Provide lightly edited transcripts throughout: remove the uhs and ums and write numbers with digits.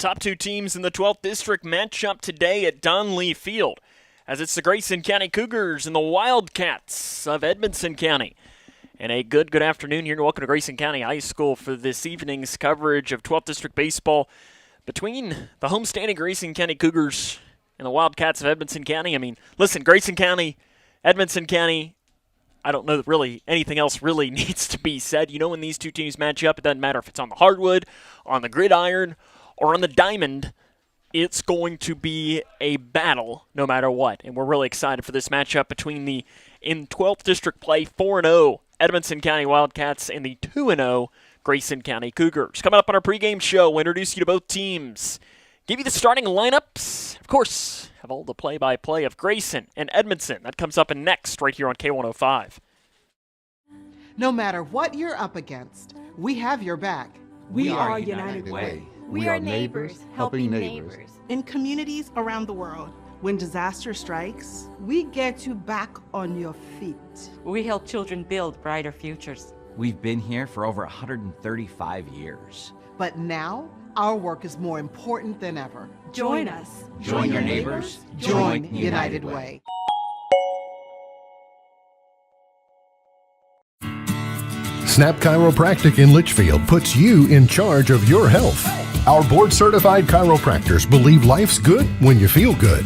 top two teams in the 12th District match up today at Donley Field, as it's the Grayson County Cougars and the Wildcats of Edmonson County. And a good afternoon here, and welcome to Grayson County High School for this evening's coverage of 12th District baseball between the homestanding Grayson County Cougars and the Wildcats of Edmonson County. I mean, listen, Grayson County, Edmonson County, I don't know that really anything else really needs to be said. You know, when these two teams match up, it doesn't matter if it's on the hardwood, on the gridiron, or on the diamond. It's going to be a battle no matter what. And we're really excited for this matchup between the, in 12th District play, 4-0 Edmonson County Wildcats and the 2-0 Grayson County Cougars. Coming up on our pregame show, we'll introduce you to both teams, give you the starting lineups, of course, have all the play-by-play of Grayson and Edmonson. That comes up next right here on K105. No matter what you're up against, we have your back. We are United Way. We are neighbors, helping neighbors. In communities around the world, when disaster strikes, we get you back on your feet. We help children build brighter futures. We've been here for over 135 years. But now, our work is more important than ever. Join us. Join your neighbors. Join United Way. Snap Chiropractic in Litchfield puts you in charge of your health. Our board-certified chiropractors believe life's good when you feel good.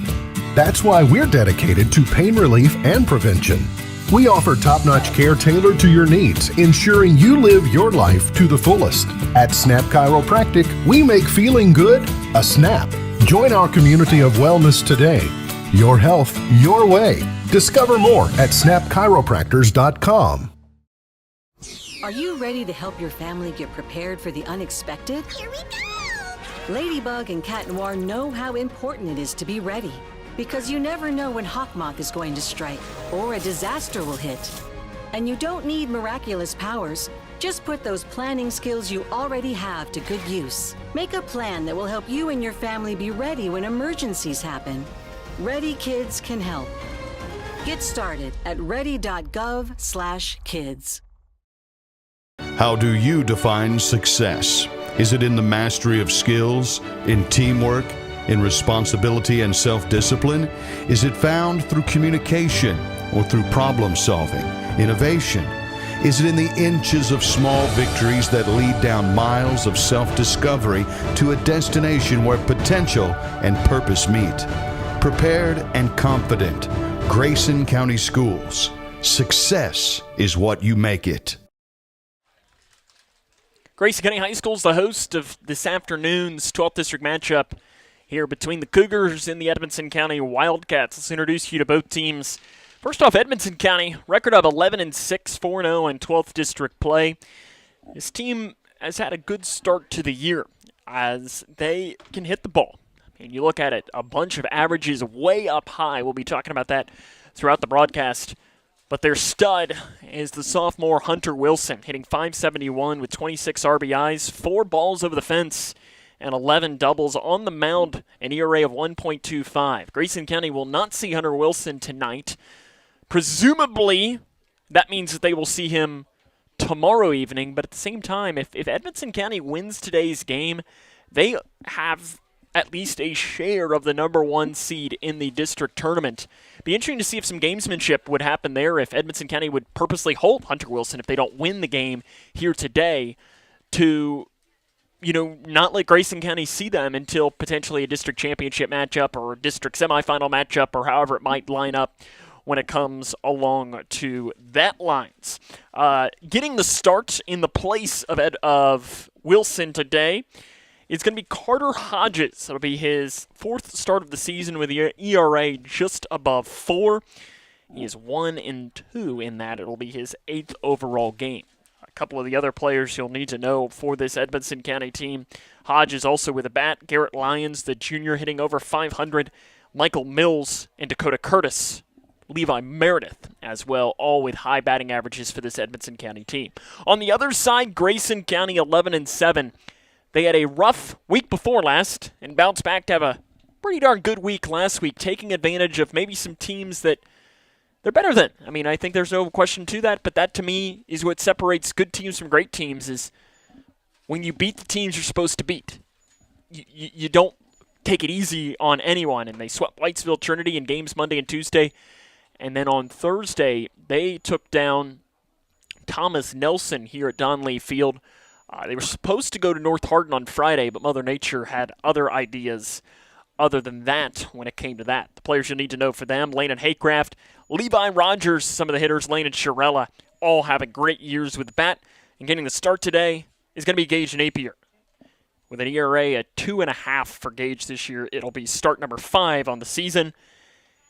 That's why we're dedicated to pain relief and prevention. We offer top-notch care tailored to your needs, ensuring you live your life to the fullest. At Snap Chiropractic, we make feeling good a snap. Join our community of wellness today. Your health, your way. Discover more at snapchiropractors.com. Are you ready to help your family get prepared for the unexpected? Here we go! Ladybug and Cat Noir know how important it is to be ready, because you never know when Hawkmoth is going to strike or a disaster will hit. And you don't need miraculous powers. Just put those planning skills you already have to good use. Make a plan that will help you and your family be ready when emergencies happen. Ready Kids can help. Get started at ready.gov/kids. How do you define success? Is it in the mastery of skills, in teamwork, in responsibility and self-discipline? Is it found through communication or through problem solving, innovation? Is it in the inches of small victories that lead down miles of self-discovery to a destination where potential and purpose meet? Prepared and confident, Grayson County Schools. Success is what you make it. Grayson County High School is the host of this afternoon's 12th District matchup here between the Cougars and the Edmonson County Wildcats. Let's introduce you to both teams. First off, Edmonson County, record of 11-6, 4-0 in 12th District play. This team has had a good start to the year as they can hit the ball. And you look at it, a bunch of averages way up high. We'll be talking about that throughout the broadcast. But their stud is the sophomore Hunter Wilson, hitting .571 with 26 RBIs, 4 balls over the fence, and 11 doubles on the mound, an ERA of 1.25. Grayson County will not see Hunter Wilson tonight. Presumably, that means that they will see him tomorrow evening. But at the same time, if Edmonson County wins today's game, they have at least a share of the number 1 seed in the district tournament. Be interesting to see if some gamesmanship would happen there, if Edmonson County would purposely hold Hunter Wilson if they don't win the game here today to, not let Grayson County see them until potentially a district championship matchup or a district semifinal matchup or however it might line up when it comes along to that lines. Getting the start in the place of Wilson today is going to be Carter Hodges. It'll be his 4th start of the season with the ERA just above 4. He is 1-2 in that. It'll be his 8th overall game. A couple of the other players you'll need to know for this Edmonson County team. Hodges also with a bat. Garrett Lyons, the junior, hitting over 500. Michael Mills and Dakota Curtis. Levi Meredith as well, all with high batting averages for this Edmonson County team. On the other side, Grayson County 11-7. They had a rough week before last and bounced back to have a pretty darn good week last week, taking advantage of maybe some teams that they're better than. I mean, I think there's no question to that, but that to me is what separates good teams from great teams, is when you beat the teams you're supposed to beat. you don't take it easy on anyone, and they swept Whitesville Trinity in games Monday and Tuesday. And then on Thursday, they took down Thomas Nelson here at Donley Field. They were supposed to go to North Hardin on Friday, but Mother Nature had other ideas other than that when it came to that. The players you'll need to know for them, Lane and Haycraft, Levi Rogers, some of the hitters, Lane and Shirella, all having great years with the bat. And getting the start today is going to be Gage Napier. With an ERA at 2.5 for Gage this year, it'll be start number 5 on the season.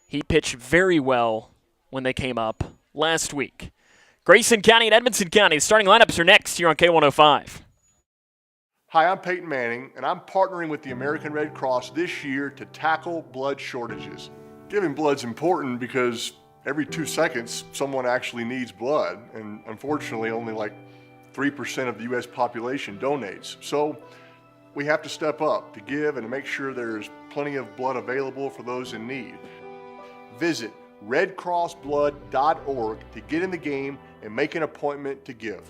He pitched very well when they came up last week. Grayson County and Edmonson County, the starting lineups are next here on K105. Hi, I'm Peyton Manning, and I'm partnering with the American Red Cross this year to tackle blood shortages. Giving blood's important because every 2 seconds, someone actually needs blood, and unfortunately, only like 3% of the U.S. population donates. So we have to step up to give and to make sure there's plenty of blood available for those in need. Visit redcrossblood.org to get in the game and make an appointment to give.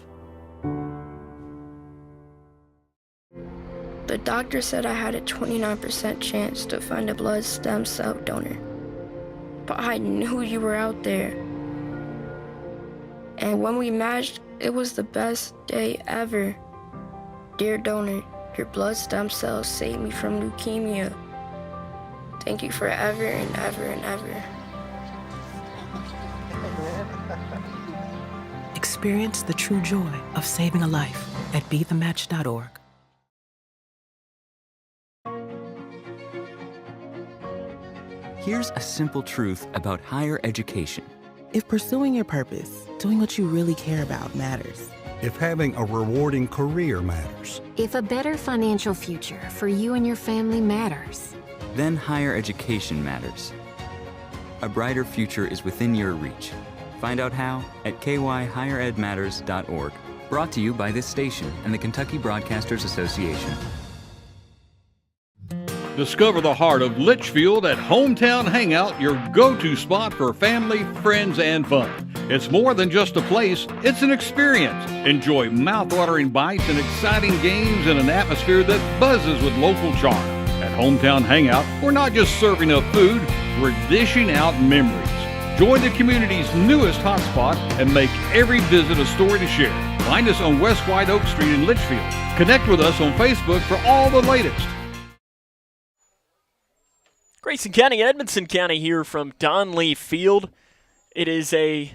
The doctor said I had a 29% chance to find a blood stem cell donor. But I knew you were out there. And when we matched, it was the best day ever. Dear donor, your blood stem cells saved me from leukemia. Thank you forever and ever and ever. Experience the true joy of saving a life at BeTheMatch.org. Here's a simple truth about higher education. If pursuing your purpose, doing what you really care about matters. If having a rewarding career matters. If a better financial future for you and your family matters. Then higher education matters. A brighter future is within your reach. Find out how at kyhigheredmatters.org. Brought to you by this station and the Kentucky Broadcasters Association. Discover the heart of Litchfield at Hometown Hangout, your go-to spot for family, friends, and fun. It's more than just a place, it's an experience. Enjoy mouth-watering bites and exciting games in an atmosphere that buzzes with local charm. At Hometown Hangout, we're not just serving up food, we're dishing out memories. Join the community's newest hotspot and make every visit a story to share. Find us on West White Oak Street in Litchfield. Connect with us on Facebook for all the latest. Grayson County and Edmonson County here from Donley Field. It is I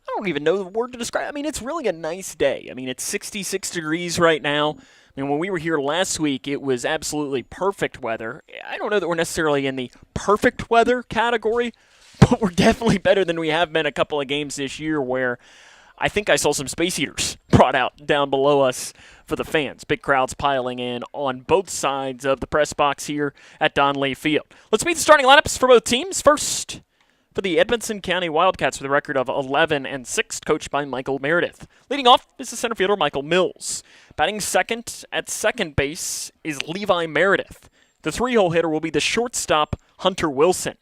don't even know the word to describe. I mean, it's really a nice day. I mean, it's 66 degrees right now. I mean, when we were here last week, it was absolutely perfect weather. I don't know that we're necessarily in the perfect weather category, but we're definitely better than we have been a couple of games this year where I think I saw some space heaters brought out down below us for the fans. Big crowds piling in on both sides of the press box here at Donley Field. Let's meet the starting lineups for both teams. First, for the Edmonson County Wildcats with a record of 11-6, coached by Michael Meredith. Leading off is the center fielder Michael Mills. Batting second at second base is Levi Meredith. The three-hole hitter will be the shortstop Hunter Wilson.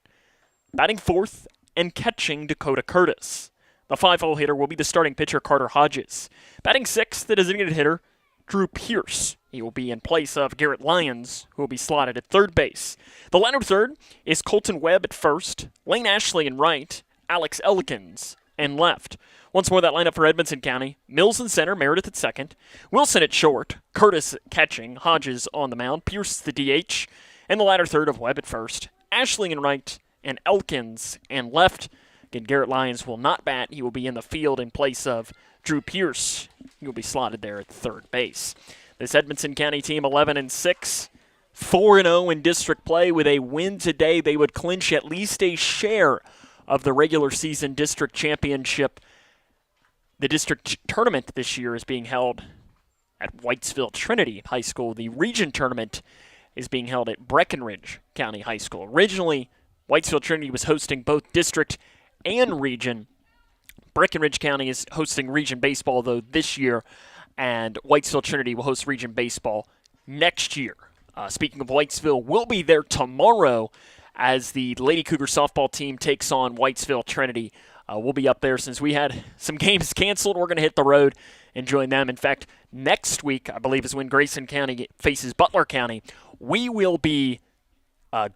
Batting fourth and catching Dakota Curtis. The five-hole hitter will be the starting pitcher Carter Hodges. Batting sixth, the designated hitter Drew Pierce. He will be in place of Garrett Lyons, who will be slotted at third base. The line of third is Colton Webb at first, Lane Ashley in right, Alex Elkins in left. Once more, that lineup for Edmonson County. Mills in center, Meredith at second, Wilson at short, Curtis catching, Hodges on the mound, Pierce the DH, and the latter third of Webb at first, Ashley in right, and Elkins in left. Again, Garrett Lyons will not bat. He will be in the field in place of Drew Pierce. He will be slotted there at third base. This Edmonson County team, 11-6, 4-0 in district play. With a win today, they would clinch at least a share of the regular season district championship. The district tournament this year is being held at Whitesville Trinity High School. The region tournament is being held at Breckenridge County High School. Originally, Whitesville Trinity was hosting both district and region. Breckenridge County is hosting region baseball, though, this year, and Whitesville Trinity will host region baseball next year. Speaking of Whitesville, we'll be there tomorrow as the Lady Cougar softball team takes on Whitesville Trinity. We'll be up there since we had some games canceled. We're going to hit the road and join them. In fact, next week, I believe, is when Grayson County faces Butler County. We will be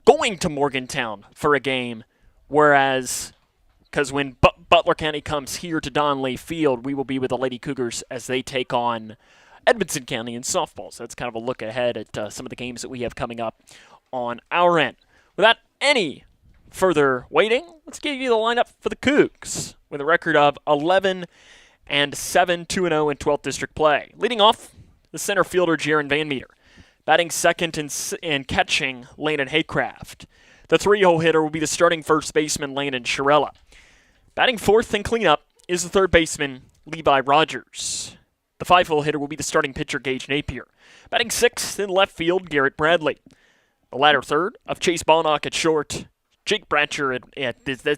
going to Morgantown for a game, whereas because when Butler County comes here to Donley Field, we will be with the Lady Cougars as they take on Edmonson County in softball. So that's kind of a look ahead at some of the games that we have coming up on our end. Without any further waiting, let's give you the lineup for the Cougs with a record of 11-7, 2-0 in 12th District play. Leading off, the center fielder, Jaron Van Meter. Batting second and catching, Landon Haycraft. The 3-hole hitter will be the starting first baseman, Landon Shirella. Batting fourth and cleanup is the third baseman, Levi Rogers. The 5-hole hitter will be the starting pitcher, Gage Napier. Batting sixth in left field, Garrett Bradley. The latter third of Chase Bonnock at short, Jake Bratcher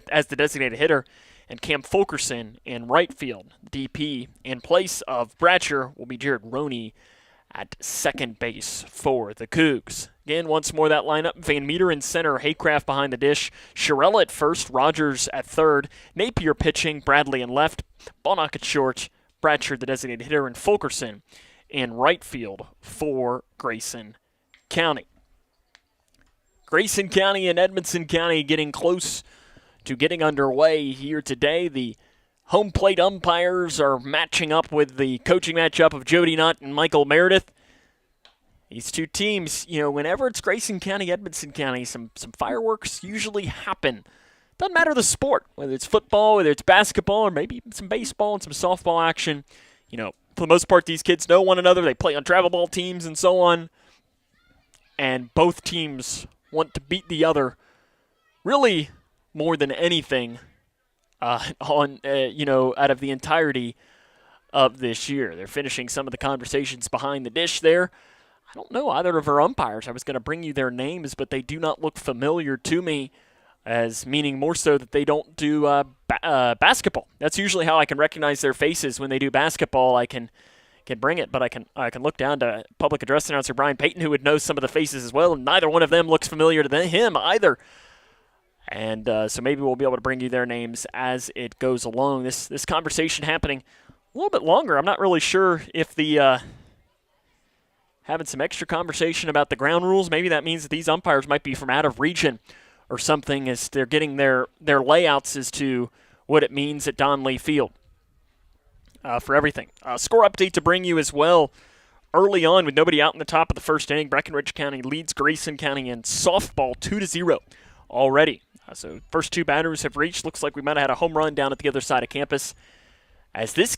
as the designated hitter, and Cam Fulkerson in right field. DP in place of Bratcher will be Jared Roney at second base for the Cougs. Again, once more that lineup. Van Meter in center, Haycraft behind the dish, Shirella at first, Rogers at third, Napier pitching, Bradley in left, Bonnock at short, Bratcher the designated hitter, and Fulkerson in right field for Grayson County. Grayson County and Edmonson County getting close to getting underway here today. The home plate umpires are matching up with the coaching matchup of Jody Nutt and Michael Meredith. These two teams, whenever it's Grayson County, Edmonson County, some fireworks usually happen. Doesn't matter the sport, whether it's football, whether it's basketball, or maybe some baseball and some softball action. For the most part, these kids know one another. They play on travel ball teams and so on. And both teams want to beat the other really more than anything out of the entirety of this year. They're finishing some of the conversations behind the dish there. I don't know either of our umpires. I was going to bring you their names, but they do not look familiar to me, as meaning more so that they don't do basketball. That's usually how I can recognize their faces when they do basketball. I can bring it, but I can look down to public address announcer Brian Payton, who would know some of the faces as well, and neither one of them looks familiar to him either. And so maybe we'll be able to bring you their names as it goes along. This conversation happening a little bit longer. I'm not really sure if the having some extra conversation about the ground rules. Maybe that means that these umpires might be from out of region or something, as they're getting their layouts as to what it means at Donley Field for everything. Score update to bring you as well. Early on, with nobody out in the top of the first inning, Breckenridge County leads Grayson County in softball 2-0 already. So first two batters have reached. Looks like we might have had a home run down at the other side of campus. As this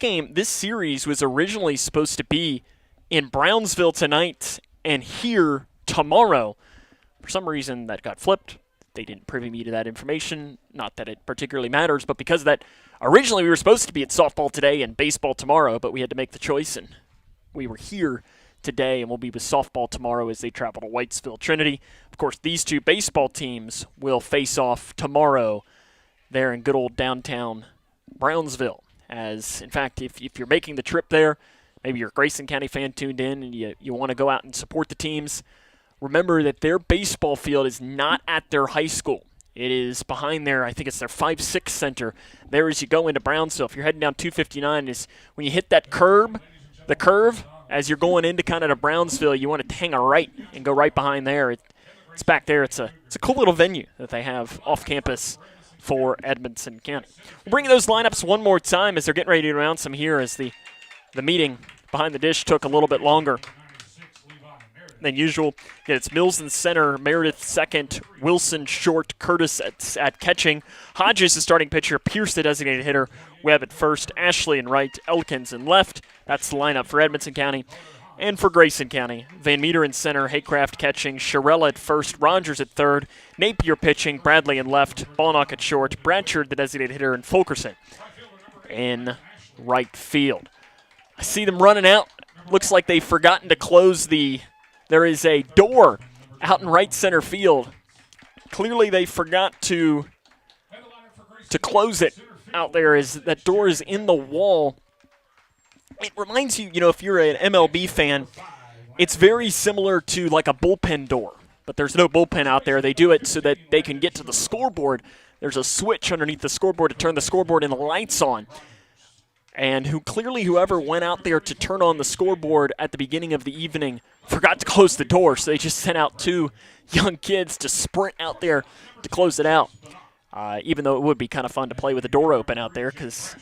series was originally supposed to be in Brownsville tonight and here tomorrow. For some reason, that got flipped. They didn't privy me to that information. Not that it particularly matters, but because of that, originally we were supposed to be at softball today and baseball tomorrow, but we had to make the choice, and we were here today, and we'll be with softball tomorrow as they travel to Whitesville Trinity. Of course, these two baseball teams will face off tomorrow there in good old downtown Brownsville. As, in fact, if you're making the trip there, maybe you're a Grayson County fan tuned in and you want to go out and support the teams, remember that their baseball field is not at their high school. It is behind there. I think it's their 5-6 center. There as you go into Brownsville. If you're heading down 259, is when you hit that curve, as you're going into kind of to Brownsville, you want to hang a right and go right behind there. It's back there. It's a cool little venue that they have off campus for Edmonson County. We'll bring you those lineups one more time as they're getting ready to announce them here, as the meeting behind the dish took a little bit longer than usual. Again, it's Mills in center, Meredith second, Wilson short, Curtis at catching, Hodges the starting pitcher, Pierce the designated hitter, Webb at first, Ashley in right, Elkins in left. That's the lineup for Edmonson County. And for Grayson County, Van Meter in center, Haycraft catching, Shirella at first, Rogers at third, Napier pitching, Bradley in left, Bonnock at short, Bratcher the designated hitter, and Fulkerson in right field. I see them running out. Looks like they've forgotten to close there is a door out in right center field. Clearly they forgot to close it out there, as that door is in the wall. It reminds you, if you're an MLB fan, it's very similar to like a bullpen door, but there's no bullpen out there. They do it so that they can get to the scoreboard. There's a switch underneath the scoreboard to turn the scoreboard and the lights on. and whoever went out there to turn on the scoreboard at the beginning of the evening forgot to close the door, so they just sent out 2 young kids to sprint out there to close it out. Even though it would be kind of fun to play with the door open out there, because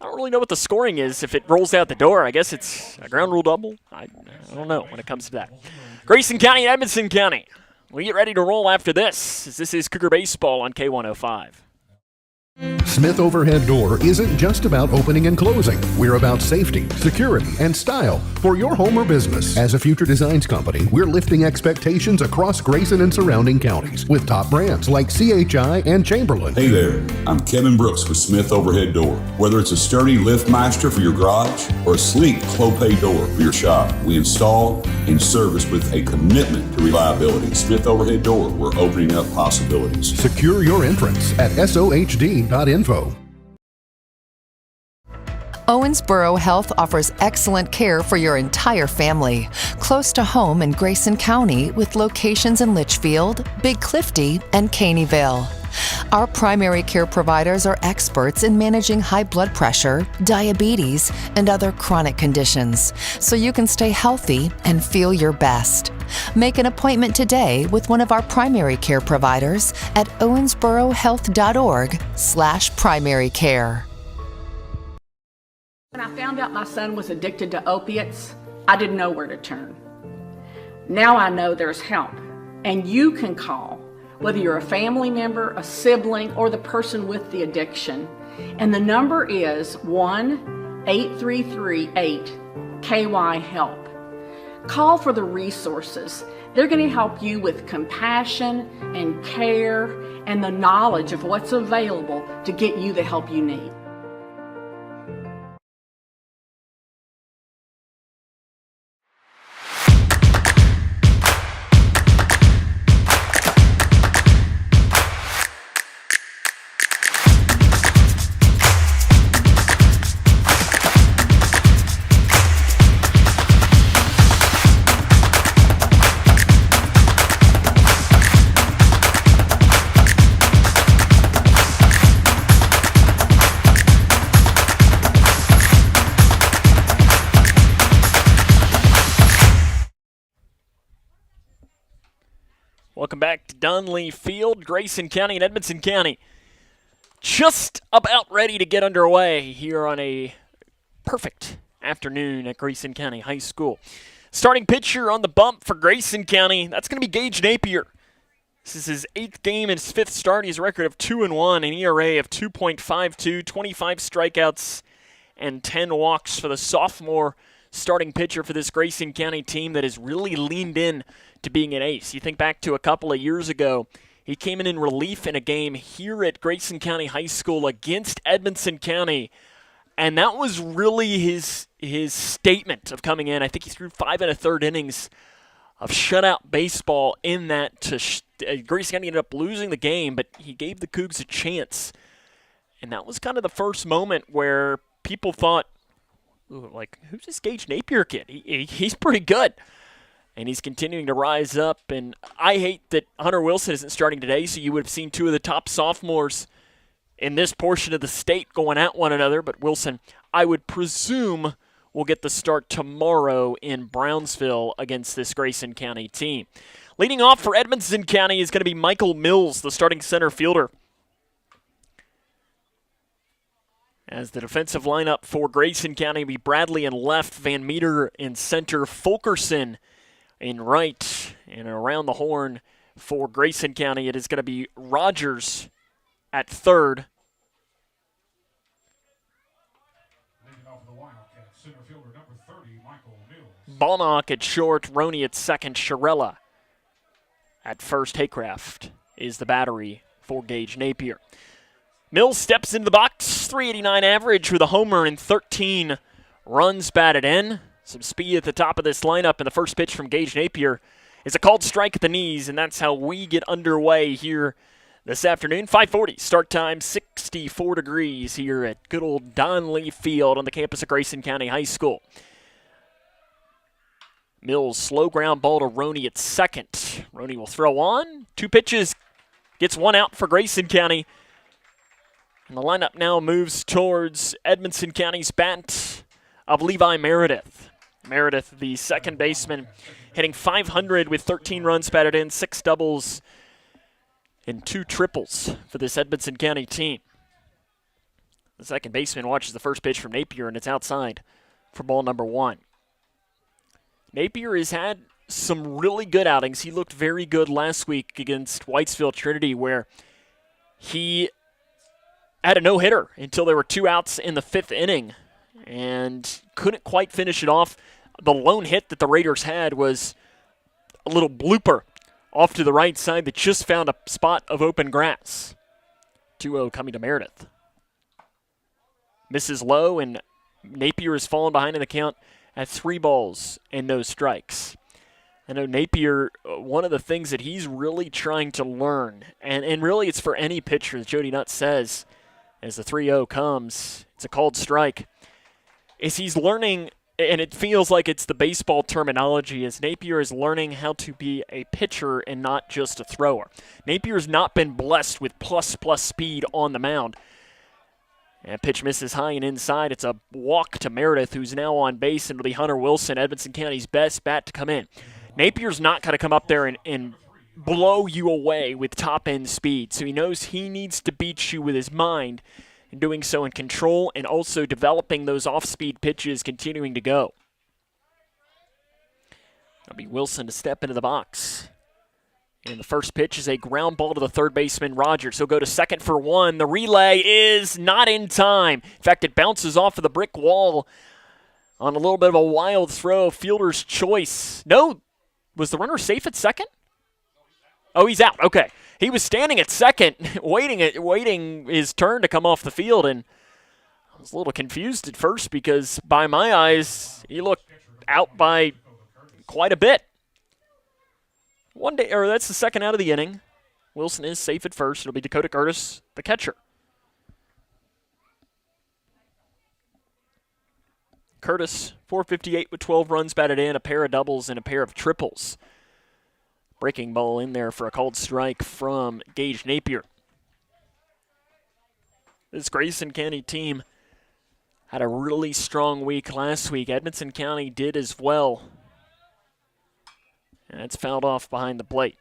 I don't really know what the scoring is if it rolls out the door. I guess it's a ground rule double. I don't know when it comes to that. Grayson County and Edmonson County. We get ready to roll after this, as this is Cougar Baseball on K105. Smith Overhead Door isn't just about opening and closing. We're about safety, security, and style for your home or business. As a future designs company, we're lifting expectations across Grayson and surrounding counties with top brands like CHI and Chamberlain. Hey there, I'm Kevin Brooks with Smith Overhead Door. Whether it's a sturdy LiftMeister for your garage or a sleek Clopay door for your shop, we install and service with a commitment to reliability. Smith Overhead Door, we're opening up possibilities. Secure your entrance at SOHD.info. Owensboro Health offers excellent care for your entire family. Close to home in Grayson County with locations in Litchfield, Big Clifty, and Caneyville. Our primary care providers are experts in managing high blood pressure, diabetes, and other chronic conditions, so you can stay healthy and feel your best. Make an appointment today with one of our primary care providers at owensborohealth.org/primary care. When I found out my son was addicted to opiates, I didn't know where to turn. Now I know there's help, and you can call, whether you're a family member, a sibling, or the person with the addiction. And the number is 1-833-8-KY-HELP. Call for the resources. They're going to help you with compassion and care and the knowledge of what's available to get you the help you need. Welcome back to Dunlea Field. Grayson County and Edmonson County just about ready to get underway here on a perfect afternoon at Grayson County High School. Starting pitcher on the bump for Grayson County, that's going to be Gage Napier. This is his 8th game and his 5th start. He's a record of 2-1, an ERA of 2.52, 25 strikeouts, and 10 walks for the sophomore starting pitcher for this Grayson County team that has really leaned in to being an ace. You think back to a couple of years ago, he came in relief in a game here at Grayson County High School against Edmonson County, and that was really his statement of coming in. I think he threw 5 1/3 innings of shutout baseball in that. Grayson County ended up losing the game, but he gave the Cougs a chance, and that was kind of the first moment where people thought, like, who's this Gage Napier kid? He's pretty good. And he's continuing to rise up. And I hate that Hunter Wilson isn't starting today, so you would have seen 2 of the top sophomores in this portion of the state going at one another. But Wilson, I would presume, will get the start tomorrow in Brownsville against this Grayson County team. Leading off for Edmonson County is going to be Michael Mills, the starting center fielder. As the defensive lineup for Grayson County will be Bradley in left, Van Meter in center, Fulkerson in right, and around the horn for Grayson County, it is going to be Rogers at third. Bonnock at short, Roney at second, Shirella at first. Haycraft is the battery for Gage Napier. Mills steps into the box, 389 average with a homer and 13 runs batted in. Some speed at the top of this lineup, and the first pitch from Gage Napier is a called strike at the knees, and that's how we get underway here this afternoon. 5:40 start time, 64 degrees here at good old Dunlea Field on the campus of Grayson County High School. Mills, slow ground ball to Roney at second. Roney will throw on. 2 pitches, gets 1 out for Grayson County. And the lineup now moves towards Edmonson County's bat of Levi Meredith. Meredith, the second baseman, hitting .500 with 13 runs batted in, 6 doubles, and 2 triples for this Edmonson County team. The second baseman watches the first pitch from Napier, and it's outside for ball number 1. Napier has had some really good outings. He looked very good last week against Whitesville Trinity, where he had a no-hitter until there were 2 outs in the 5th inning and couldn't quite finish it off. The lone hit that the Raiders had was a little blooper off to the right side that just found a spot of open grass. 2-0 coming to Meredith. Misses low, and Napier has fallen behind in the count at 3 balls and no strikes. I know Napier, one of the things that he's really trying to learn, and really it's for any pitcher, as Jody Nutt says, as the 3-0 comes, it's a called strike, is he's learning, and it feels like it's the baseball terminology, as Napier is learning how to be a pitcher and not just a thrower. Napier's not been blessed with plus speed on the mound. And pitch misses high and inside. It's a walk to Meredith, who's now on base, and it'll be Hunter Wilson, Edmonson County's best bat to come in. Napier's not going to come up there and blow you away with top-end speed, so he knows he needs to beat you with his mind, and doing so in control and also developing those off-speed pitches, continuing to go. It'll be Wilson to step into the box. And the first pitch is a ground ball to the third baseman, Rogers. He'll go to second for 1. The relay is not in time. In fact, it bounces off of the brick wall on a little bit of a wild throw. Fielder's choice. No, was the runner safe at second? Oh, he's out. Okay. He was standing at second, waiting his turn to come off the field, and I was a little confused at first because by my eyes, he looked out by quite a bit. That's the second out of the inning. Wilson is safe at first. It'll be Dakota Curtis, the catcher. Curtis, .458 with 12 runs batted in, a pair of doubles and a pair of triples. Breaking ball in there for a called strike from Gage Napier. This Grayson County team had a really strong week last week. Edmonson County did as well. And it's fouled off behind the plate.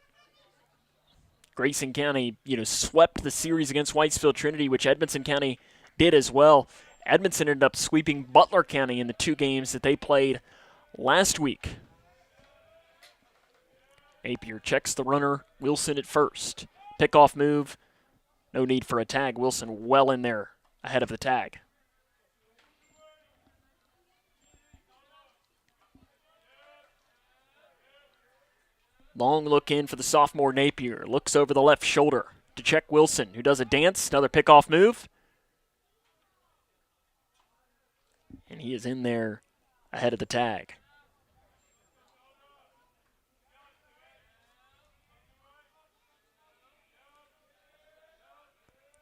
Grayson County, swept the series against Whitesville Trinity, which Edmonson County did as well. Edmonson ended up sweeping Butler County in the 2 games that they played last week. Napier checks the runner. Wilson at first. Pickoff move. No need for a tag. Wilson well in there ahead of the tag. Long look in for the sophomore Napier. Looks over the left shoulder to check Wilson, who does a dance. Another pickoff move. And he is in there ahead of the tag.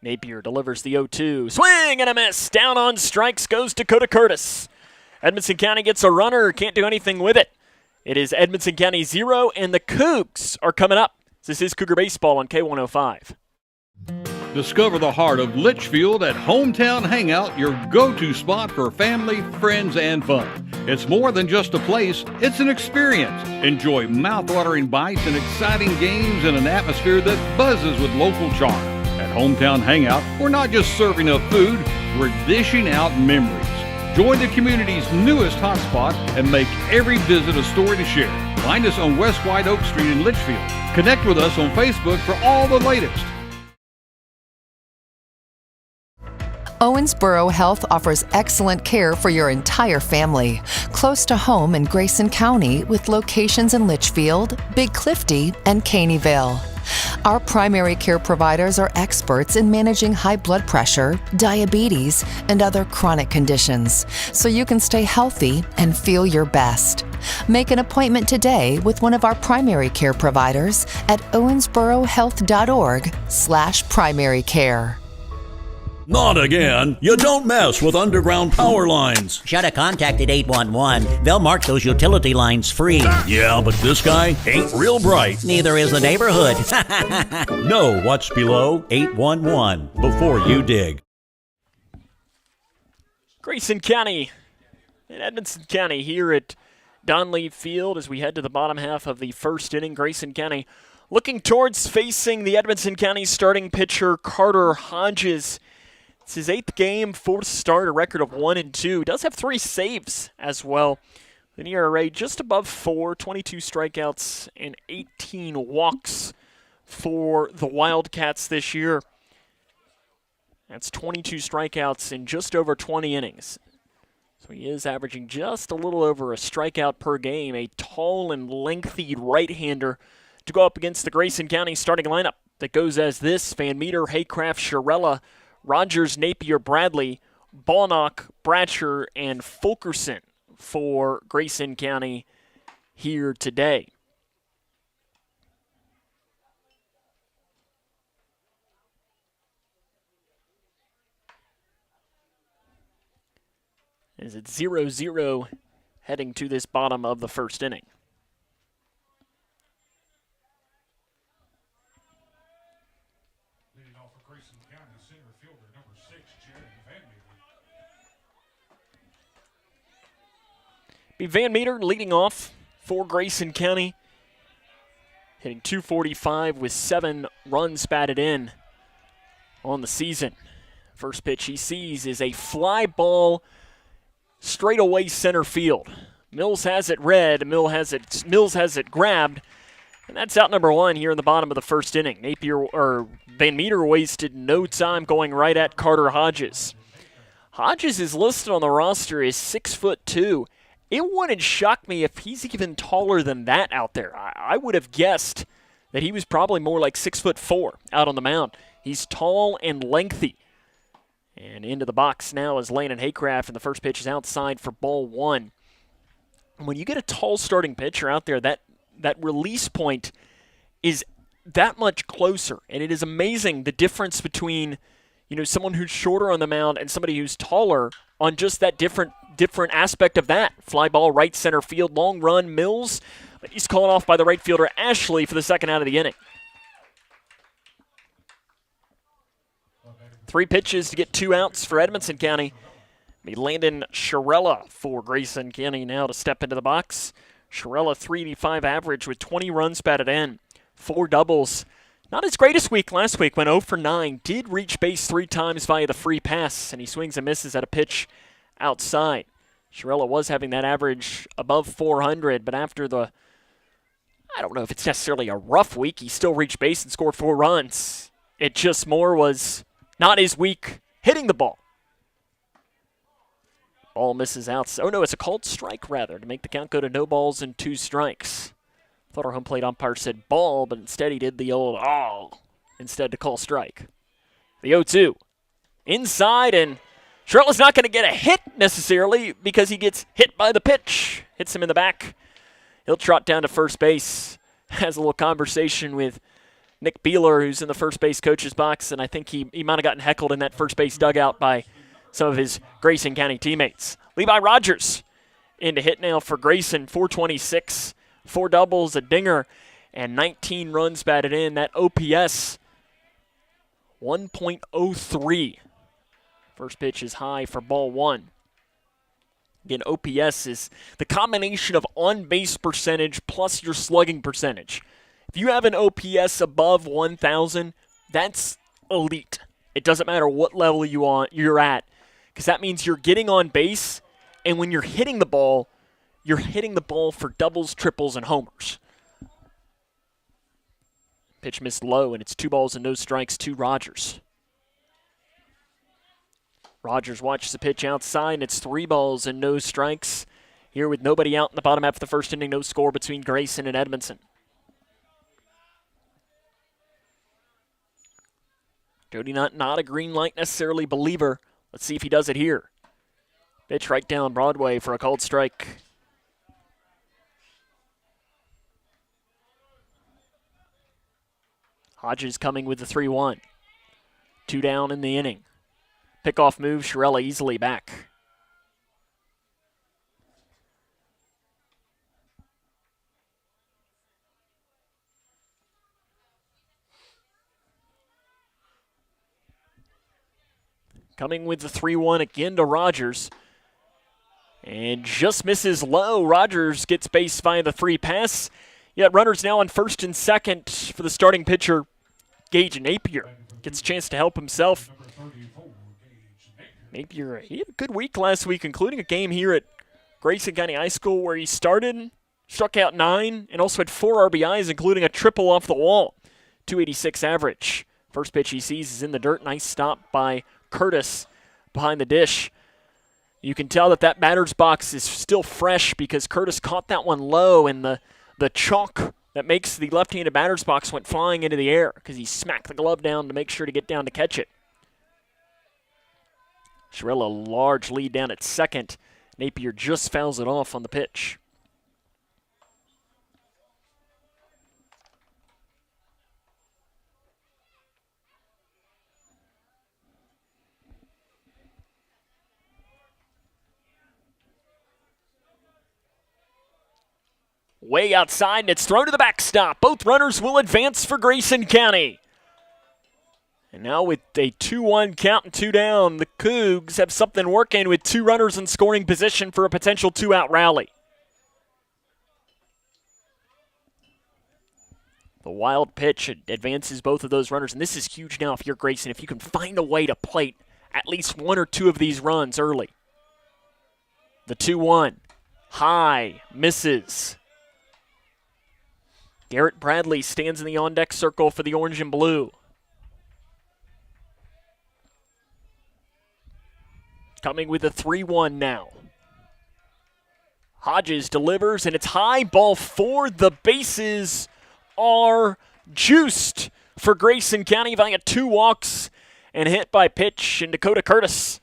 Napier delivers the 0-2. Swing and a miss. Down on strikes goes Dakota Curtis. Edmonson County gets a runner. Can't do anything with it. It is Edmonson County 0, and the Cougs are coming up. This is Cougar Baseball on K105. Discover the heart of Litchfield at Hometown Hangout, your go-to spot for family, friends, and fun. It's more than just a place, it's an experience. Enjoy mouth-watering bites and exciting games in an atmosphere that buzzes with local charm. At Hometown Hangout, we're not just serving up food, we're dishing out memories. Join the community's newest hotspot and make every visit a story to share. Find us on West White Oak Street in Litchfield. Connect with us on Facebook for all the latest. Owensboro Health offers excellent care for your entire family. Close to home in Grayson County with locations in Litchfield, Big Clifty, and Caneyville. Our primary care providers are experts in managing high blood pressure, diabetes, and other chronic conditions, so you can stay healthy and feel your best. Make an appointment today with one of our primary care providers at owensborohealth.org/primary care. Not again. You don't mess with underground power lines. Should have contacted 811. They'll mark those utility lines free. Yeah, but this guy ain't real bright. Neither is the neighborhood. Know what's below 811 before you dig. Grayson County and Edmonson County here at Donley Field as we head to the bottom half of the first inning. Grayson County looking towards facing the Edmonson County starting pitcher Carter Hodges. It's his 8th game, 4th start, a record of 1-2. Does have 3 saves as well. An ERA just above 4, 22 strikeouts and 18 walks for the Wildcats this year. That's 22 strikeouts in just over 20 innings. So he is averaging just a little over a strikeout per game. A tall and lengthy right-hander to go up against the Grayson County starting lineup that goes as this: Van Meter, Haycraft, Shirella, Rogers, Napier, Bradley, Balnock, Bratcher, and Fulkerson for Grayson County here today. As it's 0-0 heading to this bottom of the first inning. Leading off for Grayson County, center fielder number 6, Jared Van Meter. Be Van Meter leading off for Grayson County, hitting .245 with 7 runs batted in on the season. First pitch he sees is a fly ball straight away center field. Mills has it read, Mills has it grabbed, and that's out number 1 here in the bottom of the first inning. Van Meter wasted no time going right at Carter Hodges. Hodges is listed on the roster as 6'2". It wouldn't shock me if he's even taller than that out there. I would have guessed that he was probably more like 6'4" out on the mound. He's tall and lengthy. And into the box now is Landon Haycraft, and the first pitch is outside for ball 1. When you get a tall starting pitcher out there, that release point is that much closer. And it is amazing the difference between, someone who's shorter on the mound and somebody who's taller on just that different aspect of that. Fly ball right center field, long run, Mills. But he's called off by the right fielder, Ashley, for the second out of the inning. 3 pitches to get 2 outs for Edmonson County. Be Landon Shirella for Grayson County now to step into the box. Shirella, .385 average with 20 runs batted in, 4 doubles. Not his greatest week last week, went 0 for 9. Did reach base 3 times via the free pass, and he swings and misses at a pitch outside. Shirella was having that average above 400, but after I don't know if it's necessarily a rough week, he still reached base and scored 4 runs. It just more was not his week hitting the ball. Ball misses out. Oh, no, it's a called strike, rather, to make the count go to no balls and 2 strikes. Thought our home plate umpire said ball, but instead he did the old instead to call strike. The 0-2. Inside, and Shirella's not going to get a hit necessarily because he gets hit by the pitch. Hits him in the back. He'll trot down to first base. Has a little conversation with Nick Beeler, who's in the first base coach's box, and I think he might have gotten heckled in that first base dugout by some of his Grayson County teammates. Levi Rogers in to hit now for Grayson, .426, 4 doubles, a dinger, and 19 runs batted in. That OPS, 1.03. First pitch is high for ball 1. Again, OPS is the combination of on-base percentage plus your slugging percentage. If you have an OPS above 1,000, that's elite. It doesn't matter what level you're at, because that means you're getting on base, and when you're hitting the ball for doubles, triples, and homers. Pitch missed low, and it's 2 balls and no strikes to Rogers. Rogers watches the pitch outside, and it's 3 balls and no strikes. Here with nobody out in the bottom half of the first inning, no score between Grayson and Edmonson. Jody not a green light necessarily believer. Let's see if he does it here. Pitch right down Broadway for a called strike. Hodges coming with the 3-1. 2 down in the inning. Pickoff move, Shirella easily back. Coming with the 3-1 again to Rogers. And just misses low. Rogers gets base via the 3 pass. Yet runners now on first and second for the starting pitcher, Gage Napier. Gets a chance to help himself. Napier, he had a good week last week, including a game here at Grayson County High School where he started, struck out 9, and also had 4 RBIs, including a triple off the wall. 286 average. First pitch he sees is in the dirt. Nice stop by Curtis behind the dish. You can tell that batter's box is still fresh because Curtis caught that one low, and the chalk that makes the left-handed batter's box went flying into the air because he smacked the glove down to make sure to get down to catch it. Shirella, a large lead down at second. Napier just fouls it off on the pitch. Way outside, and it's thrown to the backstop. Both runners will advance for Grayson County. And now with a 2-1 count and 2 down, the Cougs have something working with 2 runners in scoring position for a potential 2-out rally. The wild pitch advances both of those runners, and this is huge now if you're Grayson, if you can find a way to plate at least 1 or 2 of these runs early. The 2-1, high, misses. Garrett Bradley stands in the on-deck circle for the orange and blue. Coming with a 3-1 now. Hodges delivers, and it's high, ball 4. The bases are juiced for Grayson County via 2 walks and hit by pitch, and Dakota Curtis,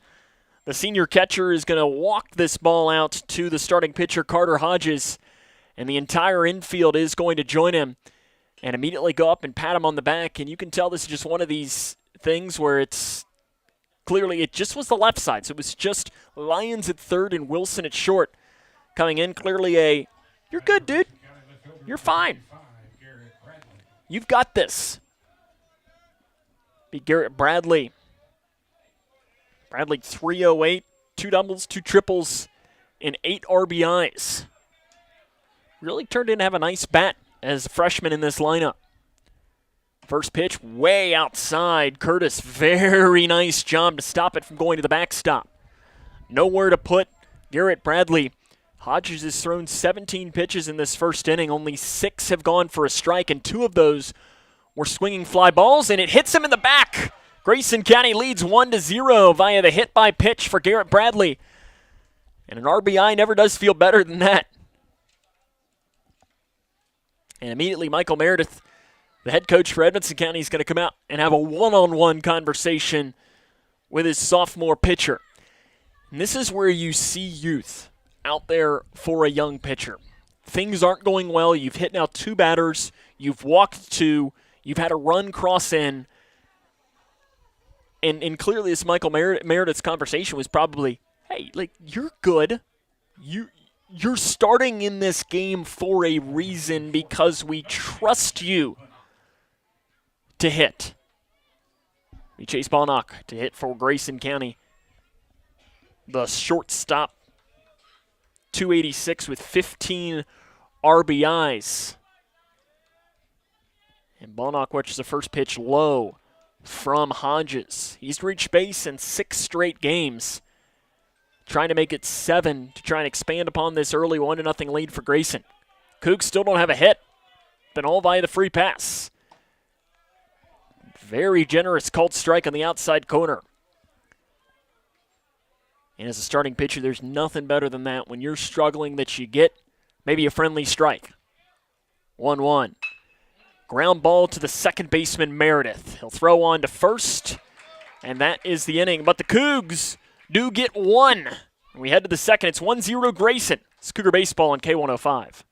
the senior catcher, is going to walk this ball out to the starting pitcher, Carter Hodges, and the entire infield is going to join him and immediately go up and pat him on the back. And you can tell this is just one of these things where it's clearly, it just was the left side. So it was just Lyons at third and Wilson at short. Coming in, clearly you're good, dude. You're fine. You've got this. Be Garrett Bradley. Bradley 308, 2 doubles, 2 triples, and 8 RBIs. Really turned in to have a nice bat as a freshman in this lineup. First pitch way outside. Curtis, very nice job to stop it from going to the backstop. Nowhere to put Garrett Bradley. Hodges has thrown 17 pitches in this first inning. Only 6 have gone for a strike, and 2 of those were swinging fly balls, and it hits him in the back. Grayson County leads 1-0 via the hit by pitch for Garrett Bradley. And an RBI never does feel better than that. And immediately Michael Meredith, the head coach for Edmonson County, is going to come out and have a one-on-one conversation with his sophomore pitcher. And this is where you see youth out there for a young pitcher. Things aren't going well. You've hit now 2 batters. You've walked 2. You've had a run cross in. And clearly this Michael Meredith's conversation was probably, hey, you're good. You're starting in this game for a reason because we trust you to hit. We chase Bonnock to hit for Grayson County. The shortstop, 286 with 15 RBIs. And Bonnock watches the first pitch low from Hodges. He's reached base in 6 straight games. Trying to make it 7 to try and expand upon this early 1-0 lead for Grayson. Cougs still don't have a hit. Been all via the free pass. Very generous called strike on the outside corner. And as a starting pitcher, there's nothing better than that. When you're struggling, that you get maybe a friendly strike. 1-1. Ground ball to the second baseman, Meredith. He'll throw on to first, and that is the inning. But the Cougs do get 1. We head to the second. It's 1-0 Grayson. It's Cougar Baseball on K105.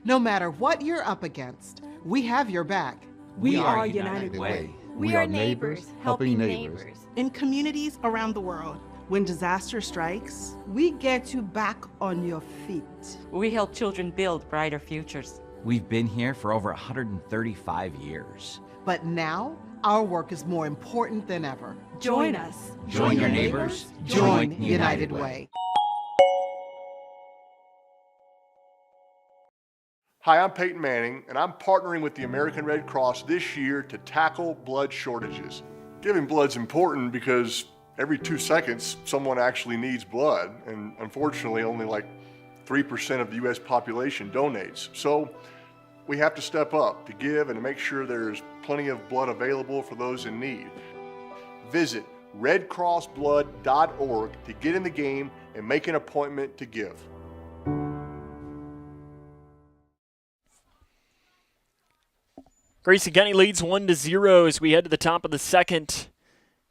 No matter what you're up against, we have your back. We are United Way. We are neighbors, helping neighbors. In communities around the world, when disaster strikes, we get you back on your feet. We help children build brighter futures. We've been here for over 135 years. But now, Our work is more important than ever. Join us. Join your neighbors. Join United Way. Hi, I'm Peyton Manning, and I'm partnering with the American Red Cross this year to tackle blood shortages. Giving blood's important because every 2 seconds, someone actually needs blood, and unfortunately, only like 3% of the U.S. population donates. So we have to step up to give and to make sure there's plenty of blood available for those in need. Visit redcrossblood.org to get in the game and make an appointment to give. Grayson County leads 1-0 as we head to the top of the second.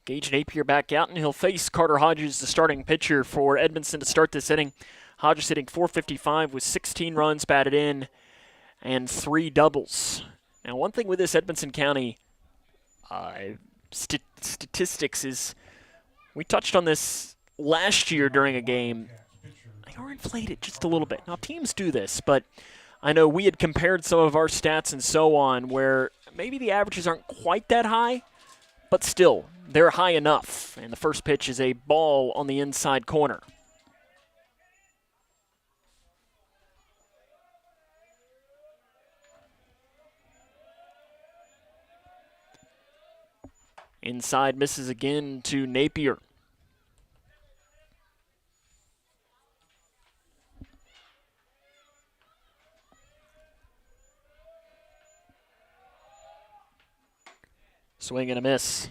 Gage Napier back out, and he'll face Carter Hodges, the starting pitcher for Edmonson, to start this inning. Hodges hitting .455 with 16 runs batted in and 3 doubles. Now, one thing with this Edmonson County statistics is, we touched on this last year during a game. They are inflated just a little bit. Now, teams do this, but I know we had compared some of our stats and so on where maybe the averages aren't quite that high, but still, they're high enough. And the first pitch is a ball on the inside corner. Inside misses again to Napier. Swing and a miss.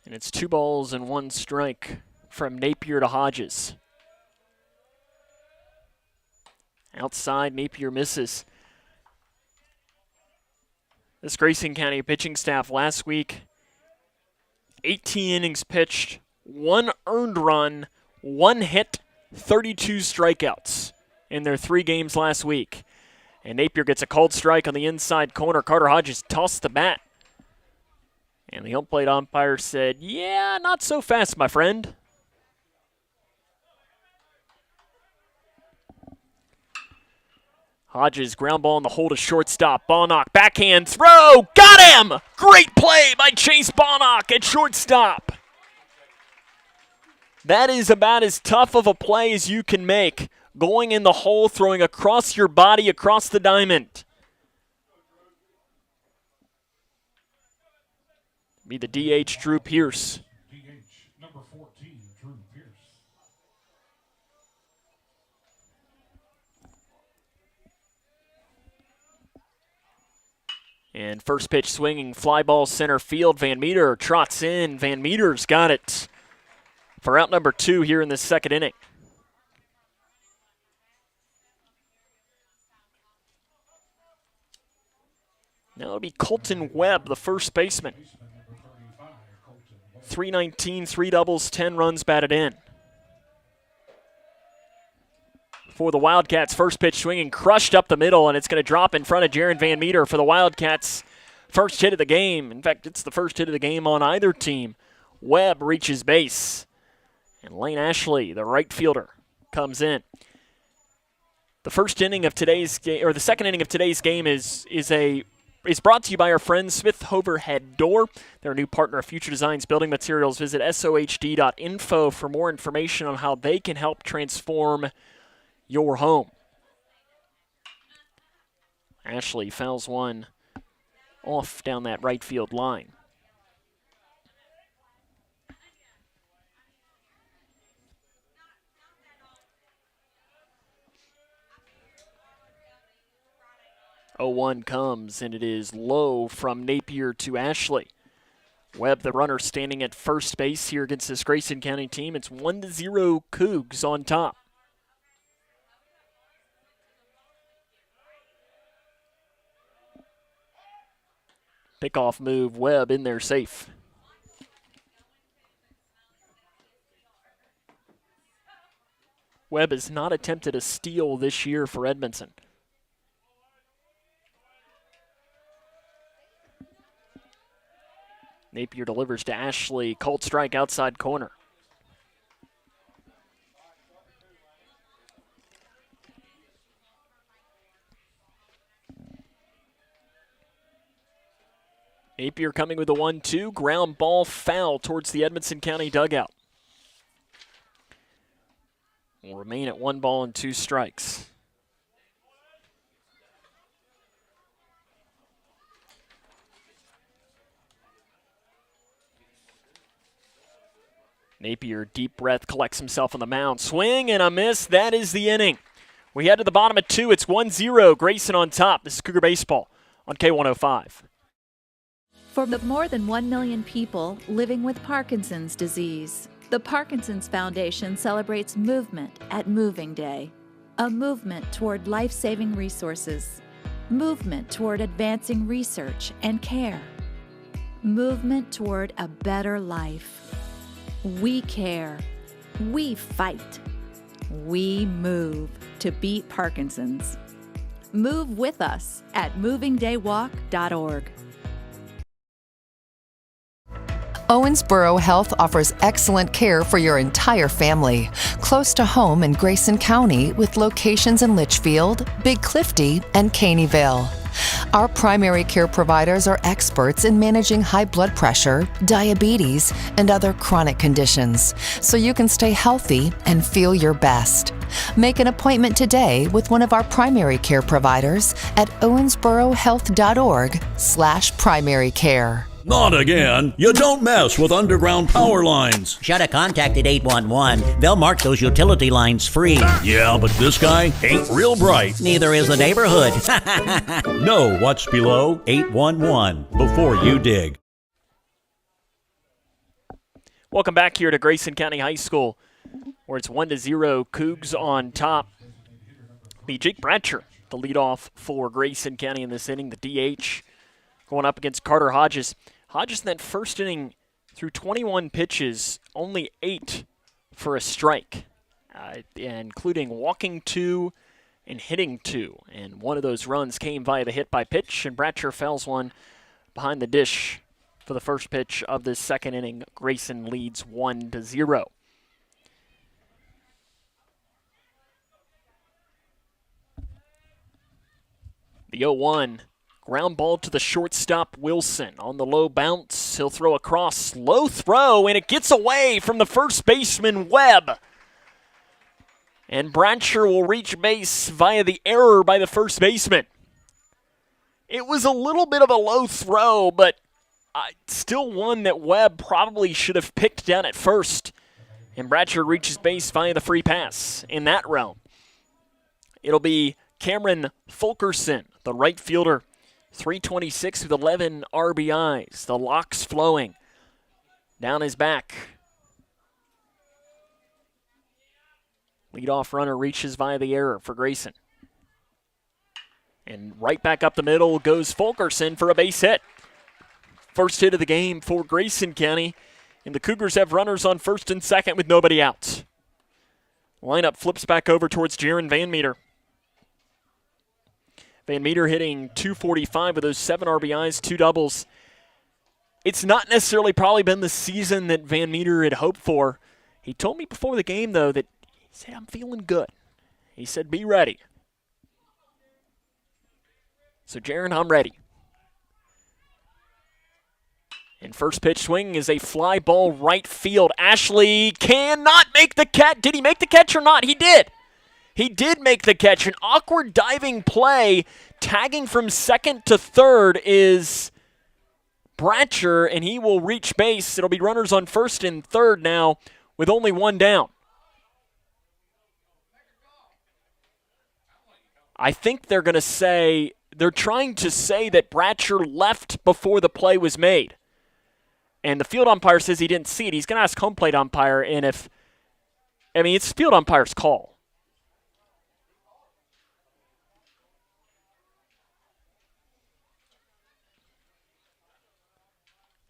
And it's 2 balls and 1 strike from Napier to Hodges. Outside, Napier misses. This Grayson County pitching staff last week, 18 innings pitched, 1 earned run, 1 hit, 32 strikeouts in their 3 games last week. And Napier gets a called strike on the inside corner. Carter Hodges tossed the bat. And the home plate umpire said, "Yeah, not so fast, my friend." Hodges, ground ball in the hole to shortstop. Bonnock, backhand throw, got him! Great play by Chase Bonnock at shortstop. That is about as tough of a play as you can make. Going in the hole, throwing across your body, across the diamond. Be the DH, Drew Pierce. DH number 14, Drew Pierce. And first pitch swinging, fly ball center field. Van Meter trots in. Van Meter's got it for out number 2 here in the second inning. Now it'll be Colton Webb, the first baseman. 319, 3 doubles, 10 runs batted in. For the Wildcats, first pitch swinging, crushed up the middle, and it's going to drop in front of Jaron Van Meter for the Wildcats' first hit of the game. In fact, it's the first hit of the game on either team. Webb reaches base, and Lane Ashley, the right fielder, comes in. The first inning of today's game, or the second inning of today's game, is brought to you by our friends Smith Overhead Door. They're a new partner of Future Designs Building Materials. Visit sohd.info for more information on how they can help transform your home. Ashley fouls one off down that right field line. Oh, 1 comes, and it is low from Napier to Ashley. Webb, the runner, standing at first base here against this Grayson County team. It's 1-0 Cougs on top. Pickoff move, Webb in there safe. Webb has not attempted a steal this year for Edmonson. Napier delivers to Ashley. Cold strike outside corner. Napier coming with a 1-2. Ground ball foul towards the Edmonson County dugout. Will remain at 1 ball and 2 strikes. Napier, deep breath, collects himself on the mound. Swing and a miss. That is the inning. We head to the bottom of 2. It's 1-0. Grayson on top. This is Cougar Baseball on K105. For the more than 1 million people living with Parkinson's disease, the Parkinson's Foundation celebrates movement at Moving Day. A movement toward life-saving resources. Movement toward advancing research and care. Movement toward a better life. We care. We fight. We move to beat Parkinson's. Move with us at movingdaywalk.org. Owensboro Health offers excellent care for your entire family, close to home in Grayson County with locations in Litchfield, Big Clifty, and Caneyville. Our primary care providers are experts in managing high blood pressure, diabetes, and other chronic conditions, so you can stay healthy and feel your best. Make an appointment today with one of our primary care providers at owensborohealth.org/primary care. Not again. You don't mess with underground power lines. Should have contacted 811. They'll mark those utility lines free. Yeah, but this guy ain't real bright. Neither is the neighborhood. Know what's below 811 before you dig. Welcome back here to Grayson County High School, where it's 1-0, Cougs on top. Be Jake Bratcher, the leadoff for Grayson County in this inning, the DH, going up against Carter Hodges. Hodges in that first inning threw 21 pitches, only 8 for a strike, including walking 2 and hitting 2. And one of those runs came via the hit by pitch, and Bratcher fouls one behind the dish for the first pitch of this second inning. Grayson leads 1-0. The 0-1. Ground ball to the shortstop, Wilson. On the low bounce, he'll throw across. Slow throw, and it gets away from the first baseman, Webb. And Bratcher will reach base via the error by the first baseman. It was a little bit of a low throw, but still one that Webb probably should have picked down at first. And Bratcher reaches base via the free pass in that realm. It'll be Cameron Fulkerson, the right fielder. 326 with 11 RBIs. The locks flowing down his back. Leadoff runner reaches via the error for Grayson. And right back up the middle goes Fulkerson for a base hit. First hit of the game for Grayson County. And the Cougars have runners on first and second with nobody out. Lineup flips back over towards Jaron Van Meter. Van Meter hitting .245 with those 7 RBIs, 2 doubles. It's not necessarily probably been the season that Van Meter had hoped for. He told me before the game, though, that he said, I'm feeling good. He said, be ready. So, Jaron, I'm ready. And first pitch swing is a fly ball right field. Ashley cannot make the catch. Did he make the catch or not? He did. He did make the catch. An awkward diving play. Tagging from second to third is Bratcher, and he will reach base. It'll be runners on first and third now with only 1 down. I think they're going to say, they're trying to say that Bratcher left before the play was made. And the field umpire says he didn't see it. He's going to ask home plate umpire, and it's field umpire's call.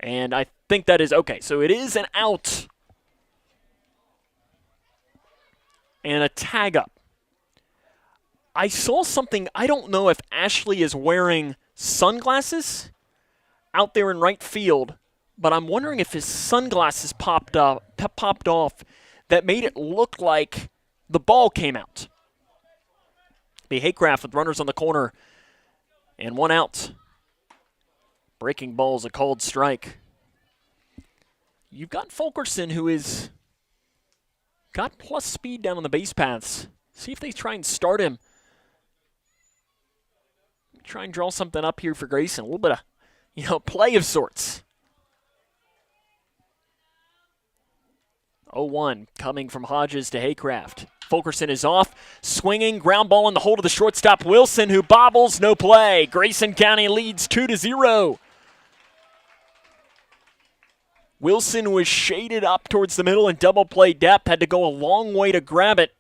And I think that is okay. So it is an out and a tag up. I saw something. I don't know if Ashley is wearing sunglasses out there in right field, but I'm wondering if his sunglasses popped off that made it look like the ball came out. The Haycraft with runners on the corner and 1 out. Breaking ball is a called strike. You've got Fulkerson, who is got plus speed down on the base paths. See if they try and start him. Try and draw something up here for Grayson. A little bit of, play of sorts. 0-1 coming from Hodges to Haycraft. Fulkerson is off, swinging, ground ball in the hold of the shortstop Wilson, who bobbles, no play. Grayson County leads 2-0. Wilson was shaded up towards the middle in double play depth, had to go a long way to grab it.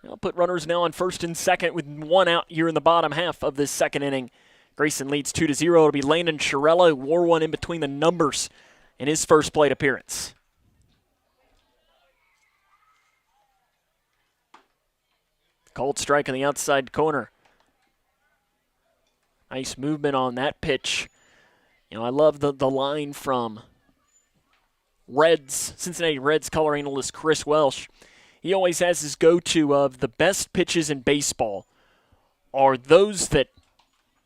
I'll put runners now on first and second with one out here in the bottom half of this second inning. Grayson leads 2-0. It'll be Landon Chiarella, who wore one in between the numbers in his first plate appearance. Called strike on the outside corner. Nice movement on that pitch. I love the line from Cincinnati Reds color analyst Chris Welsh. He always has his go-to of the best pitches in baseball are those that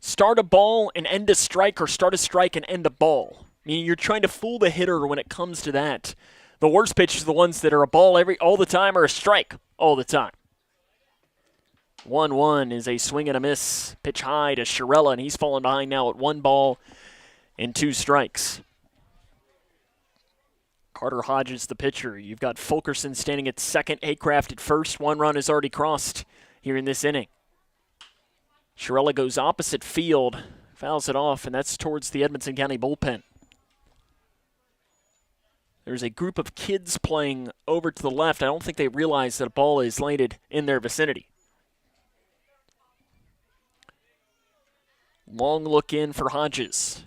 start a ball and end a strike, or start a strike and end a ball. Meaning you're trying to fool the hitter when it comes to that. The worst pitches are the ones that are a ball all the time or a strike all the time. 1-1 is a swing and a miss. Pitch high to Chiarella, and he's falling behind now at 1 ball and 2 strikes. Carter Hodges, the pitcher. You've got Fulkerson standing at second, Haycraft at first. 1 run has already crossed here in this inning. Chiarella goes opposite field, fouls it off, and that's towards the Edmonson County bullpen. There's a group of kids playing over to the left. I don't think they realize that a ball is landed in their vicinity. Long look in for Hodges.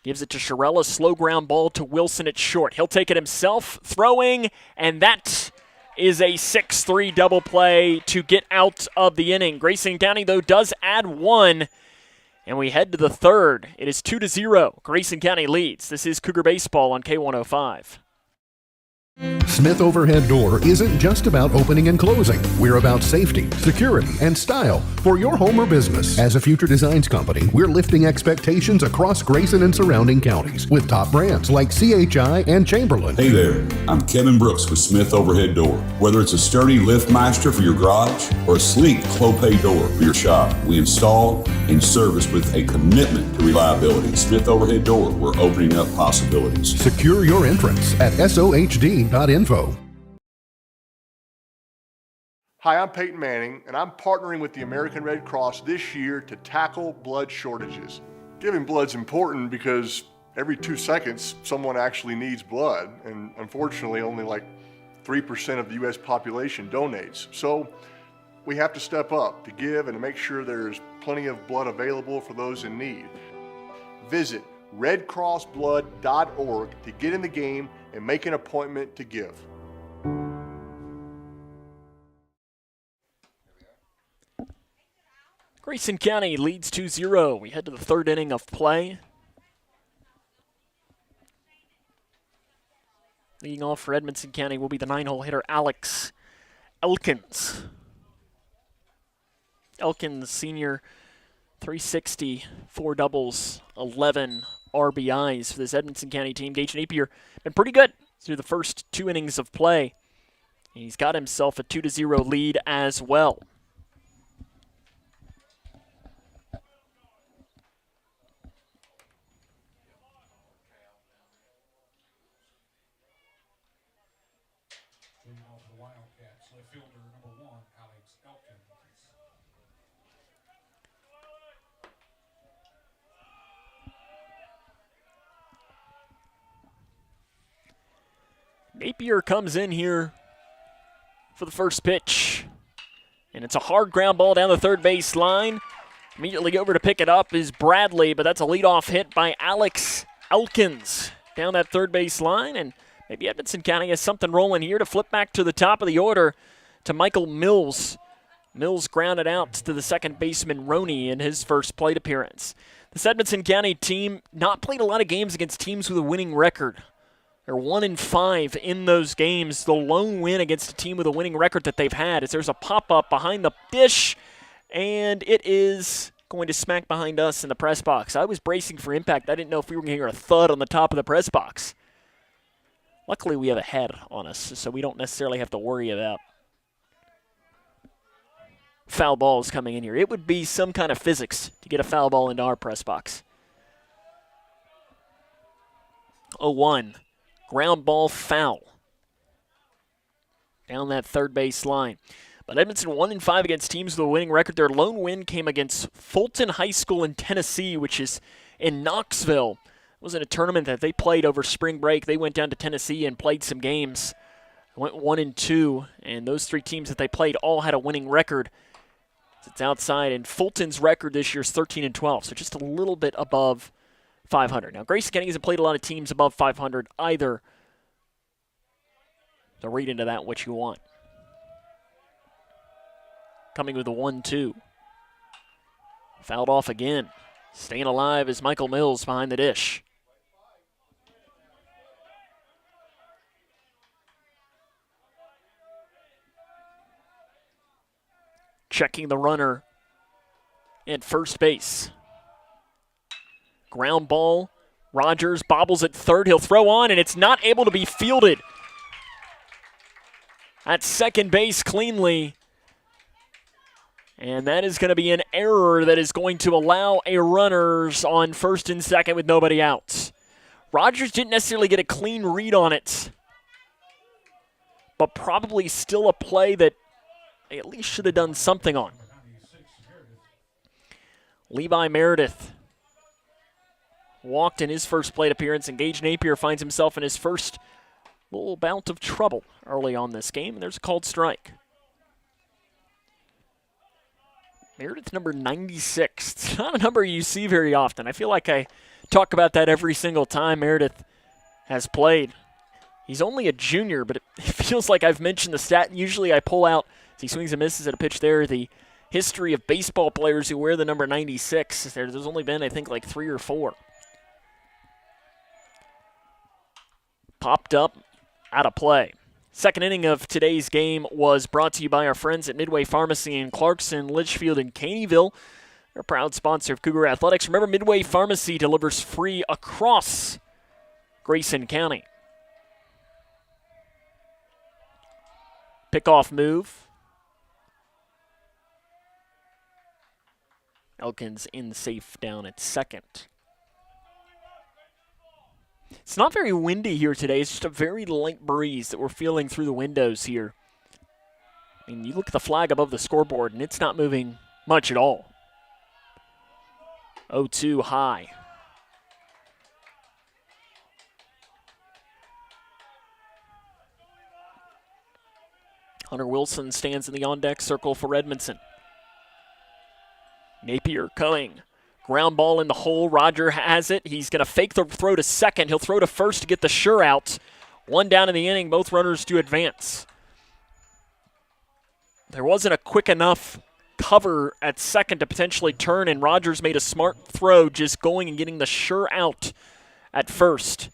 Gives it to Chiarella, slow ground ball to Wilson at short. He'll take it himself, throwing, and that is a 6-3 double play to get out of the inning. Grayson County, though, does add 1, and we head to the third. It is 2-0. Grayson County leads. This is Cougar Baseball on K105. Smith Overhead Door isn't just about opening and closing. We're about safety, security, and style for your home or business. As a future designs company, we're lifting expectations across Grayson and surrounding counties with top brands like CHI and Chamberlain. Hey there, I'm Kevin Brooks with Smith Overhead Door. Whether it's a sturdy LiftMaster for your garage or a sleek Clopay door for your shop, we install and service with a commitment to reliability. Smith Overhead Door, we're opening up possibilities. Secure your entrance at SOHD.info. Hi, I'm Peyton Manning, and I'm partnering with the American Red Cross this year to tackle blood shortages. Giving blood's important because every 2 seconds, someone actually needs blood, and unfortunately, only like 3% of the U.S. population donates. So we have to step up to give and to make sure there's plenty of blood available for those in need. Visit redcrossblood.org to get in the game and make an appointment to give. Grayson County leads 2-0. We head to the third inning of play. Leading off for Edmonson County will be the 9-hole hitter Alex Elkins. Elkins, senior, 360, 4 doubles, 11 RBIs for this Edmonson County team. Gage Napier been pretty good through the first 2 innings of play. He's got himself a 2-0 lead as well. Napier comes in here for the first pitch. And it's a hard ground ball down the third base line. Immediately over to pick it up is Bradley, but that's a leadoff hit by Alex Elkins down that third base line. And maybe Edmonson County has something rolling here to flip back to the top of the order to Michael Mills. Mills grounded out to the second baseman Roney in his first plate appearance. This Edmonson County team not played a lot of games against teams with a winning record. They're 1-5 in those games. The lone win against a team with a winning record that they've had is there's a pop-up behind the dish, and it is going to smack behind us in the press box. I was bracing for impact. I didn't know if we were going to hear a thud on the top of the press box. Luckily, we have a head on us, so we don't necessarily have to worry about foul balls coming in here. It would be some kind of physics to get a foul ball into our press box. 0-1. Ground ball foul down that third base line. But Edmonton 1-5 against teams with a winning record. Their lone win came against Fulton High School in Tennessee, which is in Knoxville. It was in a tournament that they played over spring break. They went down to Tennessee and played some games. Went 1-2, and those three teams that they played all had a winning record. It's outside, and Fulton's record this year is 13-12, so just a little bit above 500. Now, Grayson County hasn't played a lot of teams above 500 either. So read into that what you want. Coming with a 1-2. Fouled off again. Staying alive is Michael Mills behind the dish. Checking the runner at first base. Ground ball. Rogers bobbles at third. He'll throw on, and it's not able to be fielded. At second base cleanly. And that is going to be an error that is going to allow a runners on first and second with nobody out. Rogers didn't necessarily get a clean read on it, but probably still a play that they at least should have done something on. Levi Meredith walked in his first plate appearance, and Gage Napier finds himself in his first little bout of trouble early on this game, and there's a called strike. Meredith, number 96. It's not a number you see very often. I feel like I talk about that every single time Meredith has played. He's only a junior, but it feels like I've mentioned the stat. Usually I pull out, as he swings and misses at a pitch there, the history of baseball players who wear the number 96. There's only been, I think, like 3 or 4. Popped up, out of play. Second inning of today's game was brought to you by our friends at Midway Pharmacy in Clarkson, Litchfield, and Caneyville. They're a proud sponsor of Cougar Athletics. Remember, Midway Pharmacy delivers free across Grayson County. Pickoff move. Elkins in safe down at second. It's not very windy here today. It's just a very light breeze that we're feeling through the windows here. I mean, you look at the flag above the scoreboard, and it's not moving much at all. 0-2 high. Hunter Wilson stands in the on-deck circle for Edmondson. Napier coming. Ground ball in the hole. Roger has it. He's going to fake the throw to second. He'll throw to first to get the sure out. One down in the inning. Both runners do advance. There wasn't a quick enough cover at second to potentially turn, and Rogers made a smart throw just going and getting the sure out at first.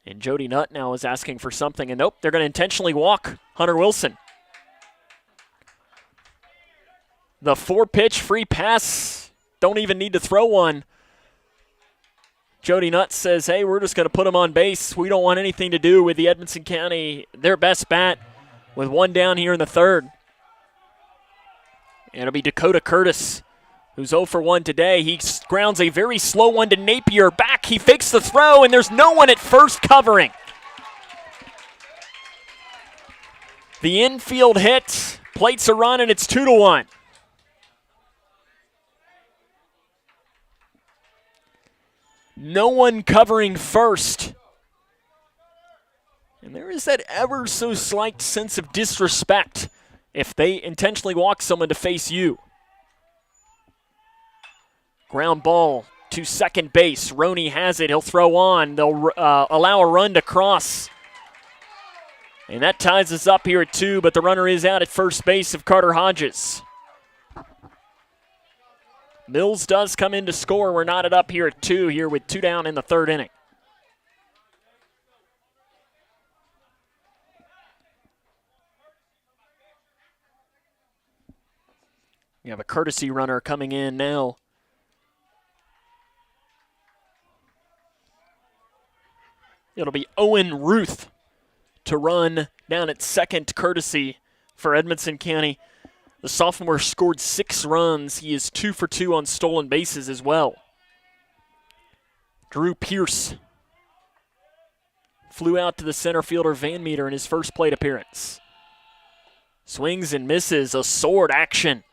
And Jody Nutt now is asking for something, and nope, they're going to intentionally walk Hunter Wilson. The 4-pitch free pass, don't even need to throw one. Jody Nutt says, hey, we're just going to put him on base. We don't want anything to do with the Edmonson County, their best bat, with one down here in the third. And it'll be Dakota Curtis, who's 0 for 1 today. He grounds a very slow one to Napier. Back, he fakes the throw, and there's no one at first covering. The infield hit, plates a run, and it's 2-1. No one covering first. And there is that ever so slight sense of disrespect if they intentionally walk someone to face you. Ground ball to second base. Roney has it. He'll throw on. They'll allow a run to cross. And that ties us up here at 2, but the runner is out at first base of Carter Hodges. Mills does come in to score. We're knotted up here at 2 here with 2 down in the third inning. You have a courtesy runner coming in now. It'll be Owen Ruth to run down at second courtesy for Edmonson County. The sophomore scored 6 runs. He is 2 for 2 on stolen bases as well. Drew Pierce flew out to the center fielder Van Meter in his first plate appearance. Swings and misses, a sword action.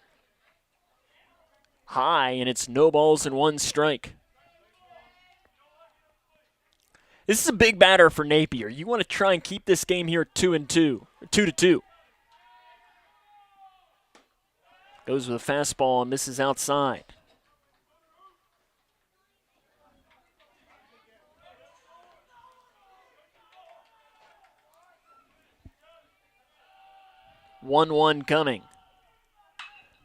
High, and it's no balls and 1 strike. This is a big batter for Napier. You want to try and keep this game here 2-2. Goes with a fastball and misses outside. One coming.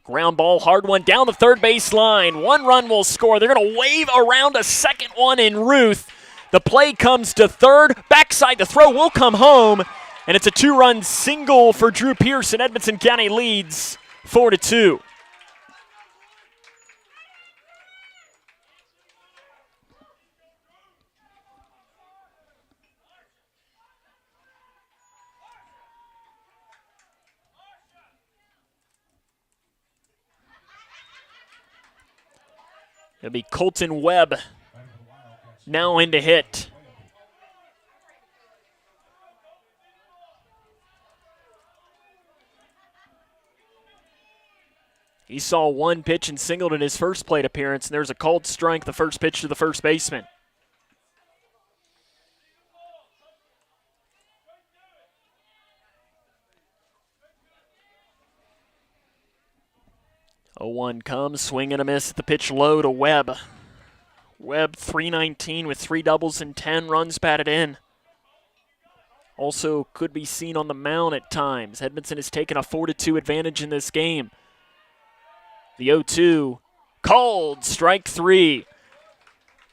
Ground ball, hard one down the third base line. 1 run will score. They're going to wave around a second one in Ruth. The play comes to third. Backside, the throw will come home. And it's a 2-run single for Drew Pierce, and Edmonson County leads 4-2. It'll be Colton Webb now in to hit. He saw 1 pitch and singled in his first plate appearance, and there's a called strike, the first pitch to the first baseman. Oh, 1 comes, swing and a miss at the pitch low to Webb. Webb 319 with 3 doubles and 10 runs batted in. Also could be seen on the mound at times. Edmonson has taken a 4-2 advantage in this game. The 0-2 called, strike 3.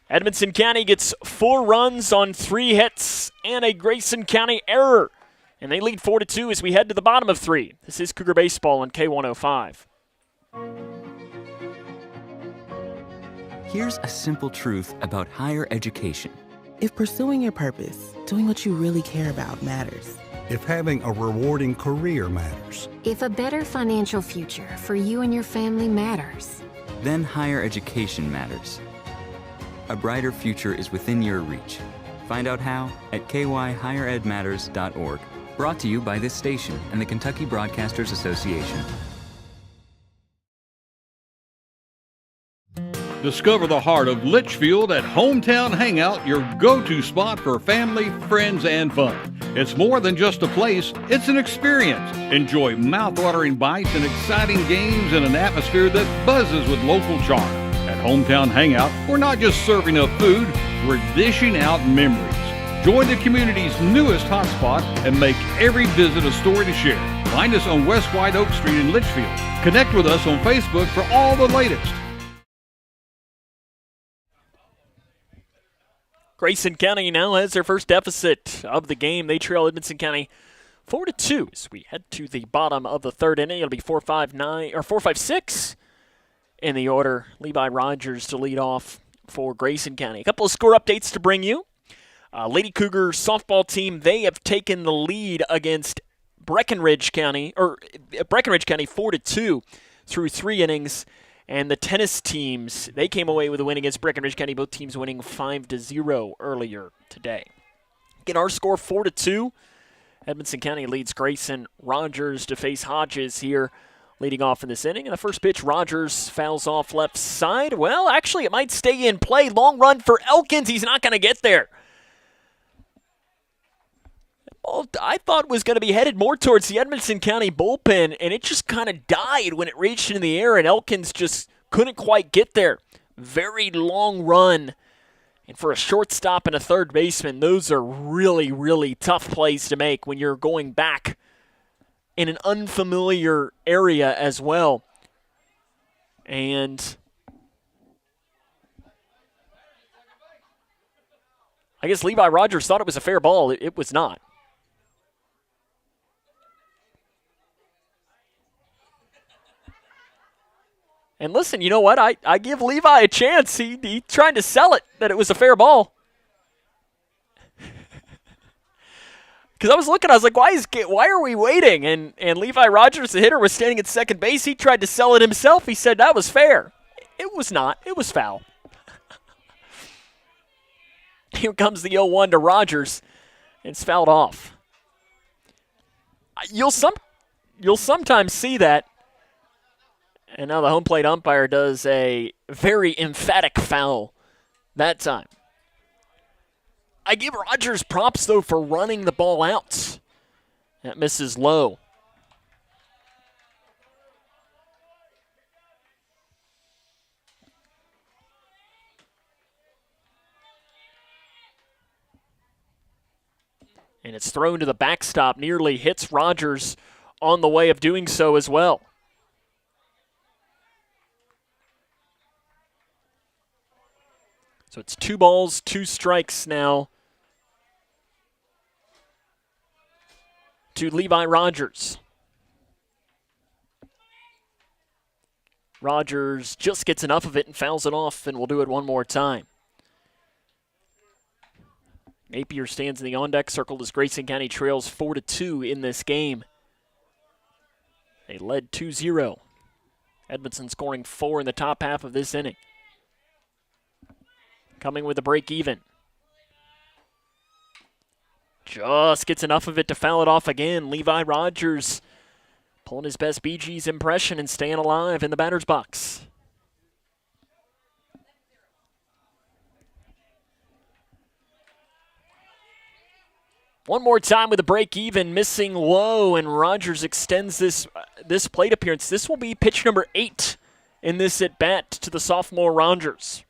Edmonson County gets 4 runs on 3 hits and a Grayson County error. And they lead 4-2 as we head to the bottom of 3. This is Cougar Baseball on K105. Here's a simple truth about higher education. If pursuing your purpose, doing what you really care about matters. If having a rewarding career matters. If a better financial future for you and your family matters. Then higher education matters. A brighter future is within your reach. Find out how at kyhigheredmatters.org. Brought to you by this station and the Kentucky Broadcasters Association. Discover the heart of Litchfield at Hometown Hangout, your go-to spot for family, friends, and fun. It's more than just a place, it's an experience. Enjoy mouth-watering bites and exciting games in an atmosphere that buzzes with local charm. At Hometown Hangout, we're not just serving up food, we're dishing out memories. Join the community's newest hotspot and make every visit a story to share. Find us on West White Oak Street in Litchfield. Connect with us on Facebook for all the latest. Grayson County now has their first deficit of the game. They trail Edmonson County 4-2 as we head to the bottom of the third inning. It'll be 4-5-6 in the order. Levi Rogers to lead off for Grayson County. A couple of score updates to bring you. Lady Cougar softball team, they have taken the lead against Breckenridge County 4-2 through 3 innings. And the tennis teams, they came away with a win against Breckenridge County, both teams winning 5-0 earlier today. Again, our score 4-2. Edmonson County leads Grayson. Rogers to face Hodges here, leading off in this inning. And the first pitch, Rogers fouls off left side. Well, actually, it might stay in play. Long run for Elkins. He's not going to get there. Ball I thought was going to be headed more towards the Edmonson County bullpen, and it just kind of died when it reached into the air, and Elkins just couldn't quite get there. Very long run. And for a shortstop and a third baseman, those are really, really tough plays to make when you're going back in an unfamiliar area as well. And I guess Levi Rogers thought it was a fair ball. It was not. And listen, you know what? I give Levi a chance. He tried to sell it that it was a fair ball. Because I was looking, I was like, why are we waiting? And Levi Rogers, the hitter, was standing at second base. He tried to sell it himself. He said that was fair. It was not. It was foul. Here comes the 0-1 to Rogers. It's fouled off. You'll sometimes see that. And now the home plate umpire does a very emphatic foul that time. I give Rogers props, though, for running the ball out. That misses low. And it's thrown to the backstop, nearly hits Rogers on the way of doing so as well. So it's 2 balls, 2 strikes now to Levi Rogers. Rogers just gets enough of it and fouls it off, and we'll do it one more time. Napier stands in the on-deck circle as Grayson County trails 4-2 in this game. They led 2-0. Edmonson scoring 4 in the top half of this inning. Coming with a break even. Just gets enough of it to foul it off again. Levi Rogers pulling his best Bee Gees impression and staying alive in the batter's box. One more time with a break even, missing low, and Rogers extends this plate appearance. This will be pitch number 8 in this at-bat to the sophomore Rogers.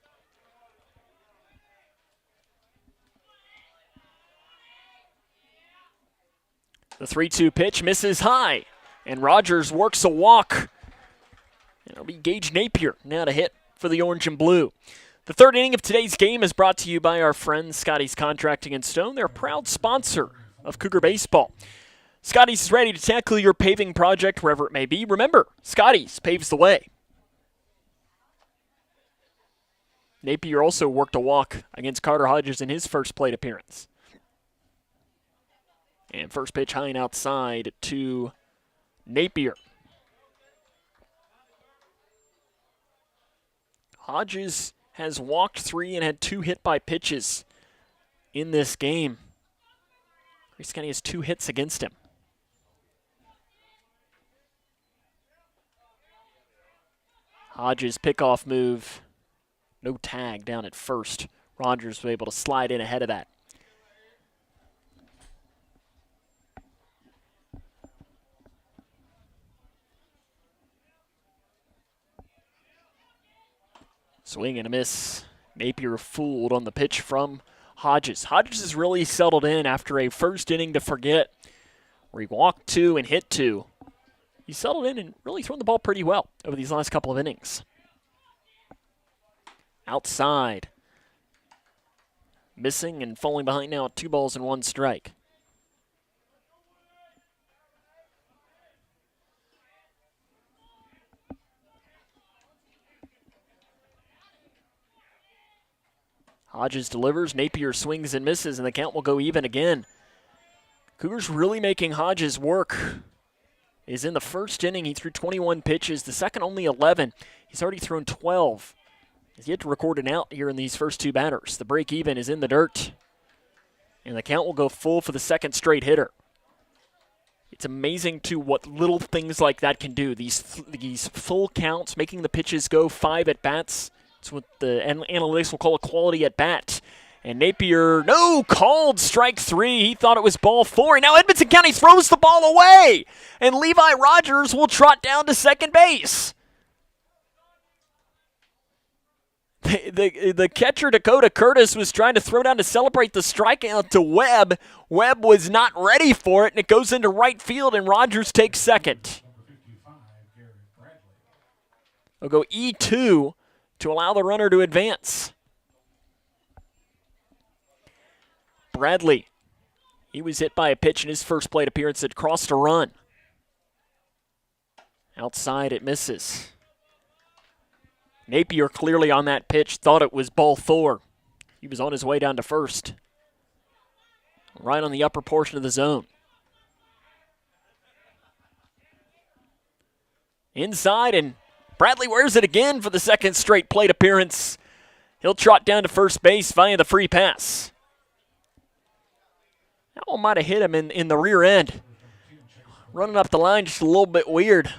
The 3-2 pitch misses high, and Rogers works a walk. And it'll be Gage Napier now to hit for the orange and blue. The third inning of today's game is brought to you by our friends Scotty's Contracting in Stone. They're a proud sponsor of Cougar Baseball. Scotty's is ready to tackle your paving project wherever it may be. Remember, Scotty's paves the way. Napier also worked a walk against Carter Hodges in his first plate appearance. And first pitch high and outside to Napier. Hodges has walked 3 and had 2 hit by pitches in this game. Grayson County has 2 hits against him. Hodges pickoff move. No tag down at first. Rogers was able to slide in ahead of that. Swing and a miss. Napier fooled on the pitch from Hodges. Hodges has really settled in after a first inning to forget, where he walked 2 and hit 2. He settled in and really thrown the ball pretty well over these last couple of innings. Outside. Missing and falling behind now at 2 balls and 1 strike. Hodges delivers, Napier swings and misses, and the count will go even again. Cougars really making Hodges work. Is in the first inning, he threw 21 pitches. The second, only 11. He's already thrown 12. He's yet to record an out here in these first 2 batters. The break even is in the dirt, and the count will go full for the second straight hitter. It's amazing, too, what little things like that can do. These full counts, making the pitches go 5 at-bats. It's what the analytics will call a quality at bat. And Napier, no, called strike 3. He thought it was ball 4. And now Edmonson County throws the ball away. And Levi Rogers will trot down to second base. The catcher, Dakota Curtis, was trying to throw down to celebrate the strikeout to Webb. Webb was not ready for it, and it goes into right field, and Rogers takes second. They'll go E2 to allow the runner to advance. Bradley. He was hit by a pitch in his first plate appearance that crossed a run. Outside, it misses. Napier clearly on that pitch thought it was ball 4. He was on his way down to first. Right on the upper portion of the zone. Inside, and Bradley wears it again for the second straight plate appearance. He'll trot down to first base via the free pass. That one might have hit him in the rear end. Running up the line just a little bit weird.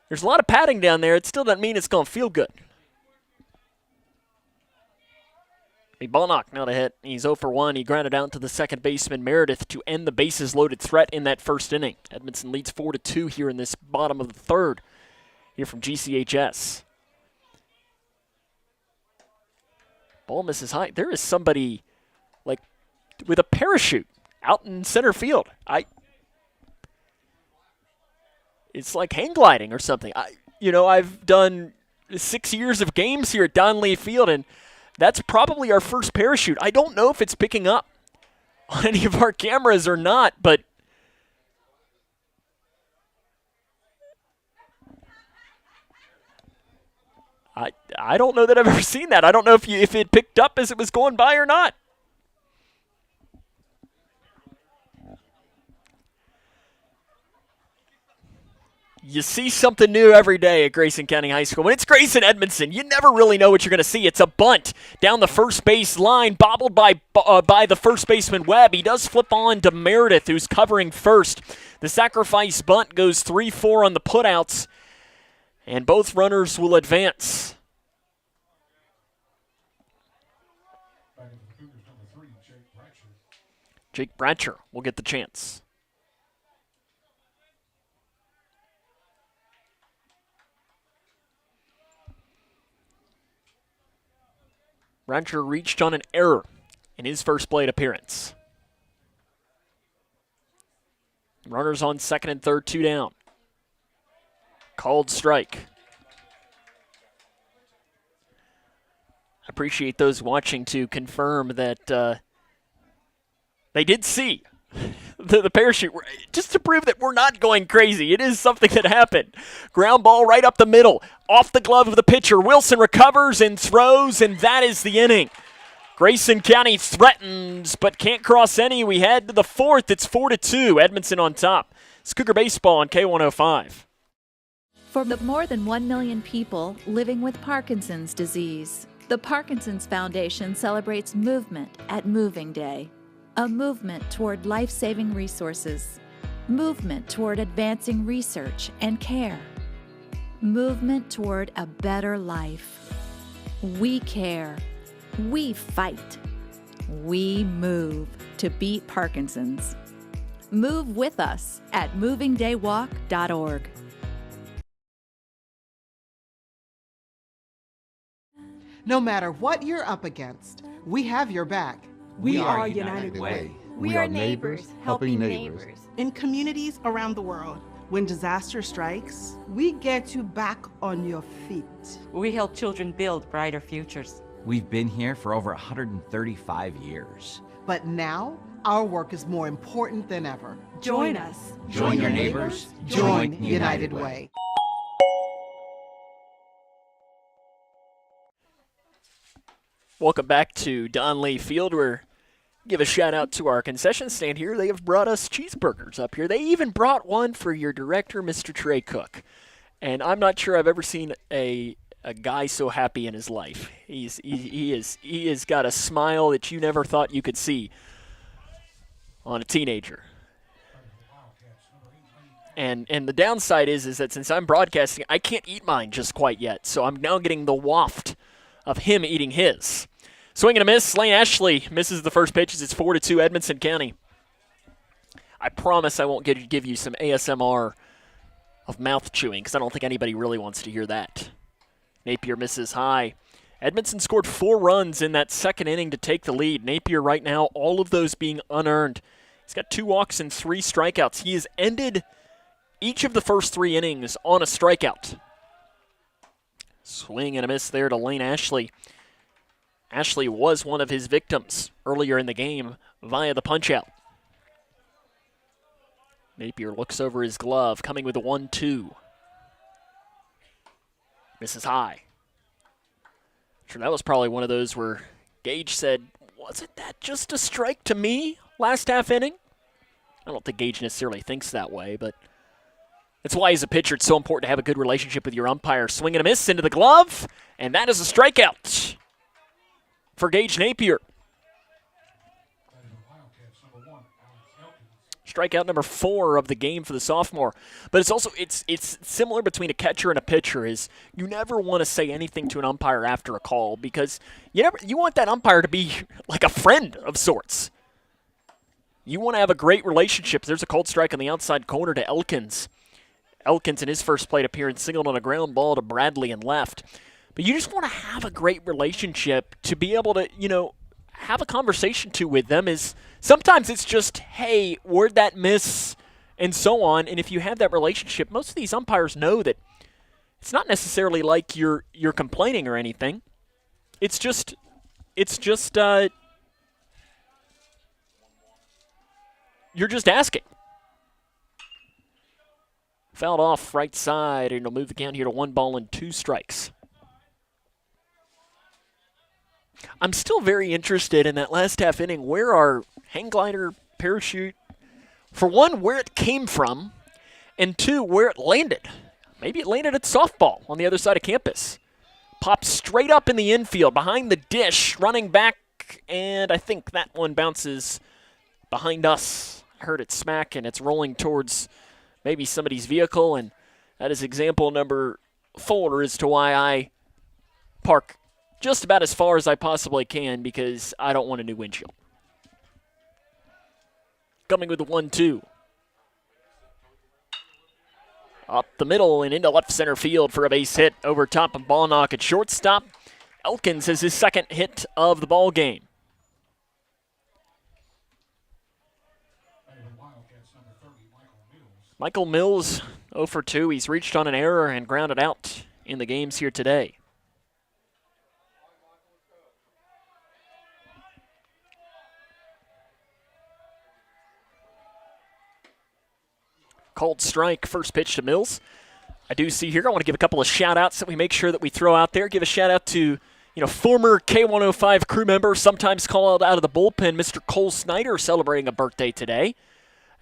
There's a lot of padding down there. It still doesn't mean it's going to feel good. A ball knock, not a hit. He's 0 for 1. He grounded out to the second baseman, Meredith, to end the bases-loaded threat in that first inning. Edmonson leads 4-2 here in this bottom of the third. Here from GCHS. Ball misses high. There is somebody, like, with a parachute out in center field. It's like hang gliding or something. I've done 6 years of games here at Don Lee Field, and that's probably our first parachute. I don't know if it's picking up on any of our cameras or not, but I don't know that I've ever seen that. I don't know if it picked up as it was going by or not. You see something new every day at Grayson County High School. When it's Grayson Edmonson, you never really know what you're going to see. It's a bunt down the first base line, bobbled by the first baseman Webb. He does flip on to Meredith, who's covering first. The sacrifice bunt goes 3-4 on the putouts, and both runners will advance. Jake Bratcher will get the chance. Bratcher reached on an error in his first plate appearance. Runners on second and third, 2 down. Called strike. I appreciate those watching to confirm that they did see the parachute, just to prove that we're not going crazy. It is something that happened. Ground ball right up the middle, off the glove of the pitcher. Wilson recovers and throws, and that is the inning. Grayson County threatens, but can't cross any. We head to the fourth. It's 4-2. Edmonton on top. It's Cougar Baseball on K105. For the more than 1 million people living with Parkinson's disease, the Parkinson's Foundation celebrates movement at Moving Day. A movement toward life-saving resources. Movement toward advancing research and care. Movement toward a better life. We care. We fight. We move to beat Parkinson's. Move with us at movingdaywalk.org. No matter what you're up against, we have your back. We are United Way. We are neighbors helping neighbors. In communities around the world, when disaster strikes, we get you back on your feet. We help children build brighter futures. We've been here for over 135 years. But now, our work is more important than ever. Join us. Join your neighbors. Join United Way. Welcome back to Don Lee Field. We're give a shout out to our concession stand here. They have brought us cheeseburgers up here. They even brought one for your director, Mr. Trey Cook. And I'm not sure I've ever seen a guy so happy in his life. He has got a smile that you never thought you could see on a teenager. And the downside is that since I'm broadcasting, I can't eat mine just quite yet. So I'm now getting the waft of him eating his. Swing and a miss. Lane Ashley misses the first pitches. It's 4-2 Edmonson County. I promise I won't give you some ASMR of mouth chewing because I don't think anybody really wants to hear that. Napier misses high. Edmonton scored 4 runs in that second inning to take the lead. Napier right now, all of those being unearned. He's got 2 walks and 3 strikeouts. He has ended each of the first 3 innings on a strikeout. Swing and a miss there to Lane Ashley. Ashley was one of his victims earlier in the game via the punch-out. Napier looks over his glove, coming with a 1-2. Misses high. Sure, that was probably one of those where Gage said, wasn't that just a strike to me last half inning? I don't think Gage necessarily thinks that way, but that's why as a pitcher it's so important to have a good relationship with your umpire. Swing and a miss into the glove, and that is a strikeout for Gage Napier. Strikeout number 4 of the game for the sophomore. But it's also it's similar between a catcher and a pitcher is you never want to say anything to an umpire after a call because you want that umpire to be like a friend of sorts. You want to have a great relationship. There's a cold strike on the outside corner to Elkins. Elkins in his first plate appearance singled on a ground ball to Bradley and left. But you just want to have a great relationship to be able to, have a conversation with them is sometimes it's just, hey, where'd that miss, and so on. And if you have that relationship, most of these umpires know that it's not necessarily like you're complaining or anything. It's just you're just asking. Fouled off right side, and it'll move the count here to 1-2 strikes. I'm still very interested in that last half inning where our hang glider, parachute, for one, where it came from, and 2, where it landed. Maybe it landed at softball on the other side of campus. Popped straight up in the infield, behind the dish, running back, and I think that one bounces behind us. I heard it smack, and it's rolling towards maybe somebody's vehicle, and that is example number 4 as to why I park just about as far as I possibly can because I don't want a new windshield. Coming with the 1-2. Up the middle and into left center field for a base hit over top of ball knock at shortstop. Elkins has his second hit of the ball game. Michael Mills 0 for 2. He's reached on an error and grounded out in the games here today. Called strike, first pitch to Mills. I do see here, I want to give a couple of shout-outs that we make sure that we throw out there. Give a shout-out to, former K105 crew member, sometimes called out of the bullpen, Mr. Cole Snyder, celebrating a birthday today.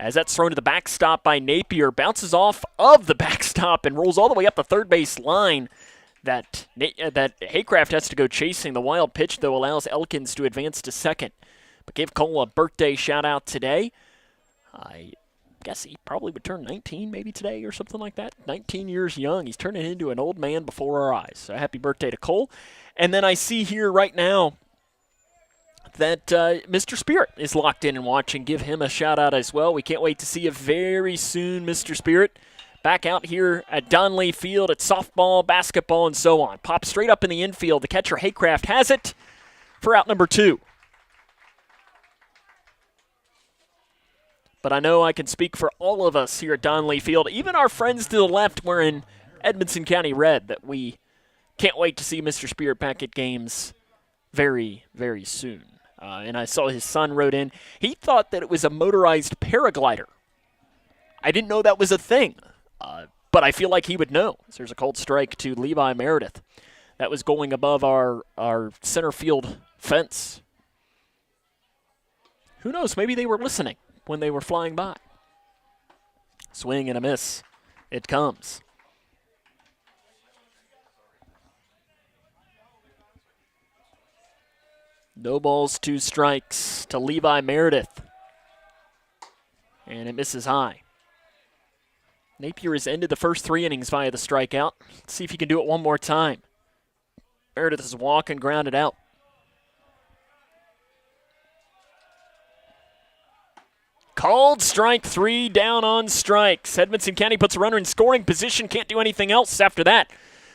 As that's thrown to the backstop by Napier, bounces off of the backstop and rolls all the way up the third base line. That Haycraft has to go chasing. The wild pitch, though, allows Elkins to advance to second. But gave Cole a birthday shout-out today. I guess he probably would turn 19 maybe today or something like that. 19 years young. He's turning into an old man before our eyes. So happy birthday to Cole. And then I see here right now that Mr. Spirit is locked in and watching. Give him a shout-out as well. We can't wait to see you very soon, Mr. Spirit. Back out here at Donley Field at softball, basketball, and so on. Pop straight up in the infield. The catcher, Haycraft, has it for out number 2. But I know I can speak for all of us here at Donley Field, even our friends to the left wearing Edmonson County red, that we can't wait to see Mr. Spirit back at games very, very soon. And I saw his son wrote in. He thought that it was a motorized paraglider. I didn't know that was a thing, but I feel like he would know. So there's a cold strike to Levi Meredith. That was going above our center field fence. Who knows? Maybe they were listening when they were flying by. Swing and a miss. It comes. No balls, 2 strikes to Levi Meredith. And it misses high. Napier has ended the first 3 innings via the strikeout. Let's see if he can do it one more time. Meredith is walking, grounded out. Called strike 3, down on strikes. Edmonson County puts a runner in scoring position, can't do anything else after that.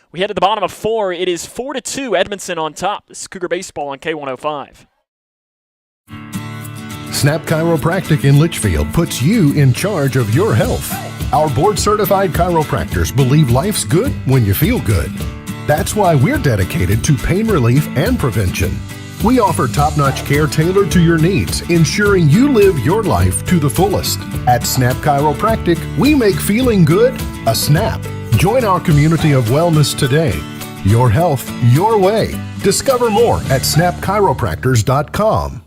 We head to the bottom of 4. It is 4-2, Edmonson on top. This is Cougar Baseball on K105. Snap Chiropractic in Litchfield puts you in charge of your health. Our board-certified chiropractors believe life's good when you feel good. That's why we're dedicated to pain relief and prevention. We offer top-notch care tailored to your needs, ensuring you live your life to the fullest. At Snap Chiropractic, we make feeling good a snap. Join our community of wellness today. Your health, your way. Discover more at snapchiropractors.com.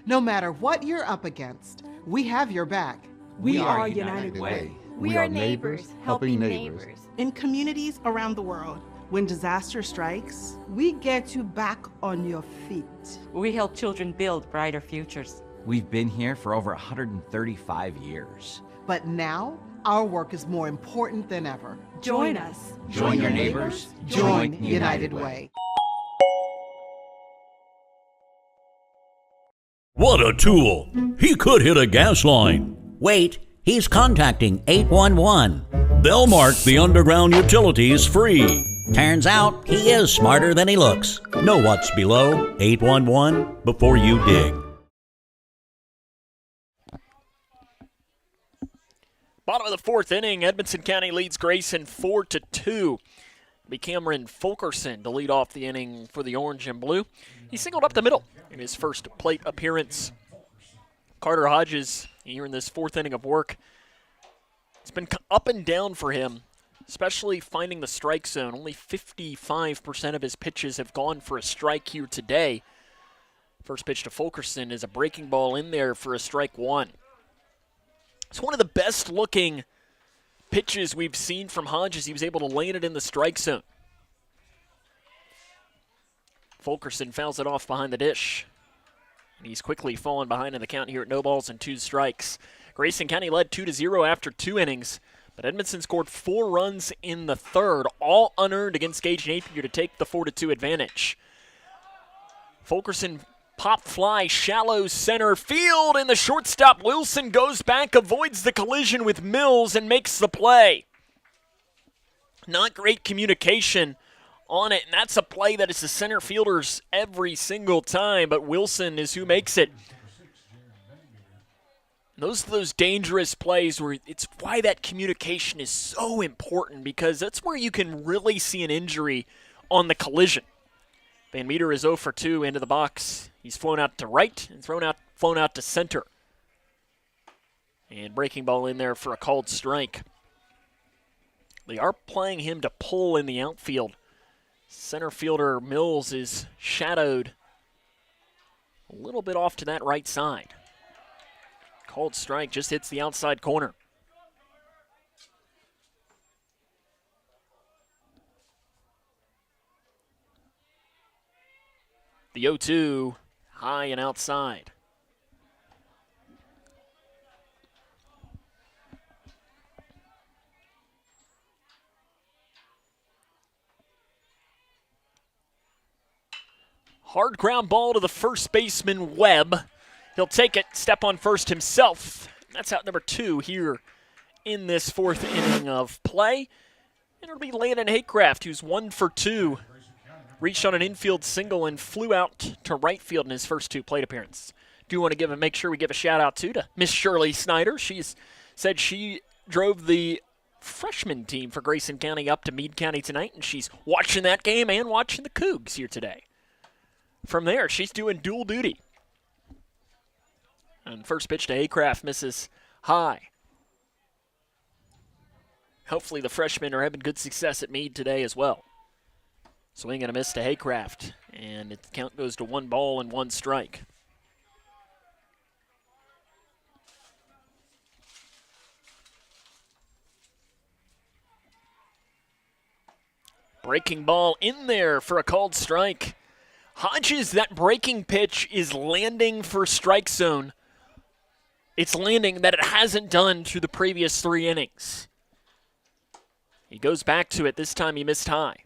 No matter what you're up against, we have your back. We are United Way. We are neighbors helping neighbors. In communities around the world, when disaster strikes, we get you back on your feet. We help children build brighter futures. We've been here for over 135 years. But now, our work is more important than ever. Join us. Join your neighbors. Join United Way. What a tool! He could hit a gas line. Wait, he's contacting 811. They'll mark the underground utilities free. Turns out he is smarter than he looks. Know what's below 811 before you dig. Bottom of the fourth inning, Edmonson County leads Grayson 4-2. Be Cameron Fulkerson to lead off the inning for the orange and blue. He singled up the middle in his first plate appearance. Carter Hodges here in this fourth inning of work. It's been up and down for him, especially finding the strike zone. Only 55% of his pitches have gone for a strike here today. First pitch to Fulkerson is a breaking ball in there for a strike one. It's one of the best looking pitches we've seen from Hodges. He was able to land it in the strike zone. Fulkerson fouls it off behind the dish. And he's quickly fallen behind in the count here at 0-2 strikes. Grayson County led 2-0 after 2 innings, but Edmonson scored 4 runs in the third, all unearned against Gage Napier to take the 4-2 advantage. Fulkerson pop fly, shallow center field, and the shortstop Wilson goes back, avoids the collision with Mills, and makes the play. Not great communication on it, and that's a play that is the center fielders every single time, but Wilson is who makes it. Those are those dangerous plays where it's why that communication is so important, because that's where you can really see an injury on the collision. Van Meter is 0-2 into the box. He's flown out to right and flown out to center. And breaking ball in there for a called strike. They are playing him to pull in the outfield. Center fielder Mills is shadowed a little bit off to that right side. Called strike, just hits the outside corner. The 0-2, high and outside. Hard ground ball to the first baseman, Webb. He'll take it, step on first himself. That's out number 2 here in this fourth inning of play. And it'll be Landon Haycraft, who's 1-2. Reached on an infield single and flew out to right field in his first 2 plate appearances. Do want to make sure we give a shout out to Miss Shirley Snyder. She's said she drove the freshman team for Grayson County up to Meade County tonight, and she's watching that game and watching the Cougs here today. From there, she's doing dual duty. And first pitch to Haycraft misses high. Hopefully the freshmen are having good success at Meade today as well. Swing and a miss to Haycraft, and the count goes to 1 ball and 1 strike. Breaking ball in there for a called strike. Hodges, that breaking pitch is landing for strike zone. It's landing that it hasn't done through the previous 3 innings. He goes back to it. This time he missed high.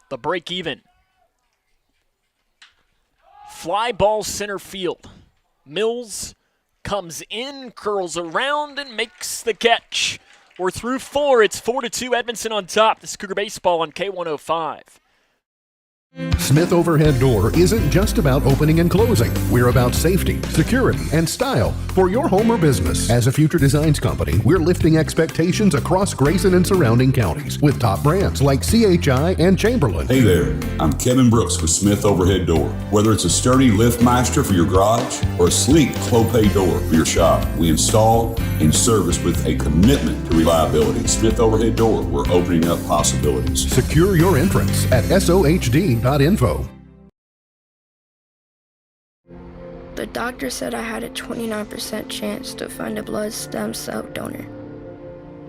The break even. Fly ball center field. Mills comes in, curls around, and makes the catch. We're through 4. It's 4-2 Edmonton on top. This is Cougar Baseball on K105. Smith Overhead Door isn't just about opening and closing. We're about safety, security, and style for your home or business. As a future designs company, we're lifting expectations across Grayson and surrounding counties with top brands like CHI and Chamberlain. Hey there, I'm Kevin Brooks with Smith Overhead Door. Whether it's a sturdy LiftMeister for your garage or a sleek Clopay door for your shop, we install and service with a commitment to reliability. Smith Overhead Door, we're opening up possibilities. Secure your entrance at sohd.info. The doctor said I had a 29% chance to find a blood stem cell donor,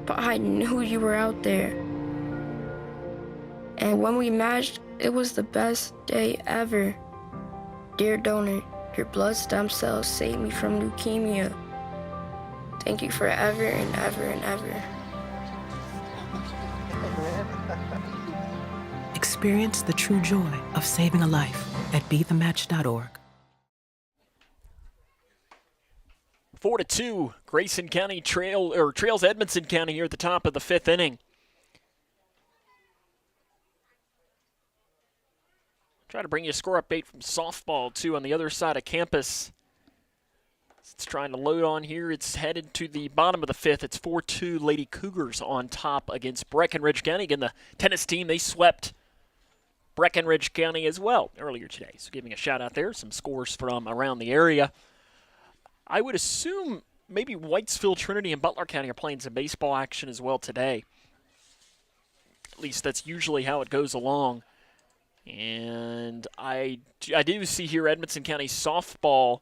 but I knew you were out there. And when we matched, it was the best day ever. Dear donor, your blood stem cells saved me from leukemia. Thank you forever and ever and ever. Experience the true joy of saving a life at BeTheMatch.org. 4-2, Grayson County trails Edmonson County here at the top of the 5th inning. Try to bring you a score update from softball, too, on the other side of campus. It's trying to load on here. It's headed to the bottom of the 5th. It's 4-2 Lady Cougars on top against Breckenridge County. Again, the tennis team, they swept Breckenridge County as well earlier today. So giving a shout out there, some scores from around the area. I would assume maybe Whitesville, Trinity, and Butler County are playing some baseball action as well today. At least that's usually how it goes along. And I do see here Edmonson County softball.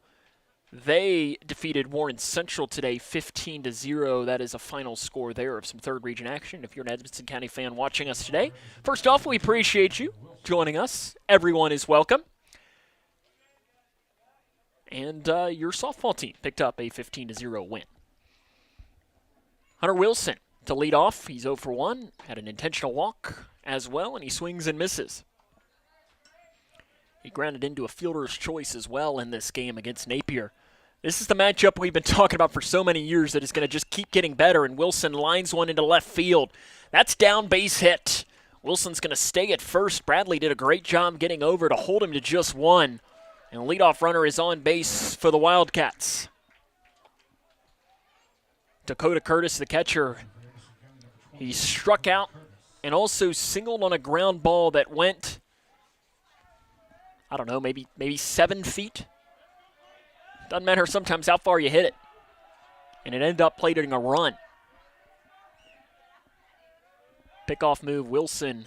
They defeated Warren Central today 15-0. That is a final score there of some third region action. If you're an Edmonson County fan watching us today, first off, we appreciate you joining us. Everyone is welcome. And your softball team picked up a 15-0 win. Hunter Wilson to lead off. He's 0 for 1. Had an intentional walk as well, and he swings and misses. He grounded into a fielder's choice as well in this game against Napier. This is the matchup we've been talking about for so many years that is going to just keep getting better, and Wilson lines one into left field. That's down base hit. Wilson's going to stay at first. Bradley did a great job getting over to hold him to just one. And the leadoff runner is on base for the Wildcats. Dakota Curtis, the catcher, he struck out and also singled on a ground ball that went, I don't know, maybe 7 feet. Doesn't matter sometimes how far you hit it. And it ended up plating a run. Pickoff move, Wilson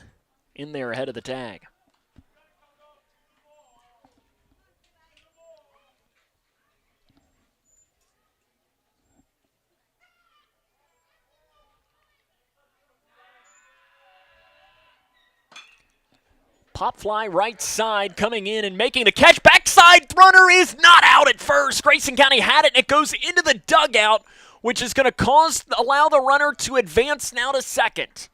in there ahead of the tag. Pop fly right side, coming in and making the catch. Backside runner is not out at first. Grayson County had it, and it goes into the dugout, which is going to allow the runner to advance now to second.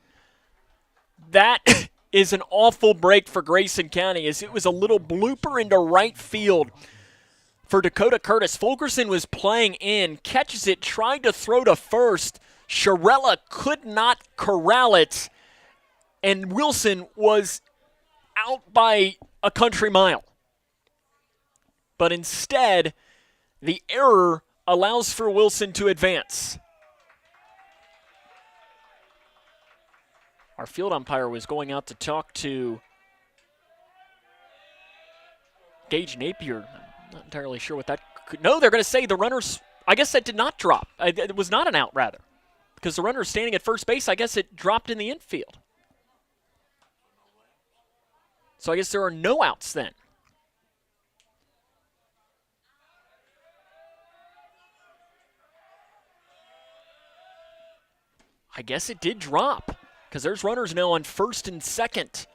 That is an awful break for Grayson County, as it was a little blooper into right field for Dakota Curtis. Fulkerson was playing in, catches it, tried to throw to first. Sharella could not corral it, and Wilson was out by a country mile. But instead, the error allows for Wilson to advance. Our field umpire was going out to talk to Gage Napier. I'm not entirely sure what that could. No, they're going to say the runners, I guess that did not drop. It was not an out, rather. Because the runner is standing at first base, I guess it dropped in the infield. So I guess there are no outs then. I guess it did drop, because there's runners now on first and second.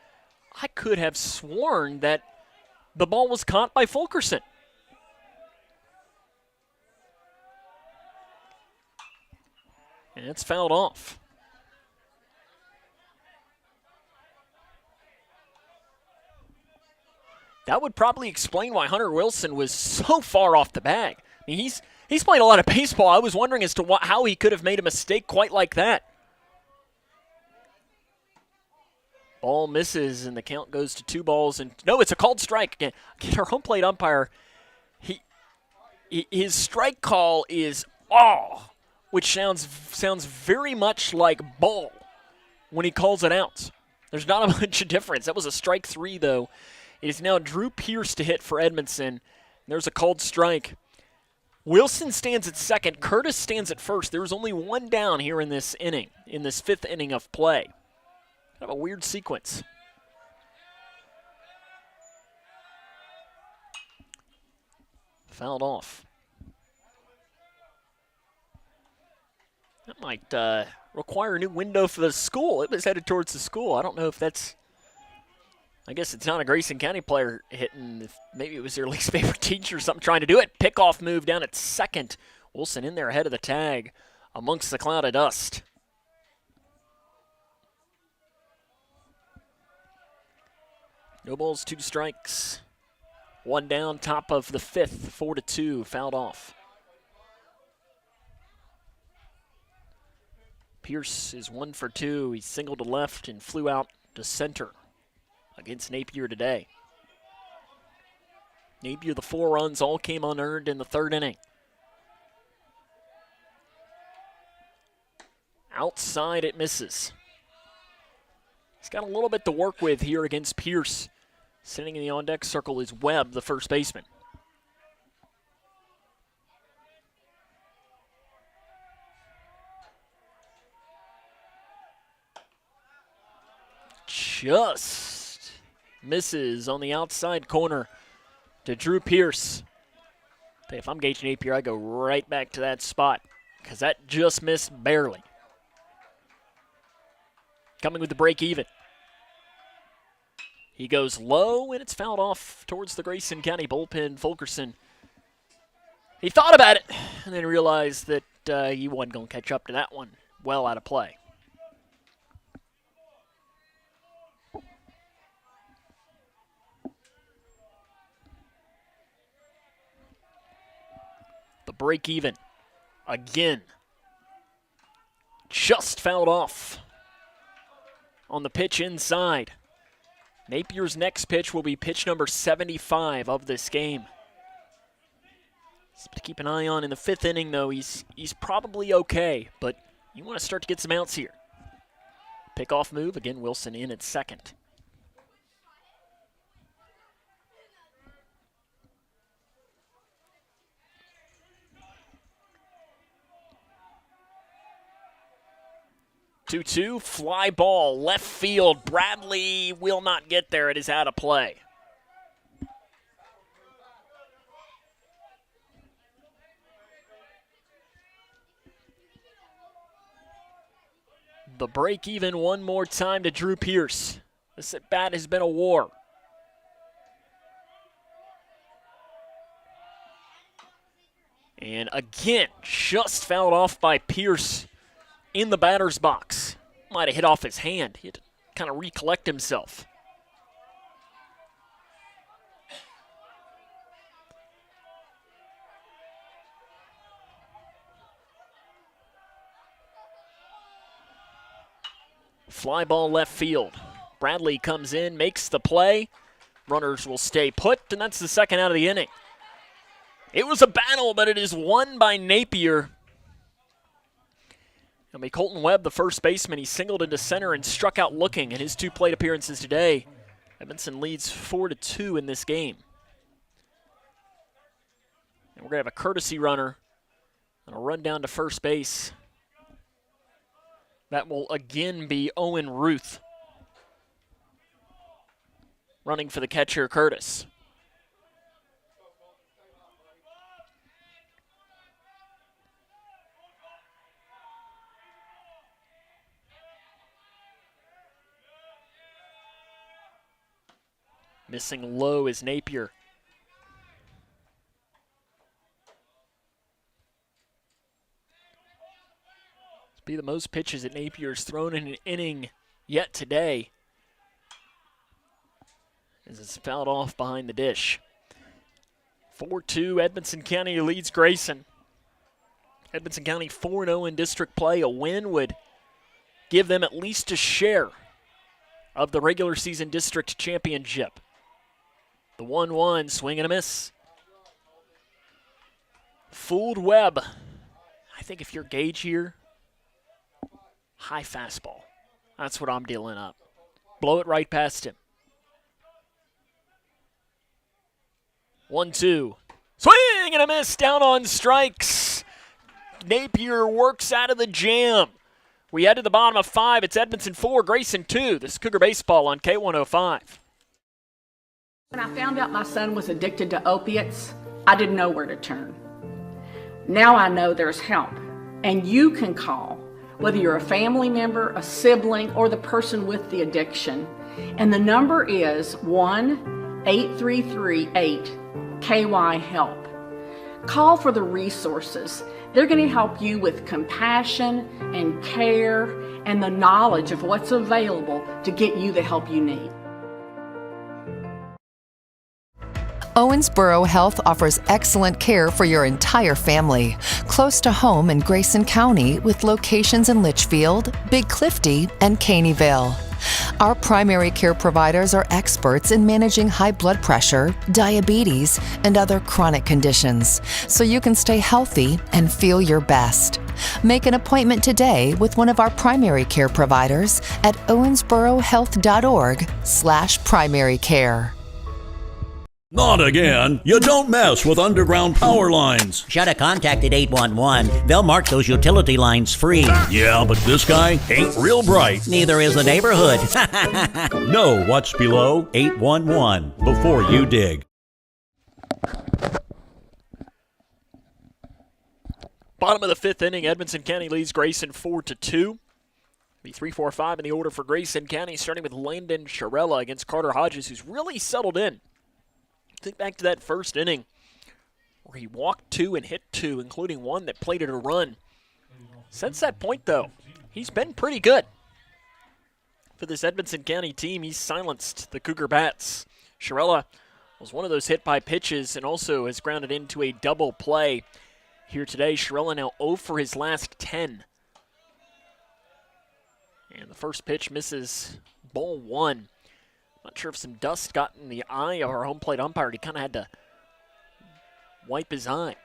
I could have sworn that the ball was caught by Fulkerson. And it's fouled off. That would probably explain why Hunter Wilson was so far off the bag. I mean, he's played a lot of baseball. I was wondering as to how he could have made a mistake quite like that. Ball misses, and the count goes to 2 balls. And no, it's a called strike. Again, our home plate umpire, his strike call is "aw," which sounds very much like ball when he calls it out. There's not a much of difference. That was a strike 3, though. It is now Drew Pierce to hit for Edmonton. There's a called strike. Wilson stands at second. Curtis stands at first. There was only 1 down here in this inning, in this 5th inning of play. Kind of a weird sequence. Fouled off. That might require a new window for the school. It was headed towards the school. I don't know if that's... I guess it's not a Grayson County player hitting. Maybe it was their least favorite teacher or something trying to do it. Pickoff move down at second. Wilson in there ahead of the tag amongst the cloud of dust. No balls, 2 strikes. 1 down, top of the 5th, 4-2, fouled off. Pierce is 1 for 2. He singled to left and flew out to center against Napier today. Napier, the 4 runs all came unearned in the 3rd inning. Outside, it misses. He's got a little bit to work with here against Pierce. Sitting in the on-deck circle is Webb, the first baseman. Just misses on the outside corner to Drew Pierce. Hey, if I'm Gage Napier, I go right back to that spot because that just missed barely. Coming with the break even. He goes low, and it's fouled off towards the Grayson County bullpen. Fulkerson, he thought about it and then realized that he wasn't going to catch up to that one. Well out of play. The break even again. Just fouled off on the pitch inside. Napier's next pitch will be pitch number 75 of this game. Something to keep an eye on in the 5th inning, though. He's probably okay, but you want to start to get some outs here. Pickoff move. Again, Wilson in at second. Two-two, fly ball, left field. Bradley will not get there. It is out of play. The break even one more time to Drew Pierce. This at bat has been a war. And again, just fouled off by Pierce in the batter's box. Might have hit off his hand. He had to kind of recollect himself. Fly ball left field. Bradley comes in, makes the play. Runners will stay put, and that's the second out of the inning. It was a battle, but it is won by Napier. It'll be Colton Webb, the first baseman. He singled into center and struck out looking in his 2 plate appearances today. Edmonton leads 4-2 in this game. And we're going to have a courtesy runner and a run down to first base. That will again be Owen Ruth running for the catcher, Curtis. Missing low is Napier. This will be the most pitches that Napier's thrown in an inning yet today, as it's fouled off behind the dish. 4-2, Edmonson County leads Grayson. Edmonson County 4-0 in district play. A win would give them at least a share of the regular season district championship. The 1-1, swing and a miss. Fooled Webb. I think if you're Gage here, high fastball. That's what I'm dealing up. Blow it right past him. 1-2. Swing and a miss down on strikes. Napier works out of the jam. We head to the bottom of 5. It's Edmonson 4, Grayson 2. This is Cougar Baseball on K105. When I found out my son was addicted to opiates, I didn't know where to turn. Now I know there's help, and you can call, whether you're a family member, a sibling, or the person with the addiction. And the number is 1-833-8-KY-HELP. Call for the resources. They're going to help you with compassion and care and the knowledge of what's available to get you the help you need. Owensboro Health offers excellent care for your entire family, close to home in Grayson County with locations in Litchfield, Big Clifty, and Caneyville. Our primary care providers are experts in managing high blood pressure, diabetes, and other chronic conditions, so you can stay healthy and feel your best. Make an appointment today with one of our primary care providers at owensborohealth.org/primary care. Not again. You don't mess with underground power lines. Should have contacted 811. They'll mark those utility lines free. Yeah, but this guy ain't real bright. Neither is the neighborhood. Know what's below 811 before you dig. Bottom of the 5th inning, Edmonson County leads Grayson 4-2. Be 3-4-5 in the order for Grayson County, starting with Landon Sharella against Carter Hodges, who's really settled in. Think back to that first inning where he walked 2 and hit 2, including one that plated a run. Since that point, though, he's been pretty good. For this Edmonson County team, he's silenced the Cougar bats. Sharella was one of those hit by pitches and also has grounded into a double play here today. Sharella now 0 for his last 10. And the first pitch misses, ball 1. Not sure if some dust got in the eye of our home plate umpire. He kind of had to wipe his eye.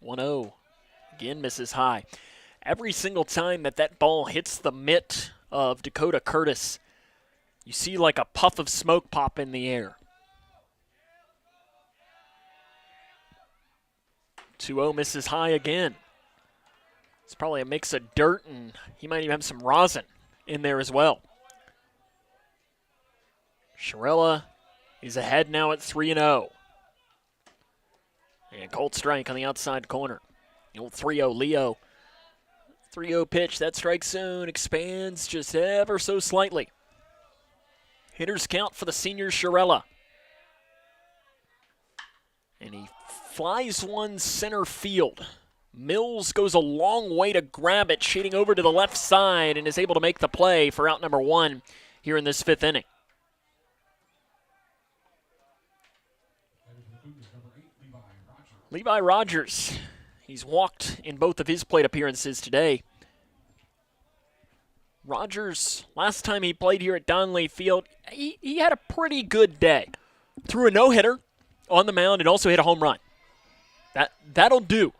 1-0. Again misses high. Every single time that ball hits the mitt of Dakota Curtis, you see like a puff of smoke pop in the air. 2-0 misses high again. It's probably a mix of dirt, and he might even have some rosin in there as well. Sharella is ahead now at 3-0. And Colt strike on the outside corner. The old 3-0 Leo. 3-0 pitch. That strike zone expands just ever so slightly. Hitters count for the senior Sharella. And he flies one center field. Mills goes a long way to grab it, shading over to the left side, and is able to make the play for out number 1 here in this 5th inning. Levi Rogers, he's walked in both of his plate appearances today. Rogers, last time he played here at Donley Field, he had a pretty good day. Threw a no-hitter on the mound and also hit a home run. That'll do.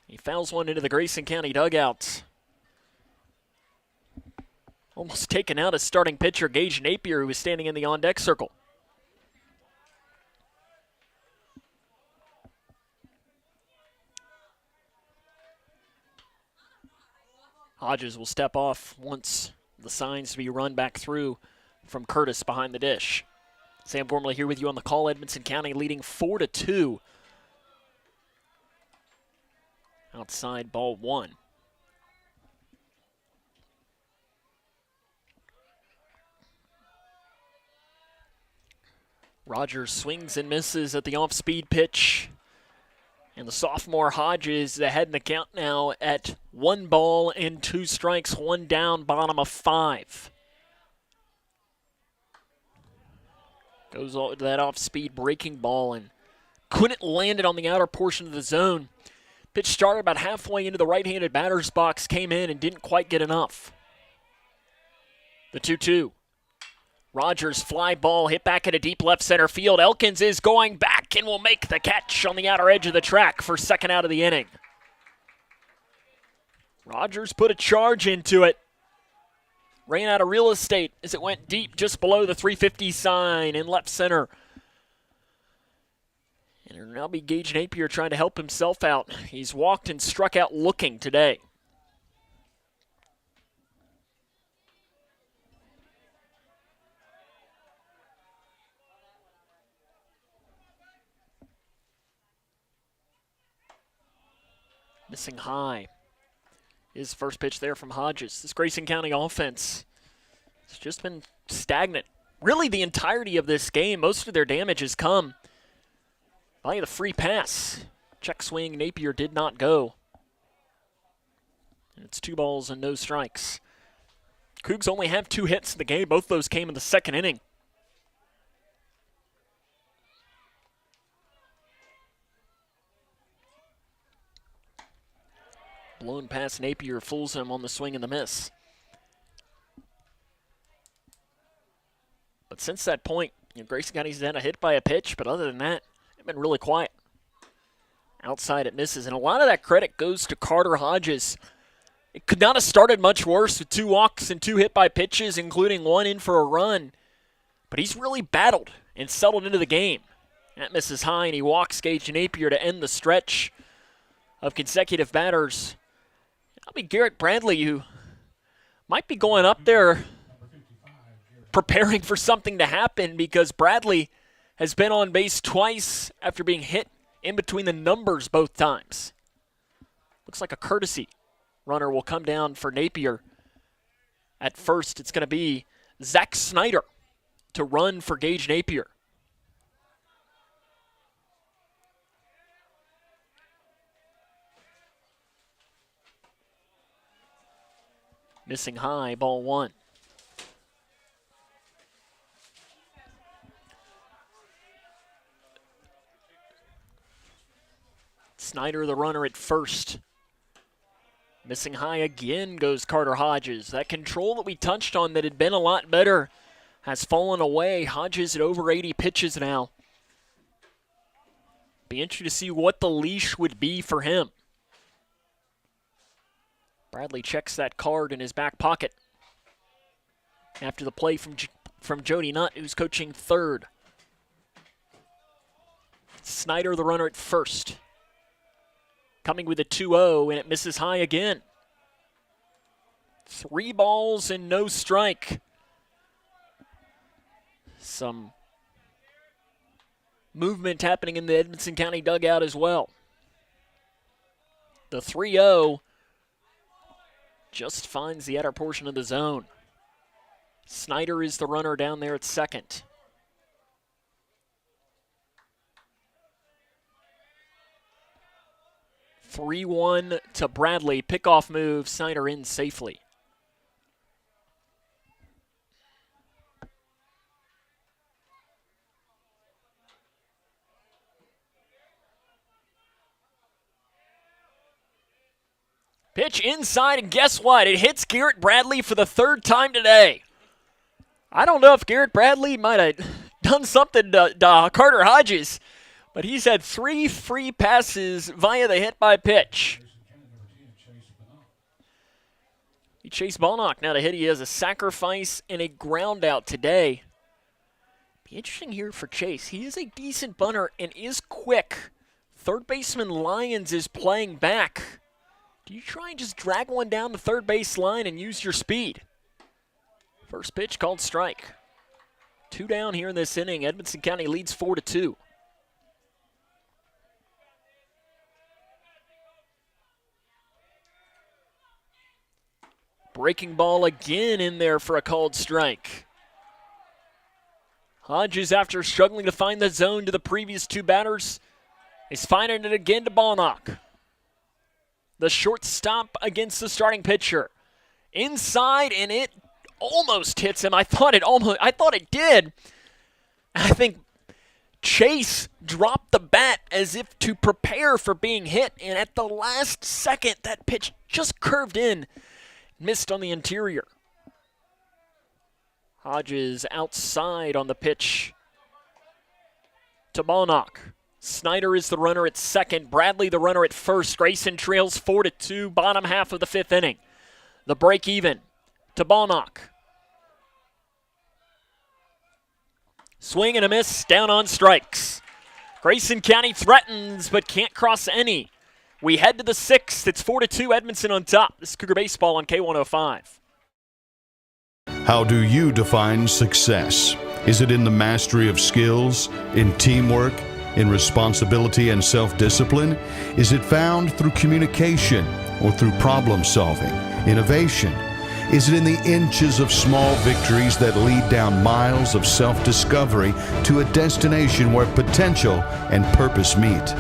He fouls one into the Grayson County dugout. Almost taken out as starting pitcher Gage Napier, who was standing in the on-deck circle. Hodges will step off once the signs to be run back through from Curtis behind the dish. Sam Gormley here with you on the call. Edmonson County leading 4-2. Outside ball 1. Rogers swings and misses at the off-speed pitch. And the sophomore Hodges is ahead in the count now at 1 ball and 2 strikes, 1 down, bottom of 5. Goes to that off-speed breaking ball and couldn't land it on the outer portion of the zone. Pitch started about halfway into the right-handed batter's box, came in and didn't quite get enough. The 2-2. Rogers fly ball hit back at a deep left center field. Elkins is going back and will make the catch on the outer edge of the track for second out of the inning. Rogers put a charge into it. Ran out of real estate as it went deep just below the 350 sign in left center. And it'll now be Gage Napier trying to help himself out. He's walked and struck out looking today. Missing high. His first pitch there from Hodges. This Grayson County offense has just been stagnant. Really the entirety of this game, most of their damage has come by the free pass. Check swing, Napier did not go. And it's 2 balls and no strikes. Cougs only have 2 hits in the game. Both those came in the second inning. Blown past Napier, fools him on the swing and the miss. But since that point, Grayson County's had a hit by a pitch, but other than that, they've been really quiet. Outside it misses, and a lot of that credit goes to Carter Hodges. It could not have started much worse with 2 walks and 2 hit by pitches, including 1 in for a run. But he's really battled and settled into the game. That misses high, and he walks Gage Napier to end the stretch of consecutive batters. That'll be Garrett Bradley, who might be going up there preparing for something to happen, because Bradley has been on base twice after being hit in between the numbers both times. Looks like a courtesy runner will come down for Napier. At first, it's going to be Zach Snyder to run for Gage Napier. Missing high, ball 1. Snyder, the runner at first. Missing high again goes Carter Hodges. That control that we touched on that had been a lot better has fallen away. Hodges at over 80 pitches now. Be interesting to see what the leash would be for him. Bradley checks that card in his back pocket after the play from Jody Nutt, who's coaching third. Snyder, the runner at first. Coming with a 2-0, and it misses high again. 3 balls and no strike. Some movement happening in the Edmonson County dugout as well. The 3-0 just finds the outer portion of the zone. Snyder is the runner down there at second. (3-1) to Bradley. Pickoff move. Snyder in safely. Pitch inside, and guess what? It hits Garrett Bradley for the 3rd time today. I don't know if Garrett Bradley might have done something to Carter Hodges, but he's had 3 free passes via the hit by pitch. He chased Balnock. Now to hit, he has a sacrifice and a ground out today. Be interesting here for Chase. He is a decent bunter and is quick. Third baseman Lyons is playing back. Do you try and just drag one down the third base line and use your speed? First pitch called strike. 2 down here in this inning. Edmonson County leads 4-2. Breaking ball again in there for a called strike. Hodges, after struggling to find the zone to the previous 2 batters, is finding it again to Balnock. The shortstop against the starting pitcher. Inside, and it almost hits him. I thought it did. I think Chase dropped the bat as if to prepare for being hit, and at the last second, that pitch just curved in, missed on the interior. Hodges outside on the pitch to Balnock. Snyder is the runner at second. Bradley the runner at first. Grayson trails 4-2, bottom half of the 5th inning. The break even to Balnock. Swing and a miss, down on strikes. Grayson County threatens but can't cross any. We head to the 6th. It's 4-2, Edmonson on top. This is Cougar Baseball on K105. How do you define success? Is it in the mastery of skills, in teamwork, in responsibility and self-discipline? Is it found through communication or through problem solving, innovation? Is it in the inches of small victories that lead down miles of self-discovery to a destination where potential and purpose meet?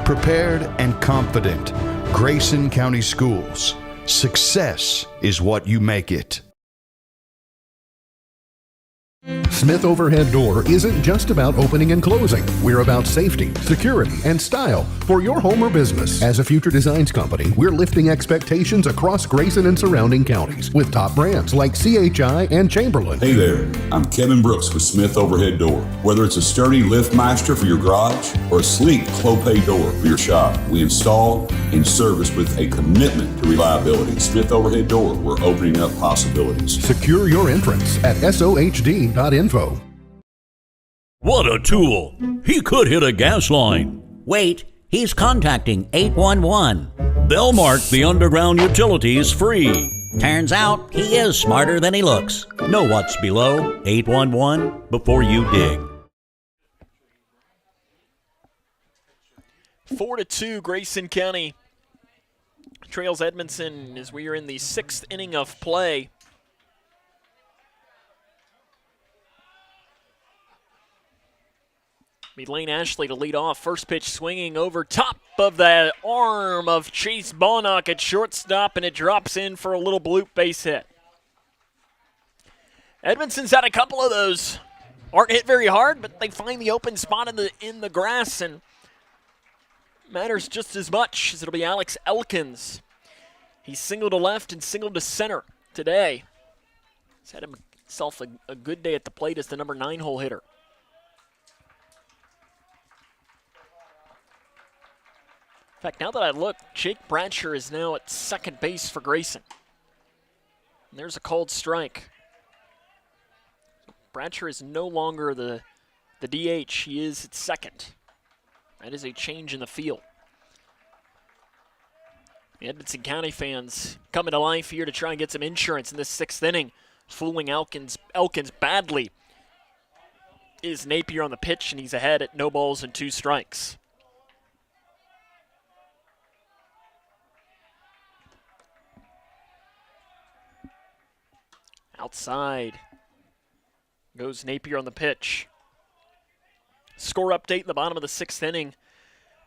Prepared and confident, Grayson County Schools. Success is what you make it. Smith Overhead Door isn't just about opening and closing. We're about safety, security, and style for your home or business. As a future designs company, we're lifting expectations across Grayson and surrounding counties with top brands like CHI and Chamberlain. Hey there, I'm Kevin Brooks with Smith Overhead Door. Whether it's a sturdy LiftMaster for your garage or a sleek Clopay door for your shop, we install and service with a commitment to reliability. Smith Overhead Door, we're opening up possibilities. Secure your entrance at SOHD.info. What a tool! He could hit a gas line. Wait, he's contacting 811. They'll mark the underground utilities free. Turns out he is smarter than he looks. Know what's below 811 before you dig. 4-2, Grayson County trails Edmonson as we are in the 6th inning of play. Lane Ashley to lead off. First pitch swinging over top of the arm of Chase Balnock at shortstop, and it drops in for a little bloop base hit. Edmonson's had a couple of those. Aren't hit very hard, but they find the open spot in the grass, and matters just as much as it'll be Alex Elkins. He's singled to left and singled to center today. He's had himself a good day at the plate as the number 9 hole hitter. In fact, now that I look, Jake Bradsher is now at second base for Grayson. And there's a called strike. Bradsher is no longer the DH. He is at second. That is a change in the field. The Edmonson County fans coming to life here to try and get some insurance in this 6th inning. Fooling Elkins badly. Is Napier on the pitch, and he's ahead at no balls and 2 strikes. Outside goes Napier on the pitch. Score update in the bottom of the 6th inning.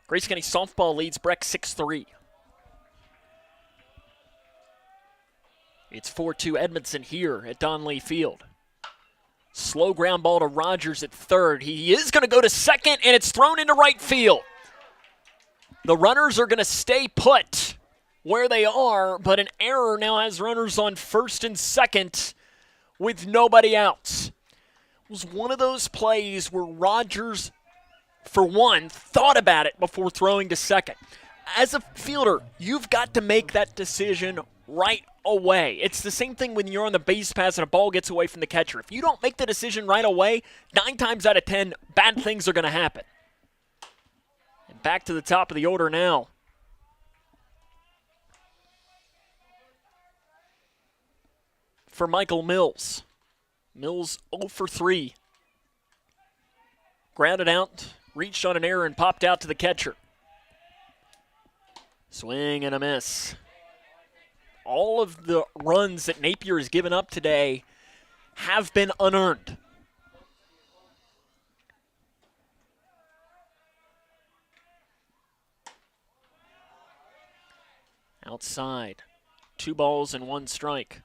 Grayson County softball leads Breck 6-3. It's 4-2 Edmonson here at Donley Field. Slow ground ball to Rogers at third. He is going to go to second, and it's thrown into right field. The runners are going to stay put where they are, but an error now has runners on first and second with nobody else. It was one of those plays where Rogers, for one, thought about it before throwing to second. As a fielder, you've got to make that decision right away. It's the same thing when you're on the base pass and a ball gets away from the catcher. If you don't make the decision right away, 9 times out of 10, bad things are going to happen. And back to the top of the order now. For Michael Mills. Mills 0 for 3. Grounded out, reached on an error, and popped out to the catcher. Swing and a miss. All of the runs that Napier has given up today have been unearned. Outside, 2 balls and 1 strike.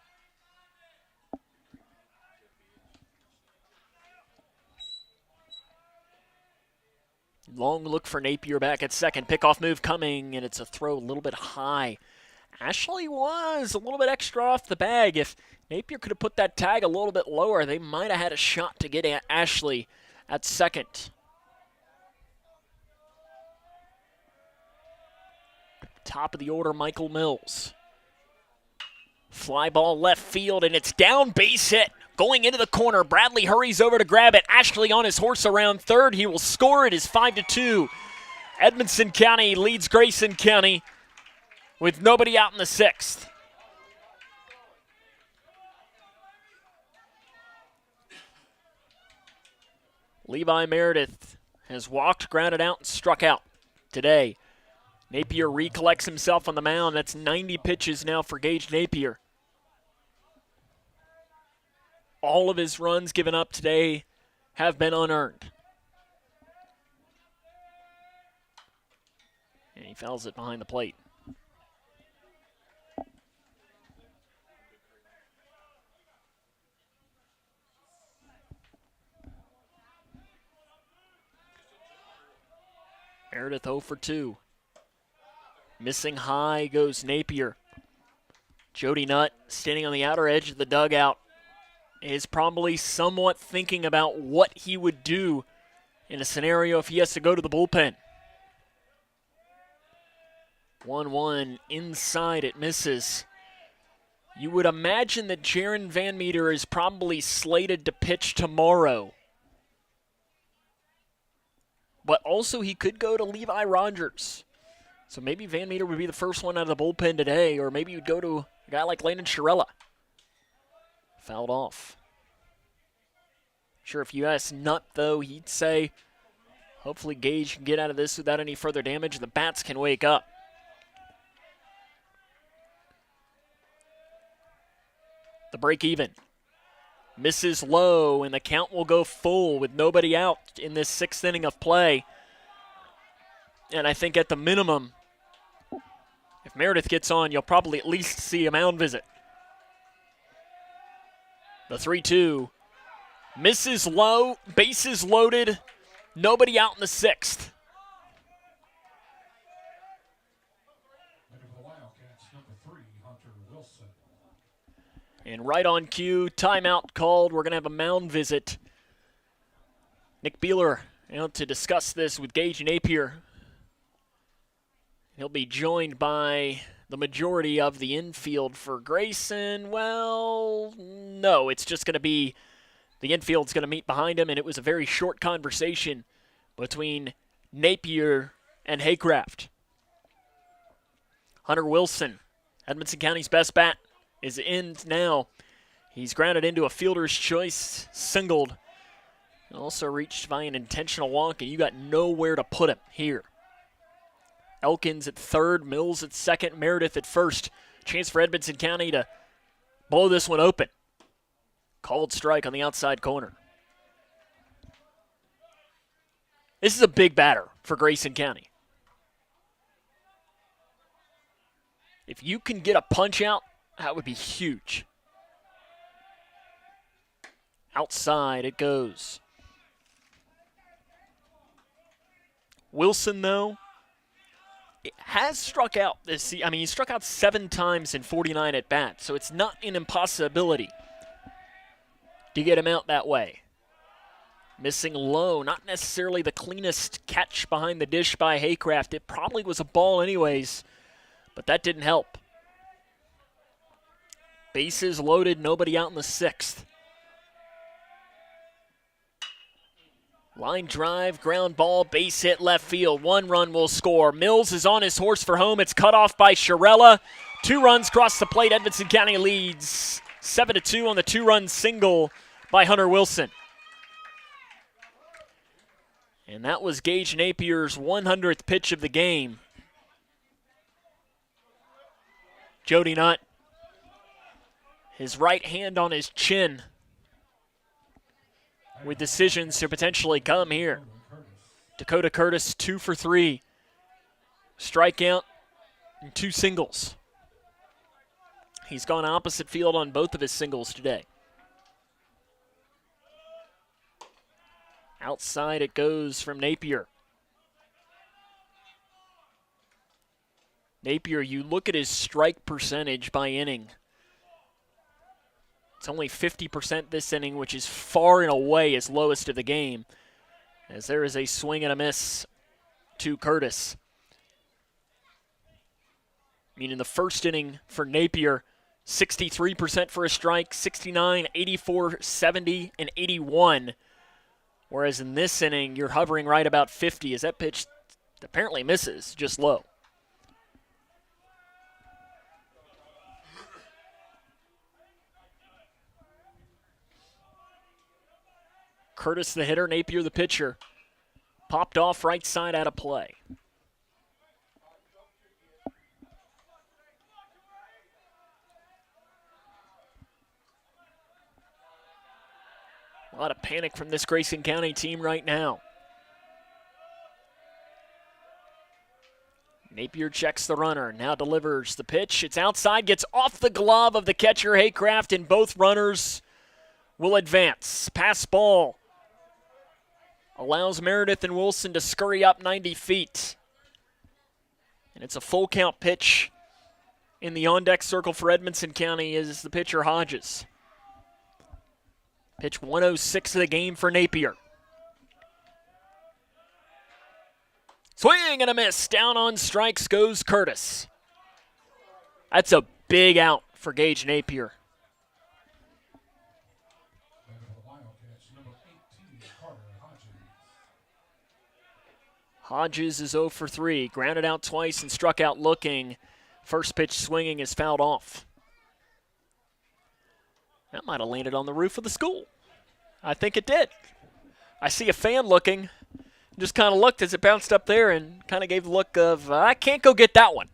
Long look for Napier back at second. Pickoff move coming, and it's a throw a little bit high Ashley was a little bit extra off the bag. If Napier could have put that tag a little bit lower, they might have had a shot to get Ashley at second. Top of the order, Michael Mills. Fly ball left field, and it's down, base hit. Going into the corner, Bradley hurries over to grab it. Ashley on his horse around third. He will score. It is 5-2. Edmonson County leads Grayson County with nobody out in the sixth. Levi Meredith has walked, grounded out, and struck out today. Napier recollects himself on the mound. That's 90 pitches now for Gage Napier. All of his runs given up today have been unearned. And he fouls it behind the plate. Meredith 0 for 2. Missing high goes Napier. Jody Nutt, standing on the outer edge of the dugout, is probably somewhat thinking about what he would do in a scenario if he has to go to the bullpen. 1-1 inside, it misses. You would imagine that Jaron Van Meter is probably slated to pitch tomorrow. But also he could go to Levi Rogers. So maybe Van Meter would be the first one out of the bullpen today, or maybe you'd go to a guy like Landon Sharella. Fouled off. Sure, if you ask Nutt, though, he'd say, hopefully Gage can get out of this without any further damage. The bats can wake up. The break even. Misses low, and the count will go full with nobody out in this sixth inning of play. And I think at the minimum, if Meredith gets on, you'll probably at least see a mound visit. The 3-2. Misses low, bases loaded, nobody out in the sixth. And right on cue, timeout called. We're going to have a mound visit. Nick Beeler out to discuss this with Gage Napier. He'll be joined by the majority of the infield for Grayson. Well, no, it's just going to be the infield's going to meet behind him, and it was a very short conversation between Napier and Haycraft. Hunter Wilson, Edmonson County's best bat, is in now. He's grounded into a fielder's choice, singled, and also reached by an intentional walk, and you got nowhere to put him here. Elkins at third, Mills at second, Meredith at first. Chance for Edmonson County to blow this one open. Called strike on the outside corner. This is a big batter for Grayson County. If you can get a punch out, that would be huge. Outside it goes. Wilson, though, has struck out this season. I mean, he struck out 7 times in 49 at-bats, so it's not an impossibility to get him out that way. Missing low, not necessarily the cleanest catch behind the dish by Haycraft. It probably was a ball anyways, but that didn't help. Bases loaded, nobody out in the sixth. Line drive, ground ball, base hit left field. 1 run will score. Mills is on his horse for home. It's cut off by Sharella. 2 runs cross the plate. Edmonson County leads 7-2 on the 2-run single by Hunter Wilson. And that was Gage Napier's 100th pitch of the game. Jody Nutt, his right hand on his chin, with decisions to potentially come here. Dakota Curtis 2 for 3. Strikeout and 2 singles. He's gone opposite field on both of his singles today. Outside it goes from Napier. Napier, you look at his strike percentage by inning. It's only 50% this inning, which is far and away his lowest of the game, as there is a swing and a miss to Curtis. Meaning the first inning for Napier, 63% for a strike, 69, 84, 70, and 81. Whereas in this inning, you're hovering right about 50 as that pitch apparently misses, just low. Curtis the hitter, Napier the pitcher. Popped off right side out of play. A lot of panic from this Grayson County team right now. Napier checks the runner, now delivers the pitch. It's outside, gets off the glove of the catcher, Haycraft, and both runners will advance. Pass ball allows Meredith and Wilson to scurry up 90 feet. And it's a full count pitch in the on-deck circle for Edmonson County is the pitcher Hodges. Pitch 106 of the game for Napier. Swing and a miss. Down on strikes goes Curtis. That's a big out for Gage Napier. Hodges is 0 for 3. Grounded out twice and struck out looking. First pitch swinging is fouled off. That might have landed on the roof of the school. I think it did. I see a fan looking. Just kind of looked as it bounced up there and kind of gave the look of, I can't go get that one.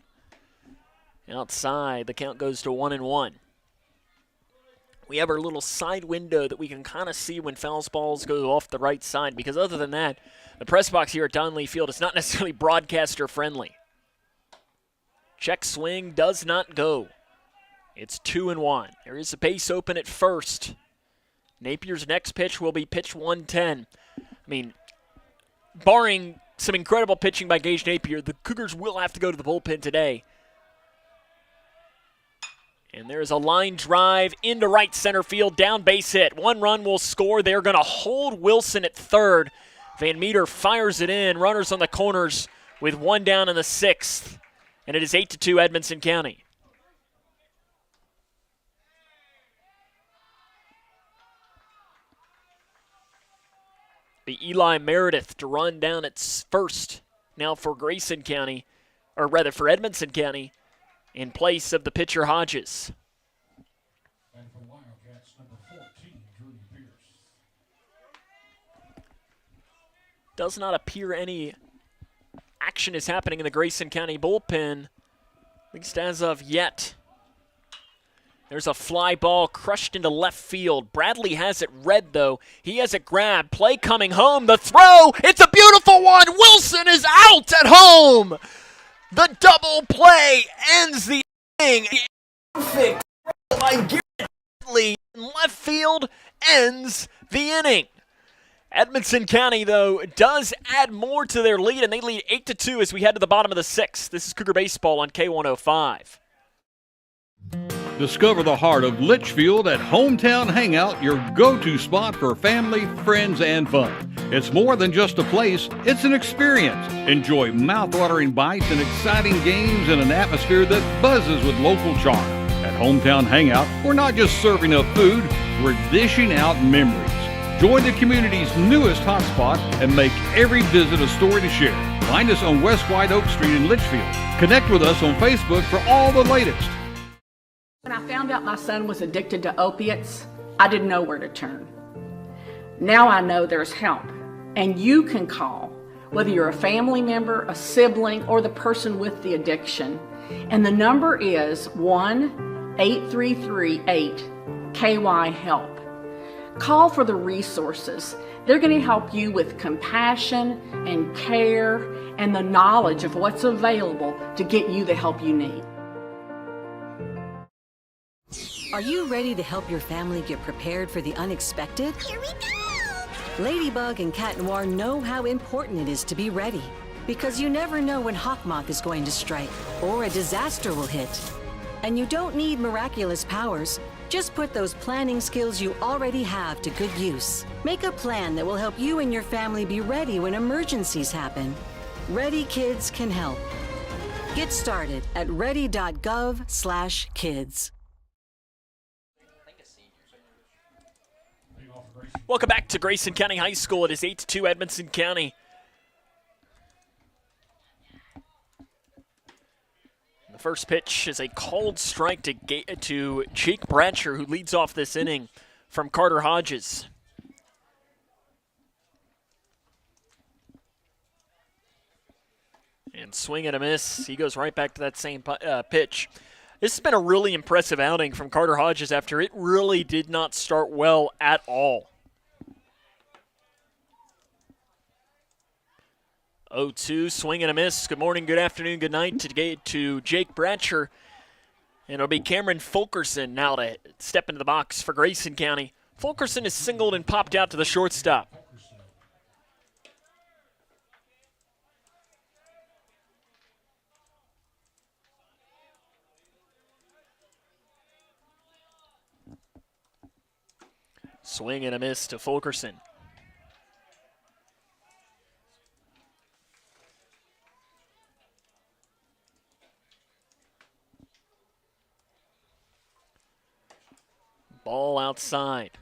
Outside, the count goes to 1-1. We have our little side window that we can kind of see when foul balls go off the right side, because other than that, the press box here at Donnelly Field is not necessarily broadcaster friendly. Check swing does not go. It's 2-1. There is a base open at first. Napier's next pitch will be pitch 110. I mean, barring some incredible pitching by Gage Napier, the Cougars will have to go to the bullpen today. And there's a line drive into right center field, down base hit. One run will score. They're going to hold Wilson at third. Van Meter fires it in. Runners on the corners with one down in the sixth. And it is 8-2 Edmonson County. Be Eli Meredith to run down at first now for Grayson County, or rather for Edmonson County, in place of the pitcher Hodges. And for Wildcats, number 14, Drew Pierce. Does not appear any action is happening in the Grayson County bullpen, at least as of yet. There's a fly ball crushed into left field. Bradley has it read, though. He has it grabbed. Play coming home. The throw. It's a beautiful one. Wilson is out at home. The double play ends the inning. Perfect by Garrett Bradley in left field ends the inning. Edmonson County, though, does add more to their lead, and they lead 8-2 as we head to the bottom of the sixth. This is Cougar Baseball on K105. Discover the heart of Litchfield at Hometown Hangout, your go-to spot for family, friends, and fun. It's more than just a place, it's an experience. Enjoy mouth-watering bites and exciting games in an atmosphere that buzzes with local charm. At Hometown Hangout, we're not just serving up food, we're dishing out memories. Join the community's newest hotspot and make every visit a story to share. Find us on West White Oak Street in Litchfield. Connect with us on Facebook for all the latest. When I found out my son was addicted to opiates, I didn't know where to turn. Now I know there's help, and you can call, whether you're a family member, a sibling, or the person with the addiction. And the number is 1-833-8-KY-HELP. Call for the resources. They're going to help you with compassion and care and the knowledge of what's available to get you the help you need. Are you ready to help your family get prepared for the unexpected? Here we go! Ladybug and Cat Noir know how important it is to be ready. Because you never know when Hawkmoth is going to strike or a disaster will hit. And you don't need miraculous powers. Just put those planning skills you already have to good use. Make a plan that will help you and your family be ready when emergencies happen. Ready Kids can help. Get started at ready.gov/kids. Welcome back to Grayson County High School. It is 8-2 Edmonson County. The first pitch is a called strike to Jake Bratcher, who leads off this inning from Carter Hodges. And swing and a miss. He goes right back to that same pitch. This has been a really impressive outing from Carter Hodges after it really did not start well at all. 0-2, swing and a miss. Good morning, good afternoon, good night to Jake Bratcher. And it'll be Cameron Fulkerson now to step into the box for Grayson County. Fulkerson is singled and popped out to the shortstop. Swing and a miss to Fulkerson. Ball outside.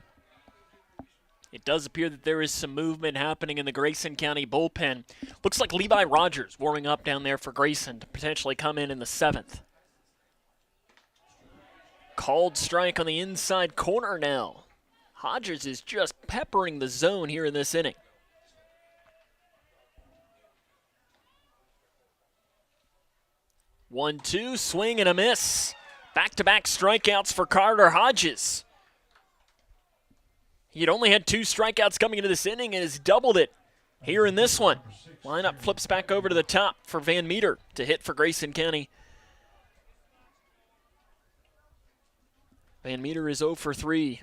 It does appear that there is some movement happening in the Grayson County bullpen. Looks like Levi Rogers warming up down there for Grayson to potentially come in the 7th. Called strike on the inside corner now. Hodges is just peppering the zone here in this inning. One-two, swing and a miss. Back-to-back strikeouts for Carter Hodges. He had only had 2 strikeouts coming into this inning and has doubled it here in this one. Lineup flips back over to the top for Van Meter to hit for Grayson County. Van Meter is 0 for 3.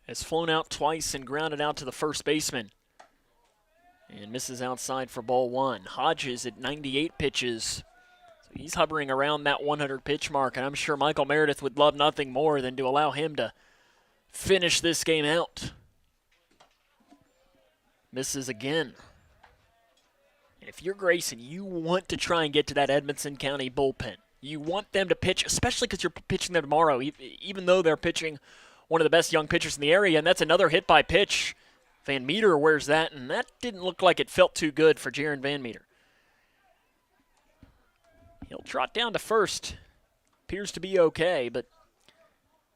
Has flown out twice and grounded out to the first baseman. And misses outside for ball 1. Hodges at 98 pitches. So he's hovering around that 100 pitch mark, and I'm sure Michael Meredith would love nothing more than to allow him to finish this game out. Misses again. If you're Grayson, you want to try and get to that Edmonson County bullpen. You want them to pitch, especially because you're pitching them tomorrow, even though they're pitching one of the best young pitchers in the area, and that's another hit by pitch. Van Meter wears that, and that didn't look like it felt too good for Jaron Van Meter. He'll trot down to first. Appears to be okay, but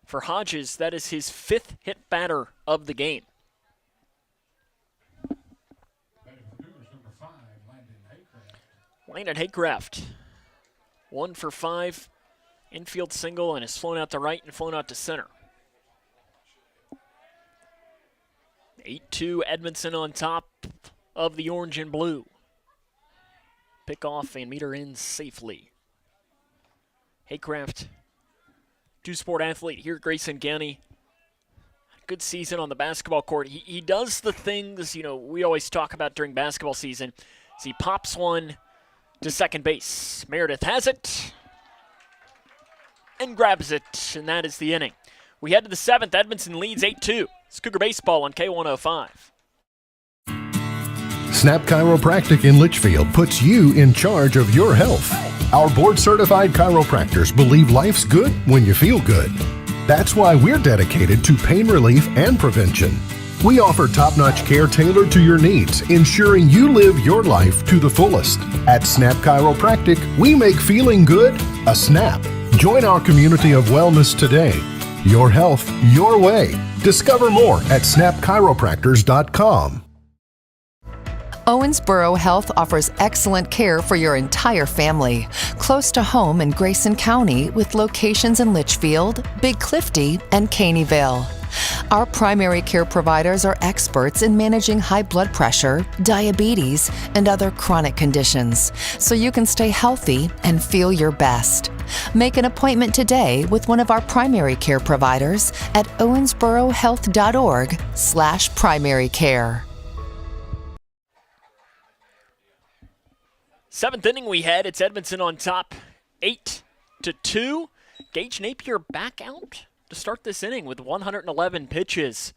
for Hodges, that is his 5th hit batter of the game. Landon Haycraft, 1 for 5, infield single, and has flown out to right and flown out to center. 8-2 Edmonson on top of the orange and blue. Pick off Van Meter in safely. Haycraft, 2-sport athlete here at Grayson County. Good season on the basketball court. He does the things, we always talk about during basketball season. As he pops one to second base. Meredith has it and grabs it, and that is the inning. We head to the 7th. Edmonson leads 8-2. It's Cougar Baseball on K105. Snap Chiropractic in Litchfield puts you in charge of your health. Our board-certified chiropractors believe life's good when you feel good. That's why we're dedicated to pain relief and prevention. We offer top-notch care tailored to your needs, ensuring you live your life to the fullest. At Snap Chiropractic, we make feeling good a snap. Join our community of wellness today. Your health, your way. Discover more at snapchiropractors.com. Owensboro Health offers excellent care for your entire family, close to home in Grayson County with locations in Litchfield, Big Clifty, and Caneyville. Our primary care providers are experts in managing high blood pressure, diabetes, and other chronic conditions, so you can stay healthy and feel your best. Make an appointment today with one of our primary care providers at owensborohealth.org/primary care. Seventh inning we head. It's Edmonson on top, 8-2. Gage Napier back out to start this inning with 111 pitches.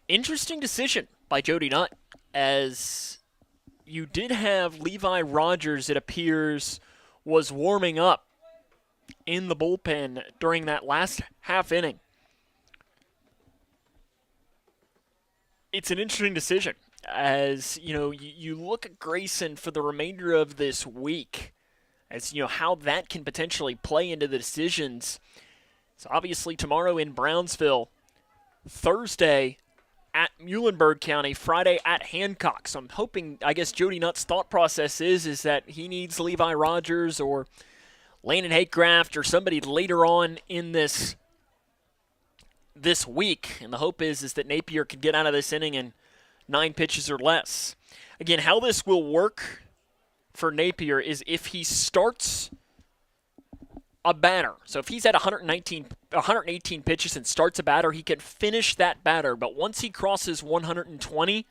Interesting decision by Jody Nutt, as you did have Levi Rogers, it appears, was warming up in the bullpen during that last half inning. It's an interesting decision, as you look at Grayson for the remainder of this week, as how that can potentially play into the decisions. So obviously tomorrow in Brownsville, Thursday at Muhlenberg County, Friday at Hancock. So I'm hoping, I guess Jody Nutt's thought process is that he needs Levi Rogers or Landon Haycraft or somebody later on in this week. And the hope is that Napier can get out of this inning in 9 pitches or less. Again, how this will work for Napier is if he starts a batter. So if he's at 118 pitches and starts a batter, he can finish that batter. But once he crosses 120,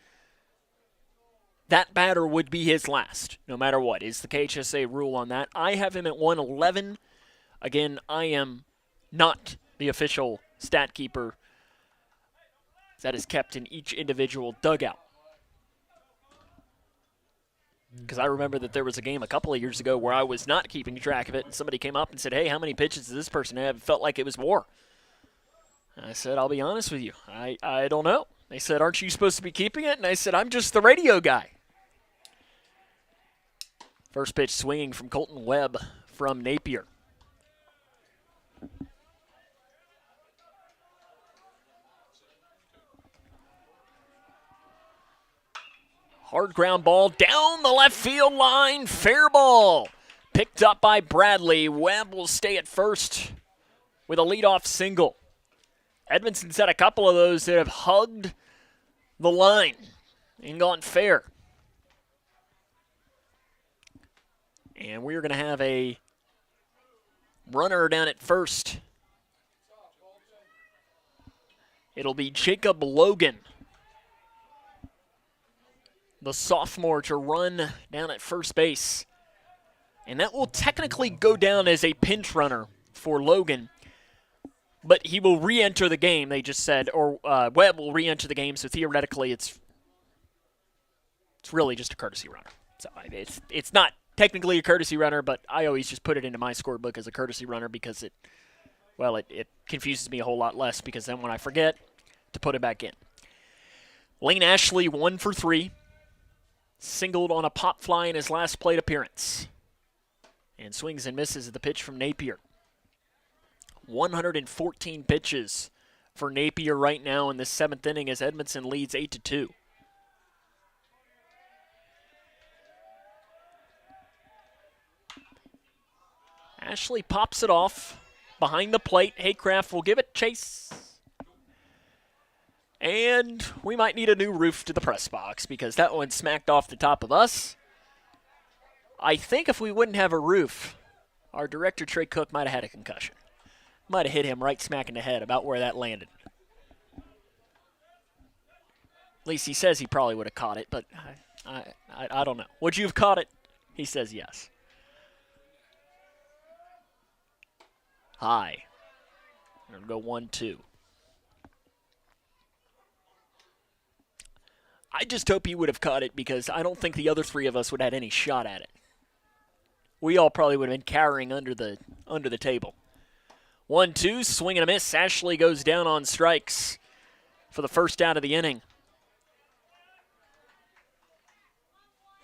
that batter would be his last, no matter what, is the KHSA rule on that. I have him at 111. Again, I am not the official stat keeper. That is kept in each individual dugout. Because I remember that there was a game a couple of years ago where I was not keeping track of it, and somebody came up and said, hey, how many pitches does this person have? It felt like it was war. And I said, I'll be honest with you, I don't know. They said, aren't you supposed to be keeping it? And I said, I'm just the radio guy. First pitch swinging from Colton Webb from Napier. Hard ground ball down the left field line. Fair ball. Picked up by Bradley. Webb will stay at first with a leadoff single. Edmonson's had a couple of those that have hugged the line and gone fair. And we're going to have a runner down at first. It'll be Jacob Logan, the sophomore, to run down at first base. And that will technically go down as a pinch runner for Logan, but he will re-enter the game, they just said, or Webb will re-enter the game, so theoretically it's really just a courtesy runner. So it's not technically a courtesy runner, but I always just put it into my scorebook as a courtesy runner because it confuses me a whole lot less, because then when I forget to put it back in. Lane Ashley 1 for 3. Singled on a pop fly in his last plate appearance. And swings and misses at the pitch from Napier. 114 pitches for Napier right now in this 7th inning as Edmonson leads 8-2. Ashley pops it off behind the plate. Haycraft will give it chase. And we might need a new roof to the press box because that one smacked off the top of us. I think if we wouldn't have a roof, our director, Trey Cook, might have had a concussion. Might have hit him right smack in the head about where that landed. At least he says he probably would have caught it, but I don't know. Would you have caught it? He says yes. High. We're going to go 1-2. I just hope he would have caught it because I don't think the other three of us would have had any shot at it. We all probably would have been cowering under the table. 1-2, swing and a miss. Ashley goes down on strikes for the first out of the inning.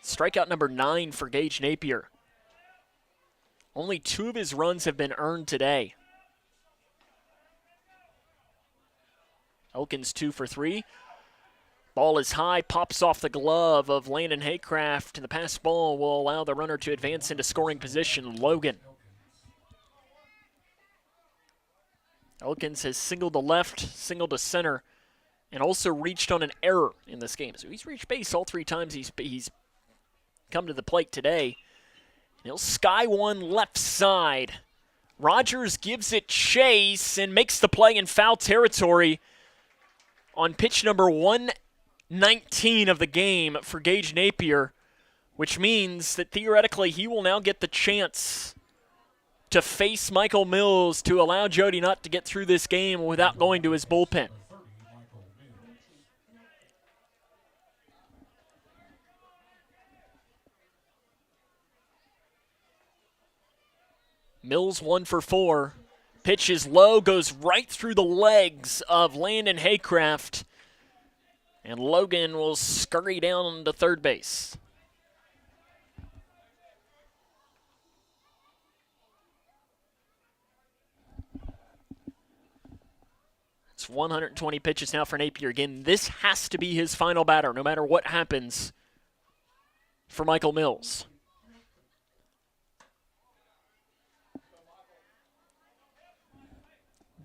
Strikeout number 9 for Gage Napier. Only 2 of his runs have been earned today. Elkins 2 for 3. Ball is high, pops off the glove of Landon Haycraft, and the pass ball will allow the runner to advance into scoring position. Logan. Elkins has singled to left, singled to center, and also reached on an error in this game. So he's reached base all 3 times he's come to the plate today. He'll sky one left side. Rogers gives it chase and makes the play in foul territory on pitch number 119 of the game for Gage Napier. which means that theoretically he will now get the chance to face Michael Mills to allow Jody Nutt to get through this game without going to his bullpen. Mills 1 for 4. Pitch is low, goes right through the legs of Landon Haycraft. And Logan will scurry down to third base. It's 120 pitches now for Napier. Again, this has to be his final batter, no matter what happens for Michael Mills.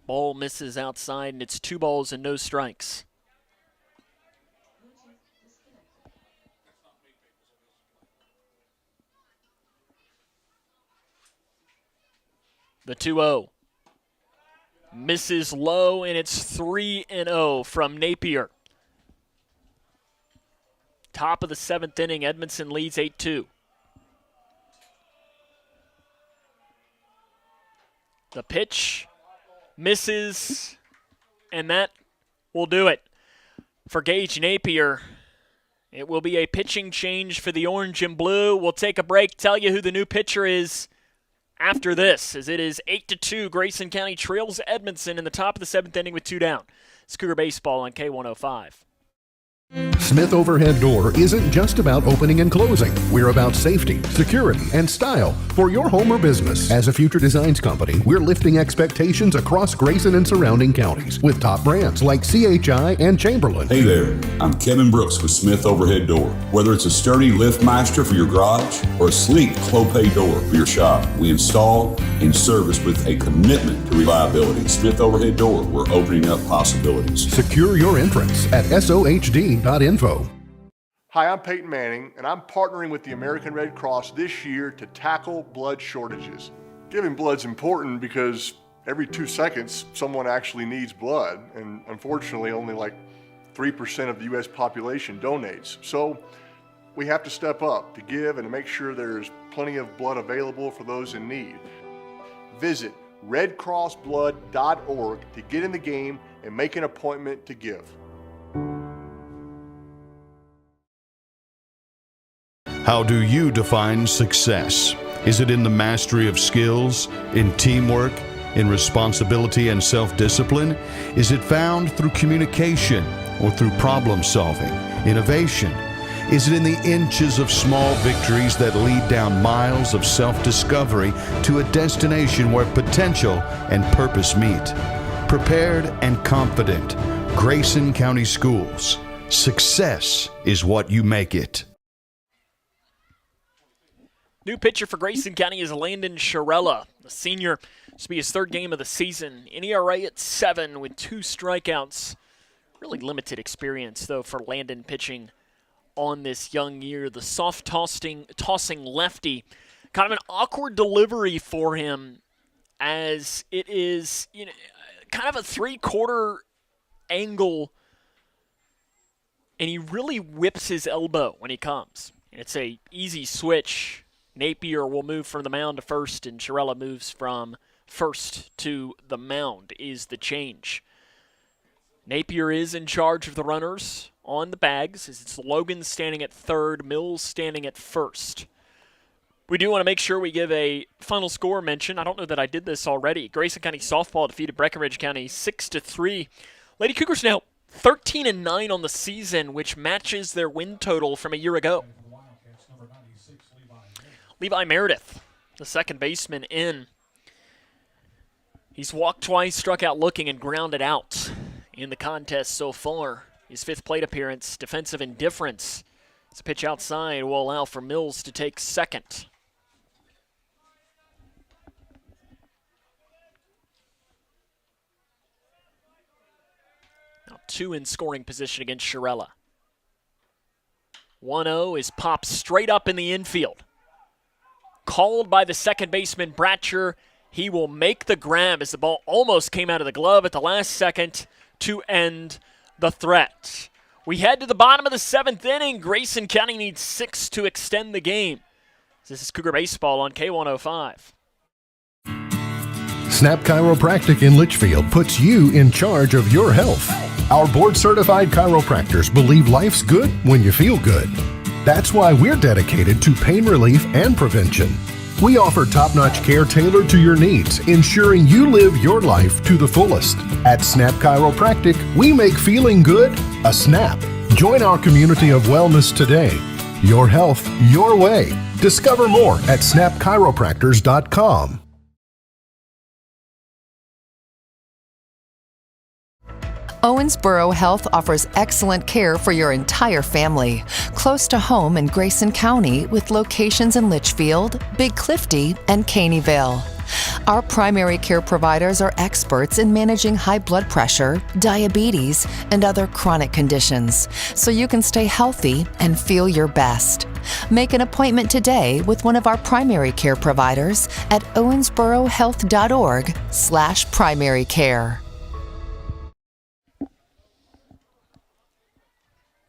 Ball misses outside, and it's 2 balls and no strikes. The 2-0. Misses low, and it's 3-0 from Napier. Top of the 7th inning, Edmonson leads 8-2. The pitch misses, and that will do it for Gage Napier. It will be a pitching change for the orange and blue. We'll take a break, tell you who the new pitcher is after this, as it is 8-2. Grayson County trails Edmonson in the top of the 7th inning with 2 down. It's Cougar Baseball on K105. Smith Overhead Door isn't just about opening and closing. We're about safety, security, and style for your home or business. As a future designs company, we're lifting expectations across Grayson and surrounding counties with top brands like CHI and Chamberlain. Hey there, I'm Kevin Brooks with Smith Overhead Door. Whether it's a sturdy LiftMaster for your garage or a sleek Clopay door for your shop, we install and service with a commitment to reliability. Smith Overhead Door, we're opening up possibilities. Secure your entrance at SOHD.info. Hi, I'm Peyton Manning, and I'm partnering with the American Red Cross this year to tackle blood shortages. Giving blood's important because every 2 seconds, someone actually needs blood, and unfortunately, only like 3% of the U.S. population donates. So we have to step up to give and to make sure there's plenty of blood available for those in need. Visit redcrossblood.org to get in the game and make an appointment to give. How do you define success? Is it in the mastery of skills, in teamwork, in responsibility and self-discipline? Is it found through communication or through problem solving, innovation? Is it in the inches of small victories that lead down miles of self-discovery to a destination where potential and purpose meet? Prepared and confident, Grayson County Schools. Success is what you make it. New pitcher for Grayson County is Landon Sharella, the senior. This will be his 3rd game of the season. An ERA at 7 with 2 strikeouts. Really limited experience, though, for Landon pitching on this young year. The soft tossing lefty. Kind of an awkward delivery for him, as it is, kind of a 3/4 angle, and he really whips his elbow when he comes. It's a easy switch. Napier will move from the mound to first, and Sharella moves from first to the mound is the change. Napier is in charge of the runners on the bags, as it's Logan standing at 3rd, Mills standing at 1st. We do want to make sure we give a final score mention. I don't know that I did this already. Grayson County softball defeated Breckenridge County 6-3. Lady Cougars now 13-9 on the season, which matches their win total from a year ago. Levi Meredith, the second baseman, in. He's walked twice, struck out looking, and grounded out in the contest so far. His 5th plate appearance, defensive indifference. This pitch outside will allow for Mills to take second. Now 2 in scoring position against Sharella. 1-0 is popped straight up in the infield. Called by the second baseman, Bratcher. He will make the grab as the ball almost came out of the glove at the last second to end the threat. We head to the bottom of the 7th inning. Grayson County needs 6 to extend the game. This is Cougar Baseball on K105. Snap Chiropractic in Litchfield puts you in charge of your health. Our board-certified chiropractors believe life's good when you feel good. That's why we're dedicated to pain relief and prevention. We offer top-notch care tailored to your needs, ensuring you live your life to the fullest. At Snap Chiropractic, we make feeling good a snap. Join our community of wellness today. Your health, your way. Discover more at snapchiropractors.com. Owensboro Health offers excellent care for your entire family, close to home in Grayson County with locations in Litchfield, Big Clifty, and Caneyville. Our primary care providers are experts in managing high blood pressure, diabetes, and other chronic conditions, so you can stay healthy and feel your best. Make an appointment today with one of our primary care providers at owensborohealth.org/primary care.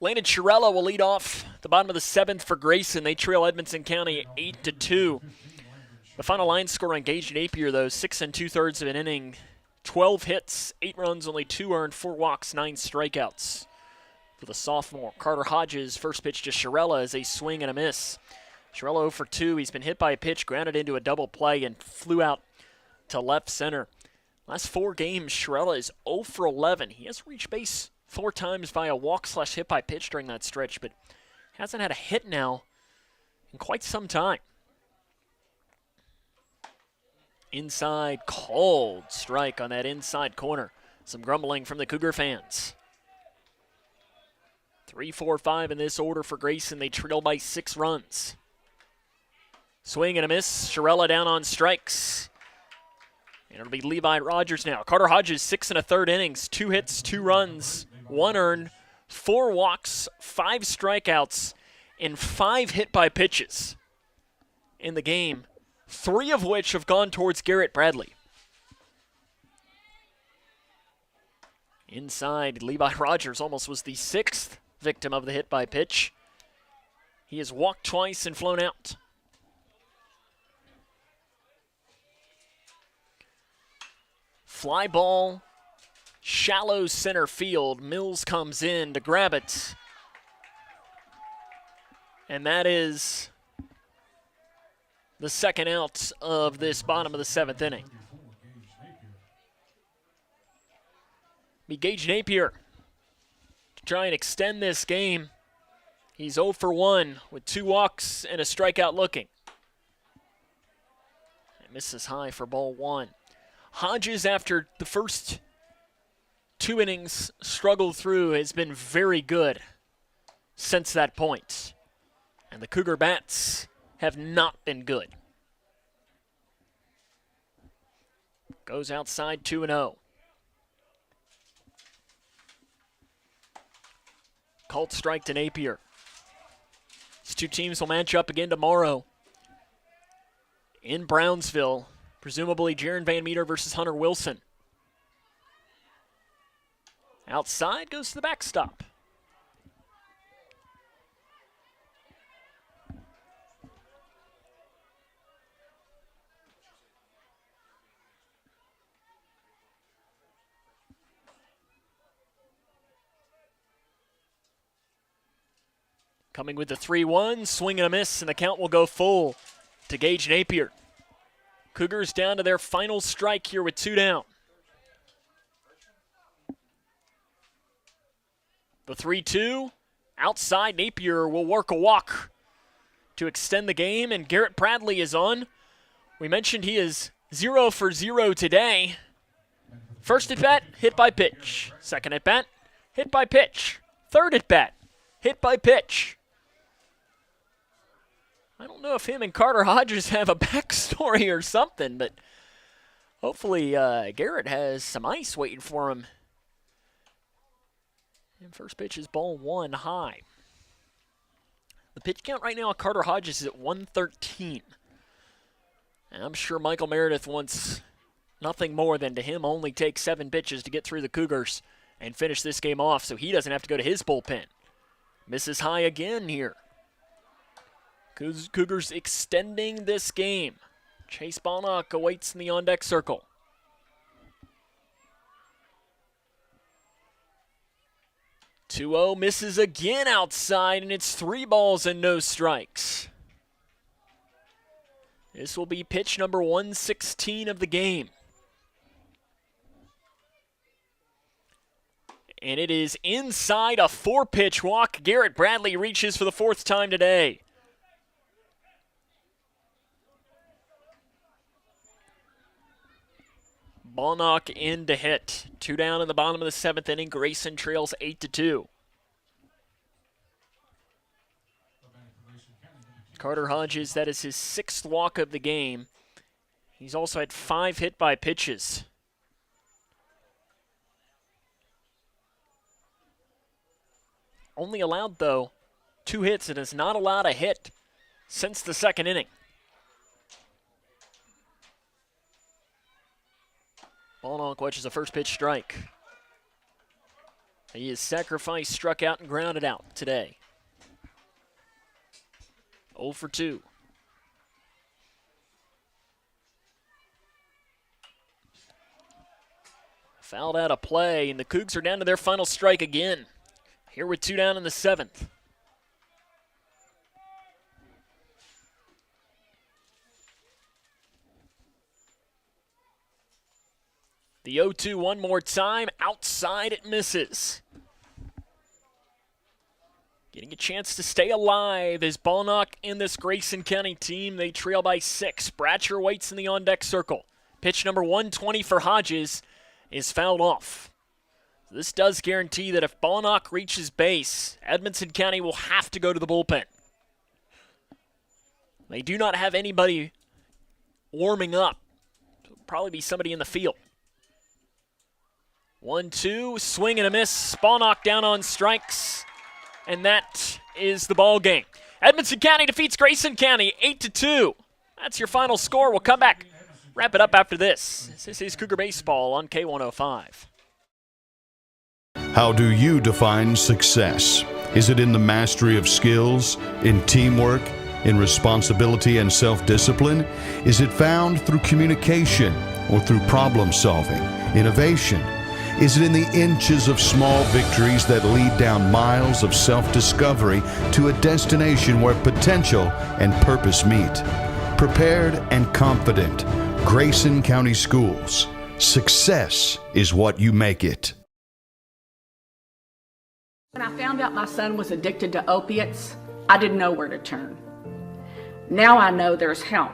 Landon Chiarella will lead off the bottom of the 7th for Grayson. They trail Edmonson County 8-2. The final line score on Gage Napier, though, 6 2/3 of an inning, 12 hits, 8 runs, only 2 earned, 4 walks, 9 strikeouts. For the sophomore, Carter Hodges, first pitch to Chiarella is a swing and a miss. Chiarella 0 for 2. He's been hit by a pitch, grounded into a double play, and flew out to left center. Last 4 games, Chiarella is 0 for 11. He has reached base 4 times via walk/hit by pitch during that stretch, but hasn't had a hit now in quite some time. Inside, cold strike on that inside corner. Some grumbling from the Cougar fans. 3-4-5 in this order for Grayson. They trail by 6 runs. Swing and a miss. Chiarella down on strikes. And it'll be Levi Rogers now. Carter Hodges, 6 1/3 innings, 2 hits, 2 runs, 1 earned, 4 walks, 5 strikeouts, and 5 hit by pitches in the game, 3 of which have gone towards Garrett Bradley. Inside, Levi Rogers almost was the 6th victim of the hit by pitch. He has walked twice and flown out. Fly ball, shallow center field. Mills comes in to grab it. And that is the second out of this bottom of the 7th inning. Be Gage Napier to try and extend this game. He's 0 for 1 with 2 walks and a strikeout looking. And misses high for ball 1. Hodges, after the first 2 innings struggled through, has been very good since that point. And the Cougar bats have not been good. Goes outside 2-0. Called strike to Napier. These 2 teams will match up again tomorrow in Brownsville. Presumably Jaron Van Meter versus Hunter Wilson. Outside goes to the backstop. Coming with the 3-1, swing and a miss, and the count will go full to Gage Napier. Cougars down to their final strike here with 2 down. The 3-2, outside. Napier will work a walk to extend the game, and Garrett Bradley is on. We mentioned he is 0 for 0 today. First at bat, hit by pitch. Second at bat, hit by pitch. Third at bat, hit by pitch. I don't know if him and Carter Hodges have a backstory or something, but hopefully Garrett has some ice waiting for him. And first pitch is ball 1 high. The pitch count right now on Carter Hodges is at 113. And I'm sure Michael Meredith wants nothing more than to him only take 7 pitches to get through the Cougars and finish this game off so he doesn't have to go to his bullpen. Misses high again here. Cougars extending this game. Chase Bonnock awaits in the on-deck circle. (2-0) misses again outside, and it's 3 balls and no strikes. This will be pitch number 116 of the game. And it is inside a 4-pitch walk. Garrett Bradley reaches for the 4th time today. Bonnock in to hit. 2 down in the bottom of the 7th inning. Grayson trails 8-2. Carter Hodges, that is his 6th walk of the game. He's also had 5 hit by pitches. Only allowed, though, 2 hits and has not allowed a hit since the 2nd inning. Bonnock watches a first pitch strike. He is sacrificed, struck out, and grounded out today. 0 for 2. Fouled out of play, and the Cougs are down to their final strike again. Here with 2 down in the 7th. The 0-2 one more time. Outside it misses. Getting a chance to stay alive is Bonnock in this Grayson County team. They trail by 6. Bratcher waits in the on-deck circle. Pitch number 120 for Hodges is fouled off. This does guarantee that if Bonnock reaches base, Edmonson County will have to go to the bullpen. They do not have anybody warming up. It'll probably be somebody in the field. 1-2, swing and a miss. Bonnock down on strikes, and that is the ball game. Edmonson County defeats Grayson County 8-2. That's your final score. We'll come back, wrap it up after this. This is Cougar Baseball on K105. How do you define success? Is it in the mastery of skills, in teamwork, in responsibility and self-discipline? Is it found through communication or through problem solving, innovation? Is it in the inches of small victories that lead down miles of self-discovery to a destination where potential and purpose meet? Prepared and confident, Grayson County Schools. Success is what you make it. When I found out my son was addicted to opiates, I didn't know where to turn. Now I know there's help,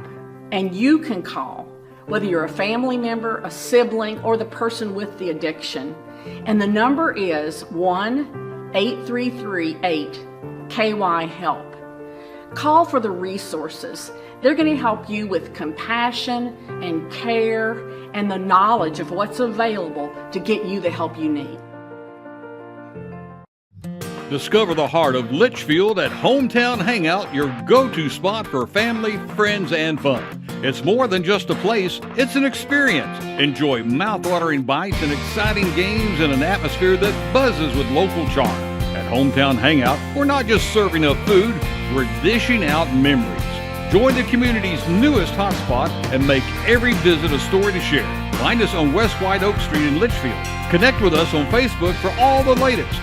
and you can call, whether you're a family member, a sibling, or the person with the addiction. And the number is 1-833-8-KY-HELP. Call for the resources. They're going to help you with compassion and care and the knowledge of what's available to get you the help you need. Discover the heart of Litchfield at Hometown Hangout, your go-to spot for family, friends, and fun. It's more than just a place, it's an experience. Enjoy mouth-watering bites and exciting games in an atmosphere that buzzes with local charm. At Hometown Hangout, we're not just serving up food, we're dishing out memories. Join the community's newest hotspot and make every visit a story to share. Find us on West White Oak Street in Litchfield. Connect with us on Facebook for all the latest.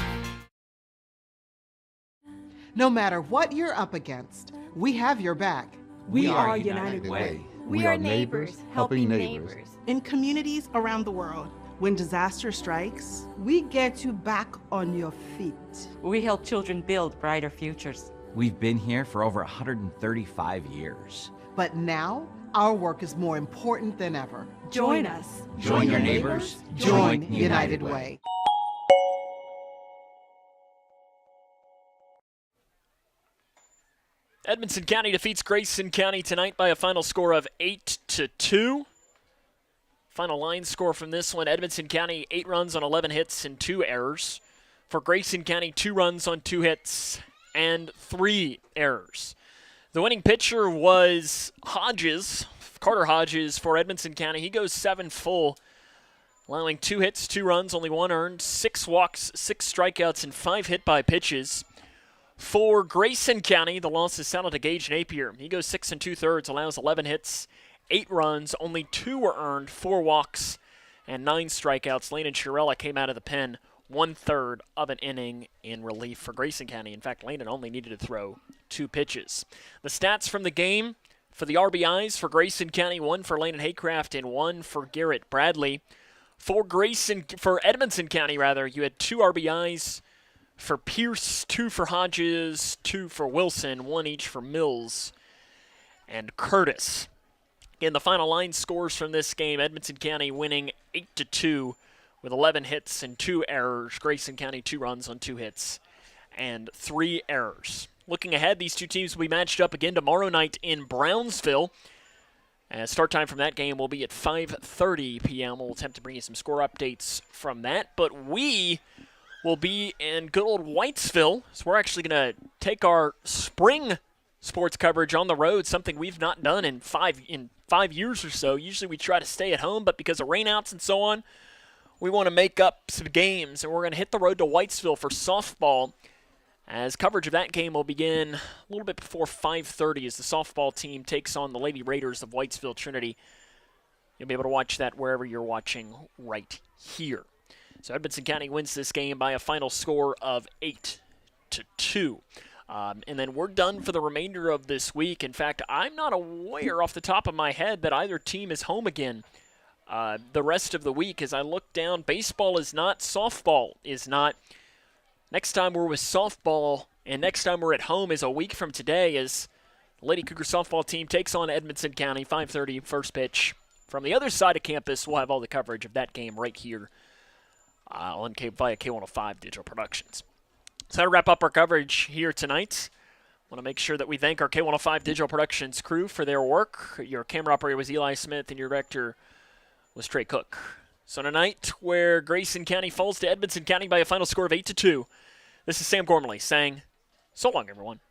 No matter what you're up against, we have your back. We are United Way. We are neighbors helping neighbors. In communities around the world, when disaster strikes, we get you back on your feet. We help children build brighter futures. We've been here for over 135 years. But now, our work is more important than ever. Join us. Join your neighbors. Join United Way. Edmonson County defeats Grayson County tonight by a final score of 8-2. Final line score from this one, Edmonson County 8 runs on 11 hits and 2 errors. For Grayson County, 2 runs on 2 hits and 3 errors. The winning pitcher was Hodges, Carter Hodges for Edmonson County. He goes 7 full. allowing 2 hits, 2 runs, only 1 earned, 6 walks, 6 strikeouts, and 5 hit by pitches. For Grayson County, the losses sounded to Gage Napier. He goes 6 2/3, allows 11 hits, 8 runs, only 2 were earned, 4 walks, and 9 strikeouts. Landon Chiarella came out of the pen 1/3 of an inning in relief for Grayson County. In fact, Landon only needed to throw 2 pitches. The stats from the game for the RBIs for Grayson County, 1 for Landon Haycraft and 1 for Garrett Bradley. For Edmonson County, you had 2 RBIs for Pierce, 2 for Hodges, 2 for Wilson, 1 each for Mills and Curtis. In the final line scores from this game, Edmonson County winning 8-2 with 11 hits and 2 errors. Grayson County 2 runs on 2 hits and 3 errors. Looking ahead, these two teams will be matched up again tomorrow night in Brownsville. Start time from that game will be at 5:30 p.m. We'll attempt to bring you some score updates from that, but we will be in good old Whitesville, so we're actually going to take our spring sports coverage on the road, something we've not done in 5 years or so. Usually we try to stay at home, but because of rainouts and so on, we want to make up some games, and we're going to hit the road to Whitesville for softball, as coverage of that game will begin a little bit before 5:30 as the softball team takes on the Lady Raiders of Whitesville Trinity. You'll be able to watch that wherever you're watching right here. So Edmonson County wins this game by a final score of 8-2. And then we're done for the remainder of this week. In fact, I'm not aware off the top of my head that either team is home again the rest of the week. As I look down, baseball is not, softball is not. Next time we're with softball and next time we're at home is a week from today as the Lady Cougar softball team takes on Edmonson County, 5:30 first pitch. From the other side of campus, we'll have all the coverage of that game right here via K105 Digital Productions. So that'll wrap up our coverage here tonight. I want to make sure that we thank our K105 Digital Productions crew for their work. Your camera operator was Eli Smith and your director was Trey Cook. So tonight, where Grayson County falls to Edmonson County by a final score of 8-2, this is Sam Gormley saying, so long, everyone.